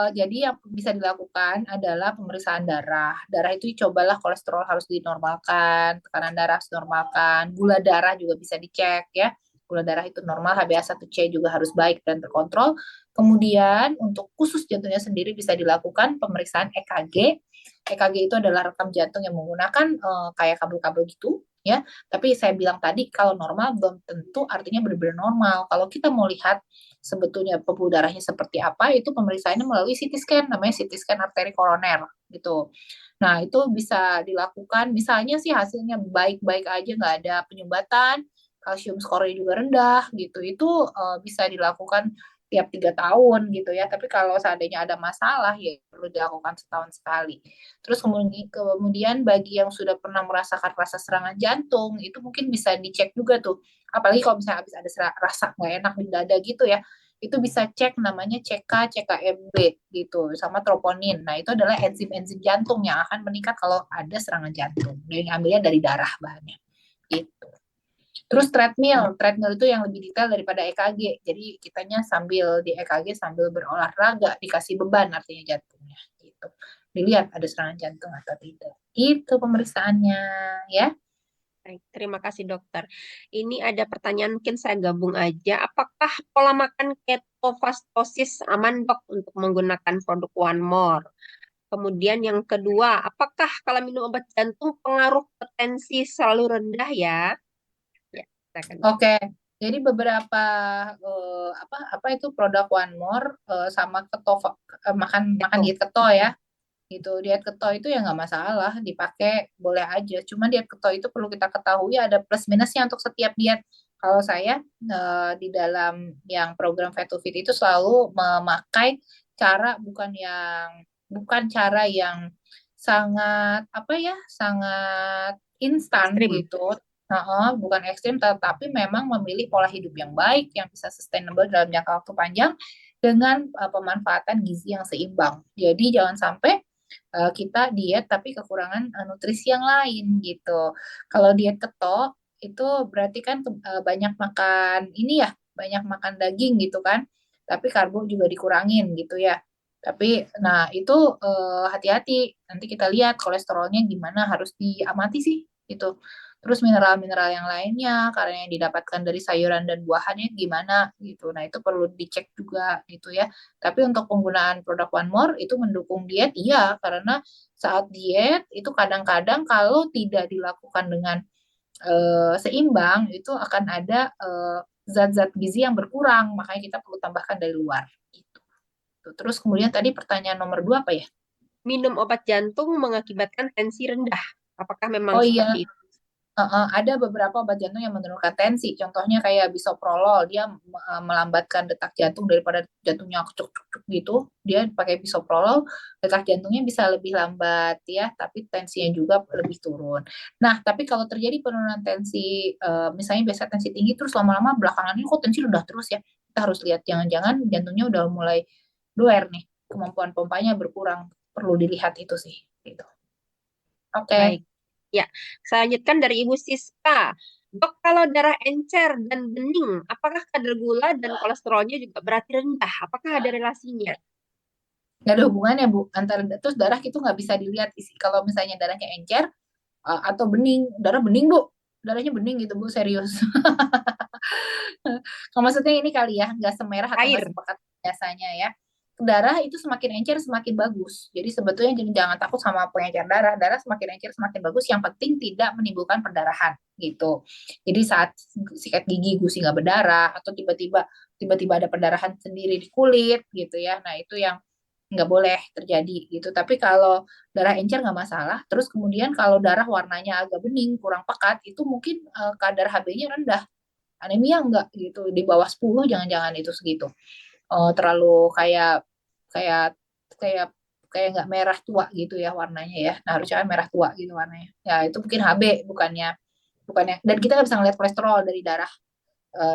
jadi yang bisa dilakukan adalah pemeriksaan darah. Darah itu cobalah kolesterol harus dinormalkan, tekanan darah harus dinormalkan, gula darah juga bisa dicek ya. Gula darah itu normal, HbA1c juga harus baik dan terkontrol. Kemudian untuk khusus jantungnya sendiri bisa dilakukan pemeriksaan EKG. EKG itu adalah rekam jantung yang menggunakan kayak kabel-kabel gitu ya. Tapi saya bilang tadi kalau normal belum tentu artinya benar-benar normal. Kalau kita mau lihat sebetulnya pembuluh darahnya seperti apa, itu pemeriksaannya melalui CT scan, namanya CT scan arteri koroner gitu. Nah, itu bisa dilakukan, misalnya sih hasilnya baik-baik aja, nggak ada penyumbatan, kalsium skornya juga rendah gitu, itu bisa dilakukan tiap 3 tahun gitu ya. Tapi kalau seandainya ada masalah ya perlu dilakukan setahun sekali. Terus kemudian bagi yang sudah pernah merasakan rasa serangan jantung itu mungkin bisa dicek juga tuh. Apalagi kalau misalnya habis ada rasa nggak enak di dada gitu ya, itu bisa cek namanya CKMB gitu sama troponin. Nah, itu adalah enzim-enzim jantung yang akan meningkat kalau ada serangan jantung. Dan ambilnya dari darah bahannya. Gitu. Terus treadmill itu yang lebih detail daripada EKG. Jadi kitanya sambil di EKG sambil berolahraga, dikasih beban artinya jantungnya gitu. Dilihat ada serangan jantung atau tidak. Itu pemeriksaannya ya. Baik, terima kasih dokter. Ini ada pertanyaan mungkin saya gabung aja. Apakah pola makan ketofastosis aman dok untuk menggunakan produk One More? Kemudian yang kedua, apakah kalau minum obat jantung pengaruh ke tensi selalu rendah ya? Ya, silakan dok. Oke. Jadi beberapa apa itu produk One More sama makan makan Keto. diet keto ya. Gitu. Diet keto itu ya nggak masalah, dipakai boleh aja. Cuma diet keto itu perlu kita ketahui ada plus minusnya untuk setiap diet. Kalau saya di dalam yang program Fat to Fit itu selalu memakai cara bukan cara yang sangat apa ya, sangat instan Ekstrim. gitu. Bukan ekstrim, tetapi memang memilih pola hidup yang baik, yang bisa sustainable dalam jangka waktu panjang dengan pemanfaatan gizi yang seimbang. Jadi jangan sampai kita diet tapi kekurangan nutrisi yang lain gitu. Kalau diet keto itu berarti kan banyak makan ini ya, banyak makan daging gitu kan. Tapi karbo juga dikurangin gitu ya. Tapi nah itu hati-hati. Nanti kita lihat kolesterolnya gimana, harus diamati sih gitu. Terus mineral-mineral yang lainnya karena yang didapatkan dari sayuran dan buahannya gimana gitu. Nah, itu perlu dicek juga gitu ya. Tapi untuk penggunaan produk One More itu mendukung diet, iya, karena saat diet itu kadang-kadang kalau tidak dilakukan dengan seimbang, itu akan ada zat-zat gizi yang berkurang, makanya kita perlu tambahkan dari luar. Gitu. Terus kemudian tadi pertanyaan nomor 2 apa ya? Minum obat jantung mengakibatkan tensi rendah. Apakah memang Oh iya, seperti itu? ada beberapa obat jantung yang menurunkan tensi. Contohnya kayak bisoprolol, dia melambatkan detak jantung daripada jantungnya cuk-cuk gitu. Dia pakai bisoprolol, detak jantungnya bisa lebih lambat ya, tapi tensinya juga lebih turun. Nah, tapi kalau terjadi penurunan tensi, misalnya biasa tensi tinggi terus lama-lama belakangan ini kok tensi udah terus ya. Kita harus lihat jangan-jangan jantungnya udah mulai bluer nih, kemampuan pompanya berkurang. Perlu dilihat itu sih, gitu. Oke. Baik. Ya, saya lanjutkan dari Ibu Siska. Dok, kalau darah encer dan bening, apakah kadar gula dan kolesterolnya juga berarti rendah? Apakah ada relasinya? Nggak ada hubungannya Bu antara terus darah itu nggak bisa dilihat isi kalau misalnya darahnya encer atau bening, darah bening Bu, darahnya bening gitu Bu, serius. Maksudnya ini kali ya, nggak semerah atau nggak Air. sepekat biasanya ya. darah itu semakin encer semakin bagus. Jadi sebetulnya jangan takut sama pengencer darah. Darah semakin encer semakin bagus. Yang penting tidak menimbulkan perdarahan gitu. Jadi saat sikat gigi gusi nggak berdarah atau tiba-tiba ada perdarahan sendiri di kulit gitu ya. Nah itu yang nggak boleh terjadi gitu. Tapi kalau darah encer nggak masalah. Terus kemudian kalau darah warnanya agak bening, kurang pekat, itu mungkin kadar Hb-nya rendah. Anemia enggak gitu. Di bawah 10 jangan-jangan itu segitu. Terlalu kayak kayak kayak kayak nggak merah tua gitu ya warnanya ya. Nah harusnya kan merah tua gitu warnanya. Ya itu mungkin Hb bukannya bukannya. Dan kita nggak bisa ngeliat kolesterol dari darah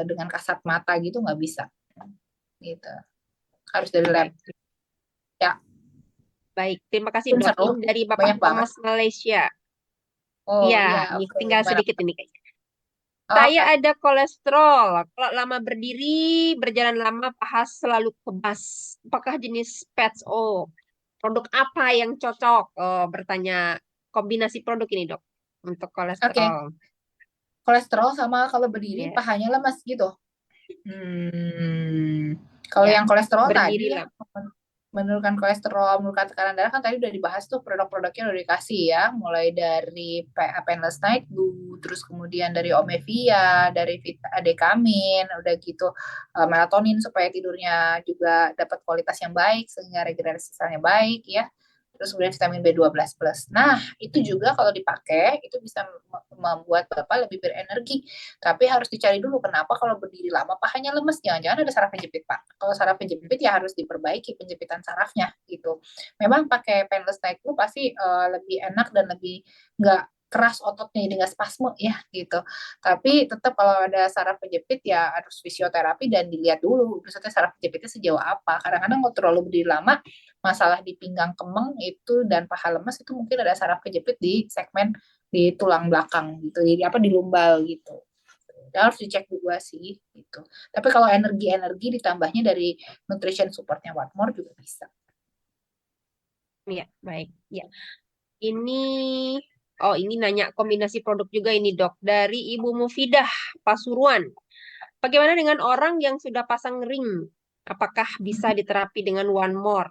dengan kasat mata gitu nggak bisa gitu. Harus dari lab. Baik, Ya, baik. Terima kasih mungkin dok. seru, Ini dari Bapak banyak banget. Thomas Malaysia. Oh Iya, iya, ini oke. tinggal Gimana? sedikit ini kayaknya. Saya Oke, ada kolesterol. Kalau lama berdiri, berjalan lama, paha selalu kebas. Apakah jenis PETS? Produk apa yang cocok? Bertanya kombinasi produk ini, Dok, untuk oke. kolesterol. Kolesterol sama kalau berdiri Ya, pahanya lemas gitu. Kalau ya. yang kolesterol tadi ya Berdirilah. menurunkan kolesterol, menurunkan tekanan darah kan tadi udah dibahas tuh produk-produknya udah dikasih ya, mulai dari Painless Night Blue, terus kemudian dari Omevia, dari Adekamin, udah gitu melatonin supaya tidurnya juga dapat kualitas yang baik sehingga regenerasi selnya baik ya. Terus kemudian vitamin B12 plus. Nah, itu juga kalau dipakai itu bisa membuat Bapak lebih berenergi. Tapi harus dicari dulu kenapa kalau berdiri lama pahanya lemes. Jangan-jangan ada saraf penjepit, Pak. Kalau saraf penjepit ya harus diperbaiki penjepitan sarafnya gitu. Memang pakai Painless Night Blue pasti lebih enak dan lebih nggak keras ototnya jadi nggak spasme ya gitu. Tapi tetap kalau ada saraf penjepit ya harus fisioterapi dan dilihat dulu maksudnya saraf penjepitnya sejauh apa. Kadang-kadang kalau terlalu berdiri lama masalah di pinggang kemeng itu dan paha lemas itu mungkin ada saraf kejepit di segmen di tulang belakang gitu. Jadi apa di lumbal gitu. Dan harus dicek juga sih gitu. Tapi kalau energi-energi ditambahnya dari nutrition supportnya Watmore juga bisa. Ya, baik. Ya. Ini, ini nanya kombinasi produk juga ini, Dok. Dari Ibu Mufidah, Pasuruan. Bagaimana dengan orang yang sudah pasang ring? Apakah bisa diterapi dengan One More?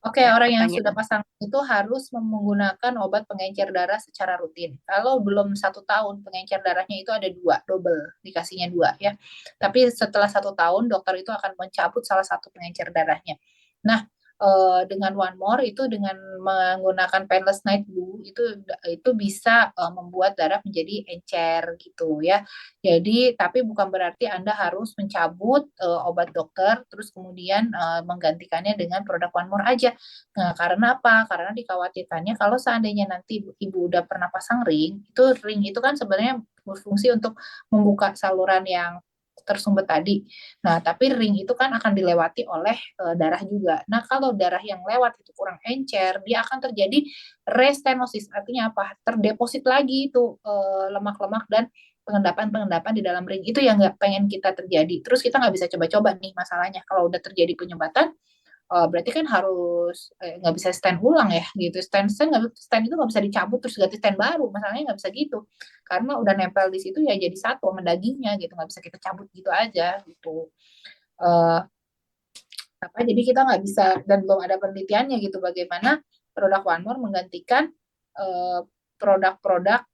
Oke, Ya, orang yang sudah pertanyaan. pasang itu harus menggunakan obat pengencer darah secara rutin. Kalau belum 1 tahun, pengencer darahnya itu ada dua, double, dikasihnya dua ya. Tapi setelah 1 tahun, dokter itu akan mencabut salah satu pengencer darahnya. Nah, dengan One More itu dengan menggunakan Painless Night Blue itu bisa membuat darah menjadi encer gitu ya. Jadi, tapi bukan berarti Anda harus mencabut obat dokter, terus kemudian menggantikannya dengan produk One More aja. Nah, karena apa? Karena dikhawatirkannya kalau seandainya nanti ibu udah pernah pasang ring itu kan sebenarnya berfungsi untuk membuka saluran yang tersumbat tadi. Nah, tapi ring itu kan akan dilewati oleh darah juga. Nah, kalau darah yang lewat itu kurang encer, dia akan terjadi restenosis. Artinya apa? Terdeposit lagi itu lemak-lemak dan pengendapan-pengendapan di dalam ring itu yang nggak pengen kita terjadi. Terus kita nggak bisa coba-coba nih masalahnya. Kalau udah terjadi penyumbatan, berarti kan harus nggak bisa stand ulang ya gitu. Stand itu nggak bisa dicabut terus ganti stand baru. Masalahnya nggak bisa gitu. Karena udah nempel di situ ya jadi satu sama dagingnya gitu. Nggak bisa kita cabut gitu aja gitu. Eh, jadi kita nggak bisa dan belum ada penelitiannya gitu bagaimana produk One More menggantikan eh, produk-produk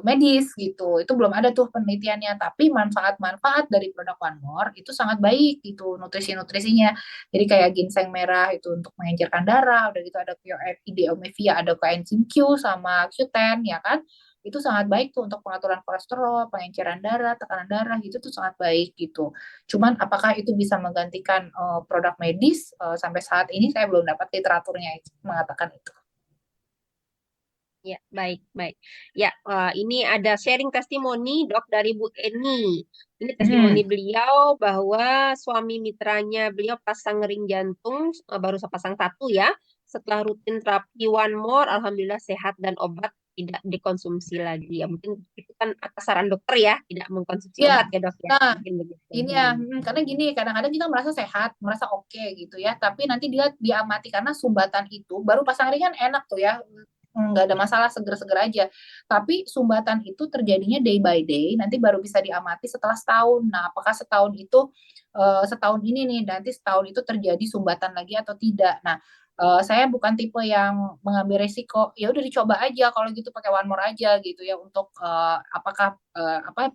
medis gitu. Itu belum ada tuh penelitiannya, tapi manfaat-manfaat dari produk One More itu sangat baik gitu nutrisi-nutrisinya. Jadi kayak ginseng merah itu untuk mengencerkan darah, udah gitu ada QID Omevia, ada coenzim Q sama Q10 ya kan itu sangat baik tuh untuk pengaturan kolesterol, pengenceran darah, tekanan darah gitu tuh sangat baik gitu. Cuman apakah itu bisa menggantikan produk medis sampai saat ini saya belum dapat literaturnya mengatakan itu. Ya, baik, baik. Ya, ini ada sharing testimoni, Dok, dari Bu Eni. Ini testimoni Hmm. beliau bahwa suami mitranya beliau pasang ring jantung, baru pasang satu ya. Setelah rutin terapi One More, alhamdulillah sehat dan obat tidak dikonsumsi lagi. Ya, mungkin itu kan atas saran dokter ya, tidak mengkonsumsi Ya, obat ya, Dok ya. nah Mungkin begitu. ini ya, karena gini, kadang-kadang kita merasa sehat, merasa oke gitu ya, tapi nanti dia diamati karena sumbatan itu, baru pasang ring kan enak tuh ya, nggak ada masalah, seger-seger aja. Tapi sumbatan itu terjadinya day by day, nanti baru bisa diamati setelah setahun. Nah, apakah setahun ini nih, nanti setahun itu terjadi sumbatan lagi atau tidak. Nah, saya bukan tipe yang mengambil resiko, ya udah dicoba aja kalau gitu pakai one more aja gitu ya untuk apakah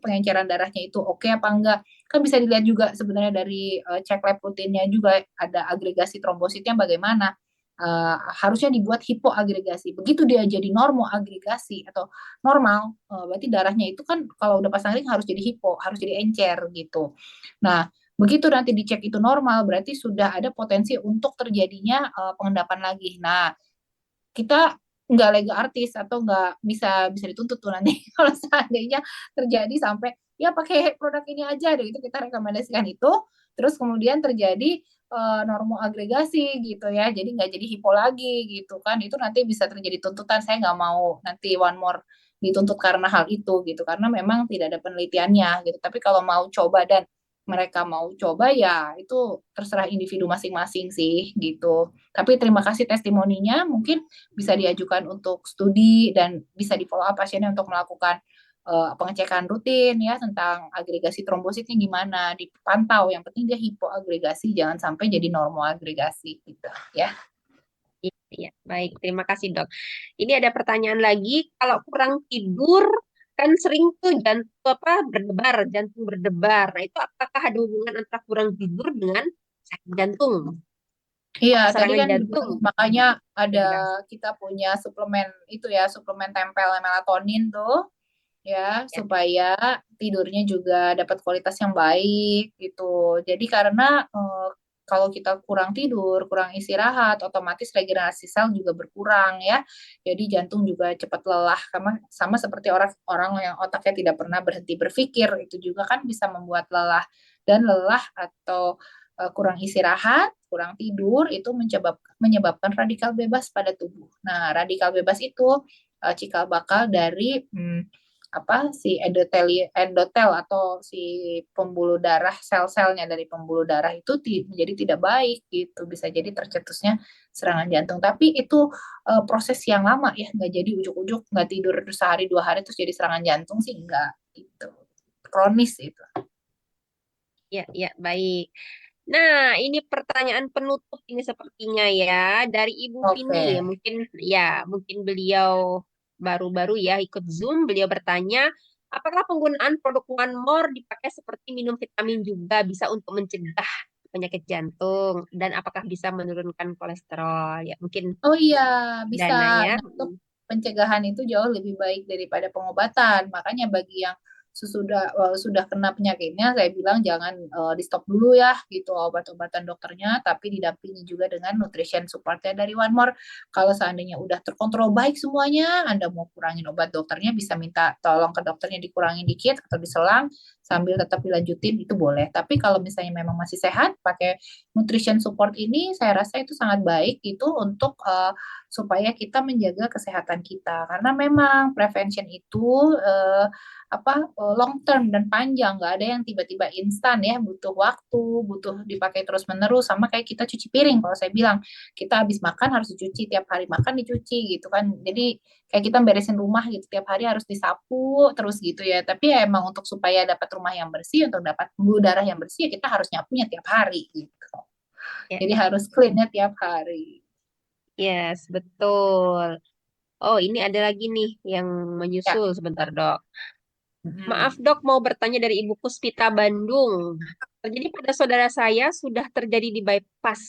pengenceran darahnya itu oke apa enggak. Kan bisa dilihat juga sebenarnya dari cek lab rutinnya juga ada agregasi trombositnya bagaimana. Harusnya dibuat hipoagregasi. Begitu dia jadi normoagregasi atau normal, berarti darahnya itu kan kalau udah pasang ring harus jadi hipo, harus jadi encer gitu. Nah, begitu nanti dicek itu normal, berarti sudah ada potensi untuk terjadinya pengendapan lagi. Nah, kita nggak lega artis atau nggak bisa bisa dituntut tuh nanti kalau seandainya terjadi sampai ya pakai produk ini aja deh, itu kita rekomendasikan itu terus kemudian terjadi normo agregasi gitu ya, jadi nggak jadi hipo lagi gitu kan, itu nanti bisa terjadi tuntutan. Saya nggak mau nanti one more dituntut karena hal itu gitu, karena memang tidak ada penelitiannya gitu. Tapi kalau mau coba dan mereka mau coba ya itu terserah individu masing-masing sih gitu. Tapi terima kasih testimoninya, mungkin bisa diajukan untuk studi dan bisa di follow up pasiennya untuk melakukan pengecekan rutin ya tentang agregasi trombositnya gimana, dipantau. Yang penting dia hipoagregasi, jangan sampai jadi normoagregasi gitu ya. Iya, iya. Baik, terima kasih dok. Ini ada pertanyaan lagi, kalau kurang tidur kan sering tuh jantung berdebar. Nah, itu apakah ada hubungan antara kurang tidur dengan sakit jantung? Iya, Apakah tadi serangan kan jantung? dibilang makanya ada Berdebar. kita punya suplemen itu ya, suplemen tempel melatonin tuh ya Ya. supaya tidurnya juga dapat kualitas yang baik gitu. Jadi karena kalau kita kurang tidur, kurang istirahat, otomatis regenerasi sel juga berkurang ya. Jadi jantung juga cepat lelah, sama seperti orang-orang yang otaknya tidak pernah berhenti berpikir, itu juga kan bisa membuat lelah. Dan lelah atau kurang istirahat, kurang tidur itu menyebabkan radikal bebas pada tubuh. Nah, radikal bebas itu cikal bakal dari si endotel atau si pembuluh darah, sel-selnya dari pembuluh darah itu menjadi tidak baik gitu, bisa jadi tercetusnya serangan jantung. Tapi itu proses yang lama ya, nggak jadi ujuk-ujuk nggak tidur sehari 2 hari terus jadi serangan jantung sih enggak gitu, kronis itu. Ya, ya, baik. Nah, ini pertanyaan penutup ini sepertinya ya dari Ibu Oke. Vini. Mungkin beliau baru-baru ya ikut Zoom. Beliau bertanya, apakah penggunaan produk One More dipakai seperti minum vitamin juga bisa untuk mencegah penyakit jantung dan apakah bisa menurunkan kolesterol? Ya, mungkin Oh iya, bisa. Dana ya. Nah, untuk pencegahan itu jauh lebih baik daripada pengobatan. Makanya bagi yang sudah kena penyakitnya, saya bilang jangan di stop dulu ya gitu obat-obatan dokternya, tapi didampingi juga dengan nutrition supportnya dari One More. Kalau seandainya udah terkontrol baik semuanya, Anda mau kurangin obat dokternya, bisa minta tolong ke dokternya dikurangin dikit atau diselang sambil tetap dilanjutin itu boleh. Tapi kalau misalnya memang masih sehat, pakai nutrition support ini saya rasa itu sangat baik itu untuk supaya kita menjaga kesehatan kita, karena memang prevention itu long term dan panjang, nggak ada yang tiba-tiba instan ya, butuh waktu, butuh dipakai terus menerus, sama kayak kita cuci piring. Kalau saya bilang kita habis makan harus dicuci, tiap hari makan dicuci gitu kan, jadi kayak kita beresin rumah gitu, tiap hari harus disapu terus gitu ya. Tapi ya emang untuk supaya dapat rumah yang bersih, untuk dapat pembuluh darah yang bersih ya kita harus nyapunya tiap hari gitu. Ya, Jadi ya. harus cleannya tiap hari. Yes, betul. Oh, ini ada lagi nih yang Ya. menyusul sebentar, Dok. Maaf Hmm. dok, mau bertanya dari Ibu Puspita Bandung. Terjadi pada saudara saya sudah terjadi di bypass.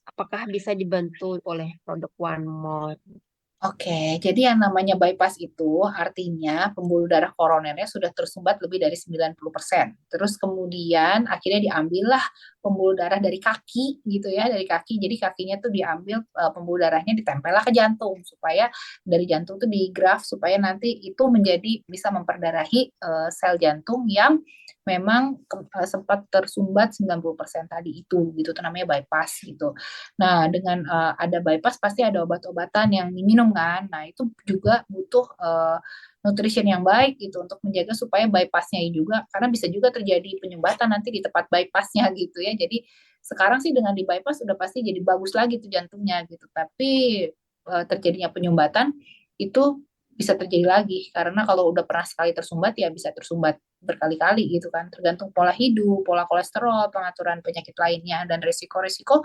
Apakah bisa dibantu oleh produk One More? Oke, jadi yang namanya bypass itu artinya pembuluh darah koronernya sudah tersumbat lebih dari 90%. Terus kemudian akhirnya diambillah pembuluh darah dari kaki gitu ya, dari kaki. Jadi kakinya tuh diambil pembuluh darahnya ditempel ke jantung supaya dari jantung tuh digraf supaya nanti itu menjadi bisa memperdarahi sel jantung yang memang sempat tersumbat 90% tadi itu gitu, itu namanya bypass gitu. Nah, dengan ada bypass pasti ada obat-obatan yang diminum kan. Nah, itu juga butuh nutrition yang baik gitu untuk menjaga supaya bypassnya juga, karena bisa juga terjadi penyumbatan nanti di tempat bypassnya gitu ya. Jadi sekarang sih dengan di bypass udah pasti jadi bagus lagi tuh jantungnya gitu. Tapi terjadinya penyumbatan itu bisa terjadi lagi. Karena kalau udah pernah sekali tersumbat, ya bisa tersumbat berkali-kali gitu kan. Tergantung pola hidup, pola kolesterol, pengaturan penyakit lainnya, dan risiko-risiko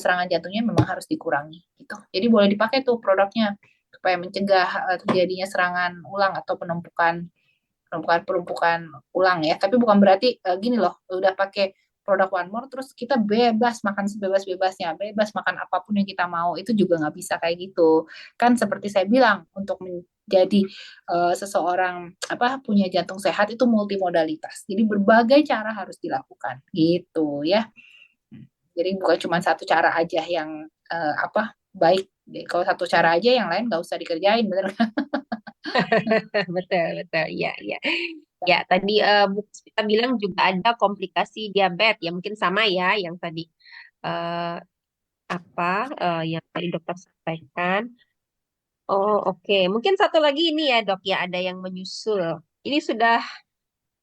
serangan jantungnya memang harus dikurangi gitu. Jadi boleh dipakai tuh produknya supaya mencegah terjadinya serangan ulang atau penumpukan ulang ya. Tapi bukan berarti gini loh, udah pakai produk One More terus kita bebas makan sebebas-bebasnya, bebas makan apapun yang kita mau, itu juga nggak bisa kayak gitu. Kan seperti saya bilang, untuk menjadi seseorang punya jantung sehat itu multimodalitas. Jadi berbagai cara harus dilakukan gitu ya. Jadi bukan cuma satu cara aja yang baik. Kalau satu cara aja, yang lain nggak usah dikerjain, bener kan? Betul, betul. Ya, ya. Ya, tadi Bu Puspita bilang juga ada komplikasi diabetes. Ya, mungkin sama ya yang tadi eh, yang tadi dokter sampaikan. Oh, oke. Mungkin satu lagi ini ya, Dok, ya ada yang menyusul. Ini sudah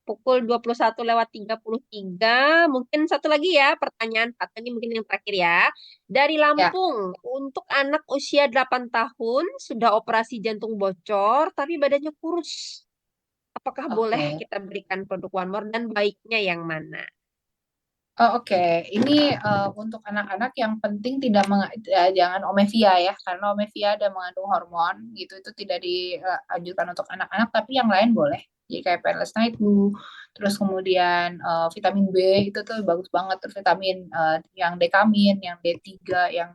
pukul 21:33. Mungkin satu lagi ya pertanyaan Pak. Ini mungkin yang terakhir ya. Dari Ya, Lampung, untuk anak usia 8 tahun sudah operasi jantung bocor tapi badannya kurus. Apakah boleh oke. kita berikan produk One More dan baiknya yang mana? Oh, oke. Ini untuk anak-anak yang penting tidak jangan Omevia ya, karena Omevia ada mengandung hormon gitu, itu tidak dianjurkan untuk anak-anak, tapi yang lain boleh. Jadi kayak Painless Night Blue, terus kemudian vitamin B itu tuh bagus banget, terus vitamin yang Dekamin, yang D3, yang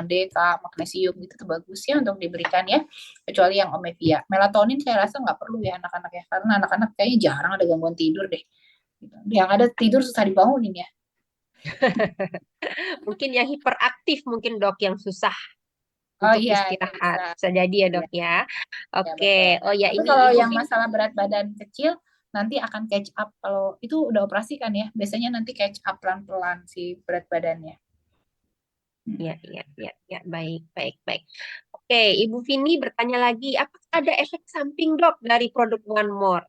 DK, magnesium gitu tuh bagus ya untuk diberikan ya, kecuali yang Omevia. Melatonin saya rasa nggak perlu ya anak-anak ya, karena anak-anak kayaknya jarang ada gangguan tidur deh. Gitu. Yang ada tidur susah dibangunin ya. Mungkin yang hiperaktif mungkin Dok yang susah Oh untuk iya, itu bisa. istirahat. Bisa jadi ya Iya, Dok ya. ya Oke. betul. Oh ya Tapi ini kalau Ibu yang Vin. masalah berat badan kecil, nanti akan catch up. Kalau itu udah operasi kan ya, biasanya nanti catch up pelan-pelan si berat badannya. Ya, ya, ya, ya. Baik, baik, baik. Oke, Ibu Vini bertanya lagi, apakah ada efek samping Dok dari produk One More?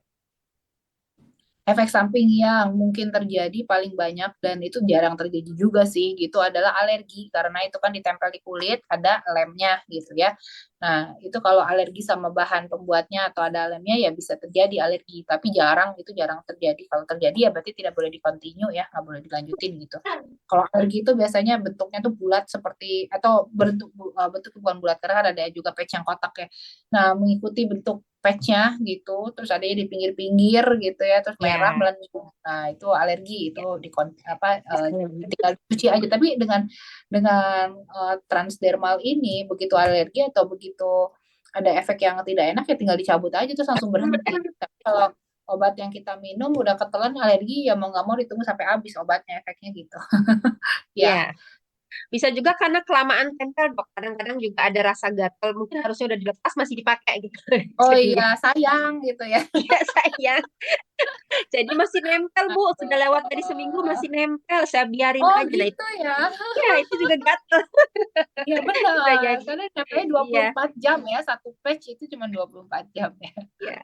Efek samping yang mungkin terjadi paling banyak, dan itu jarang terjadi juga sih gitu, adalah alergi, karena itu kan ditempel di kulit, ada lemnya gitu ya. Nah, itu kalau alergi sama bahan pembuatnya atau ada lemnya, ya bisa terjadi alergi, tapi itu jarang terjadi. Kalau terjadi ya berarti tidak boleh dikontinue ya, nggak boleh dilanjutin gitu. Kalau alergi itu biasanya bentuknya tuh bulat, seperti, atau bentuk bukan bulat, karena kan ada juga patch yang kotak ya. Nah, mengikuti bentuk patchnya gitu, terus ada di pinggir-pinggir gitu ya, terus merah Ya, melengkung. Nah, itu alergi, itu ya. tinggal dicuci aja. Tapi dengan transdermal ini, begitu alergi atau begitu ada efek yang tidak enak, ya tinggal dicabut aja terus langsung berhenti. Tapi kalau obat yang kita minum udah ketelan alergi, ya mau nggak mau ditunggu sampai habis obatnya, efeknya gitu. Ya. Ya, bisa juga karena kelamaan tempel, Dok. Kadang-kadang juga ada rasa gatal, mungkin harusnya udah dilepas masih dipakai gitu. Oh Jadinya, iya, sayang gitu ya. ya sayang. Jadi masih nempel, Bu. Sudah lewat dari seminggu Aduh. masih nempel. Saya biarin Oh aja. Nah, itu, gitu ya. ya, itu juga gatal. Iya Bisa benar, jadi. karena nyampe dua puluh Iya, empat jam ya, satu patch itu cuma 24 jam ya. iya.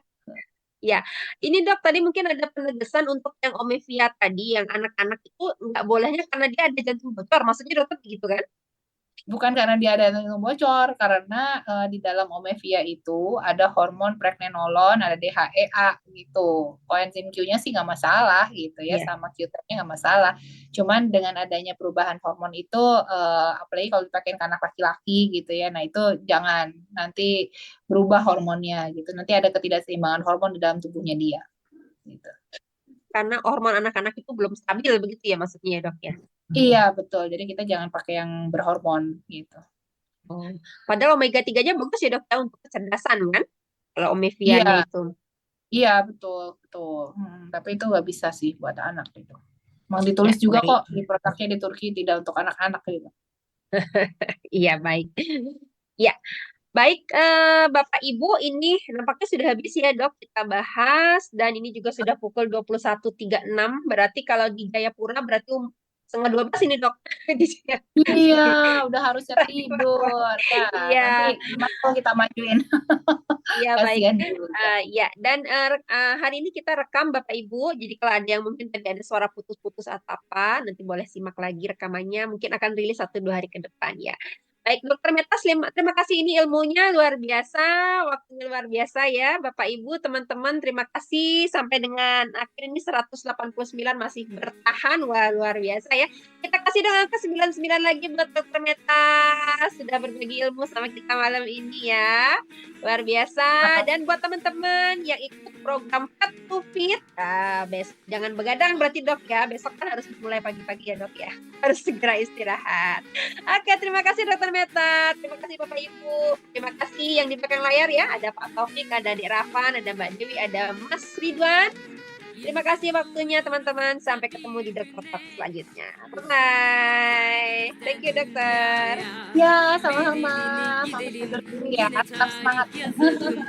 Ya, ini Dok tadi mungkin ada penegasan untuk yang Omevia tadi, yang anak-anak itu nggak bolehnya karena dia ada jantung bocor. Maksudnya dokter begitu kan? Bukan karena dia ada yang bocor, karena di dalam Omevia itu ada hormon pregnenolon, ada DHEA gitu. Koenzim Q-nya sih nggak masalah gitu ya, Iya. sama Q10-nya nggak masalah. Cuman dengan adanya perubahan hormon itu, apalagi kalau dipakai ke anak laki-laki gitu ya, nah itu jangan nanti berubah hormonnya gitu. Nanti ada ketidakseimbangan hormon di dalam tubuhnya dia. Gitu. Karena hormon anak-anak itu belum stabil begitu ya maksudnya ya Dok ya. Iya betul. Jadi kita jangan pakai yang berhormon gitu. Oh. Padahal omega 3-nya bagus ya Dok ya untuk kecerdasan kan? Kalau Omevia-nya Iya, itu. iya betul betul. Tapi itu nggak bisa sih buat anak gitu. Emang Ya, ditulis juga baik. kok di produknya di Turki tidak untuk anak-anak gitu. Iya, baik. Ya, baik Bapak Ibu, ini nampaknya sudah habis ya Dok kita bahas dan ini juga sudah pukul 21:36. Berarti kalau di Jayapura berarti 11:30 ini Dok. Di sini. Iya, udah harusnya tidur. Ya, nanti Iya, gimana kita majuin? iya baik. Kasihan juga. Ya, dan hari ini kita rekam Bapak Ibu. Jadi kalau ada yang mungkin tadi ada suara putus-putus atau apa, nanti boleh simak lagi rekamannya. Mungkin akan rilis 1-2 hari ke depan ya. Baik, Dokter Meta, terima kasih, ini ilmunya luar biasa, waktunya luar biasa ya, Bapak Ibu, teman-teman, terima kasih. Sampai dengan akhir ini 189 masih bertahan, wah luar biasa ya. Kita kasih dong angka 99 lagi buat Dokter Meta, sudah berbagi ilmu sama kita malam ini ya. Luar biasa. Dan buat teman-teman yang ikut program Cut to Fit, jangan begadang berarti Dok ya, besok kan harus mulai pagi-pagi ya Dok ya, harus segera istirahat. Oke, terima kasih Dokter Meta, terima kasih Bapak Ibu, terima kasih yang di belakang layar ya, ada Pak Taufik, ada Adik Rafan, ada Mbak Dewi, ada Mas Ridwan. Terima kasih waktunya teman-teman, sampai ketemu di Dokter Talk selanjutnya. Bye, thank you dokter. Ya, sama-sama. Mami tidur dulu ya. Tetap semangat. Semangat.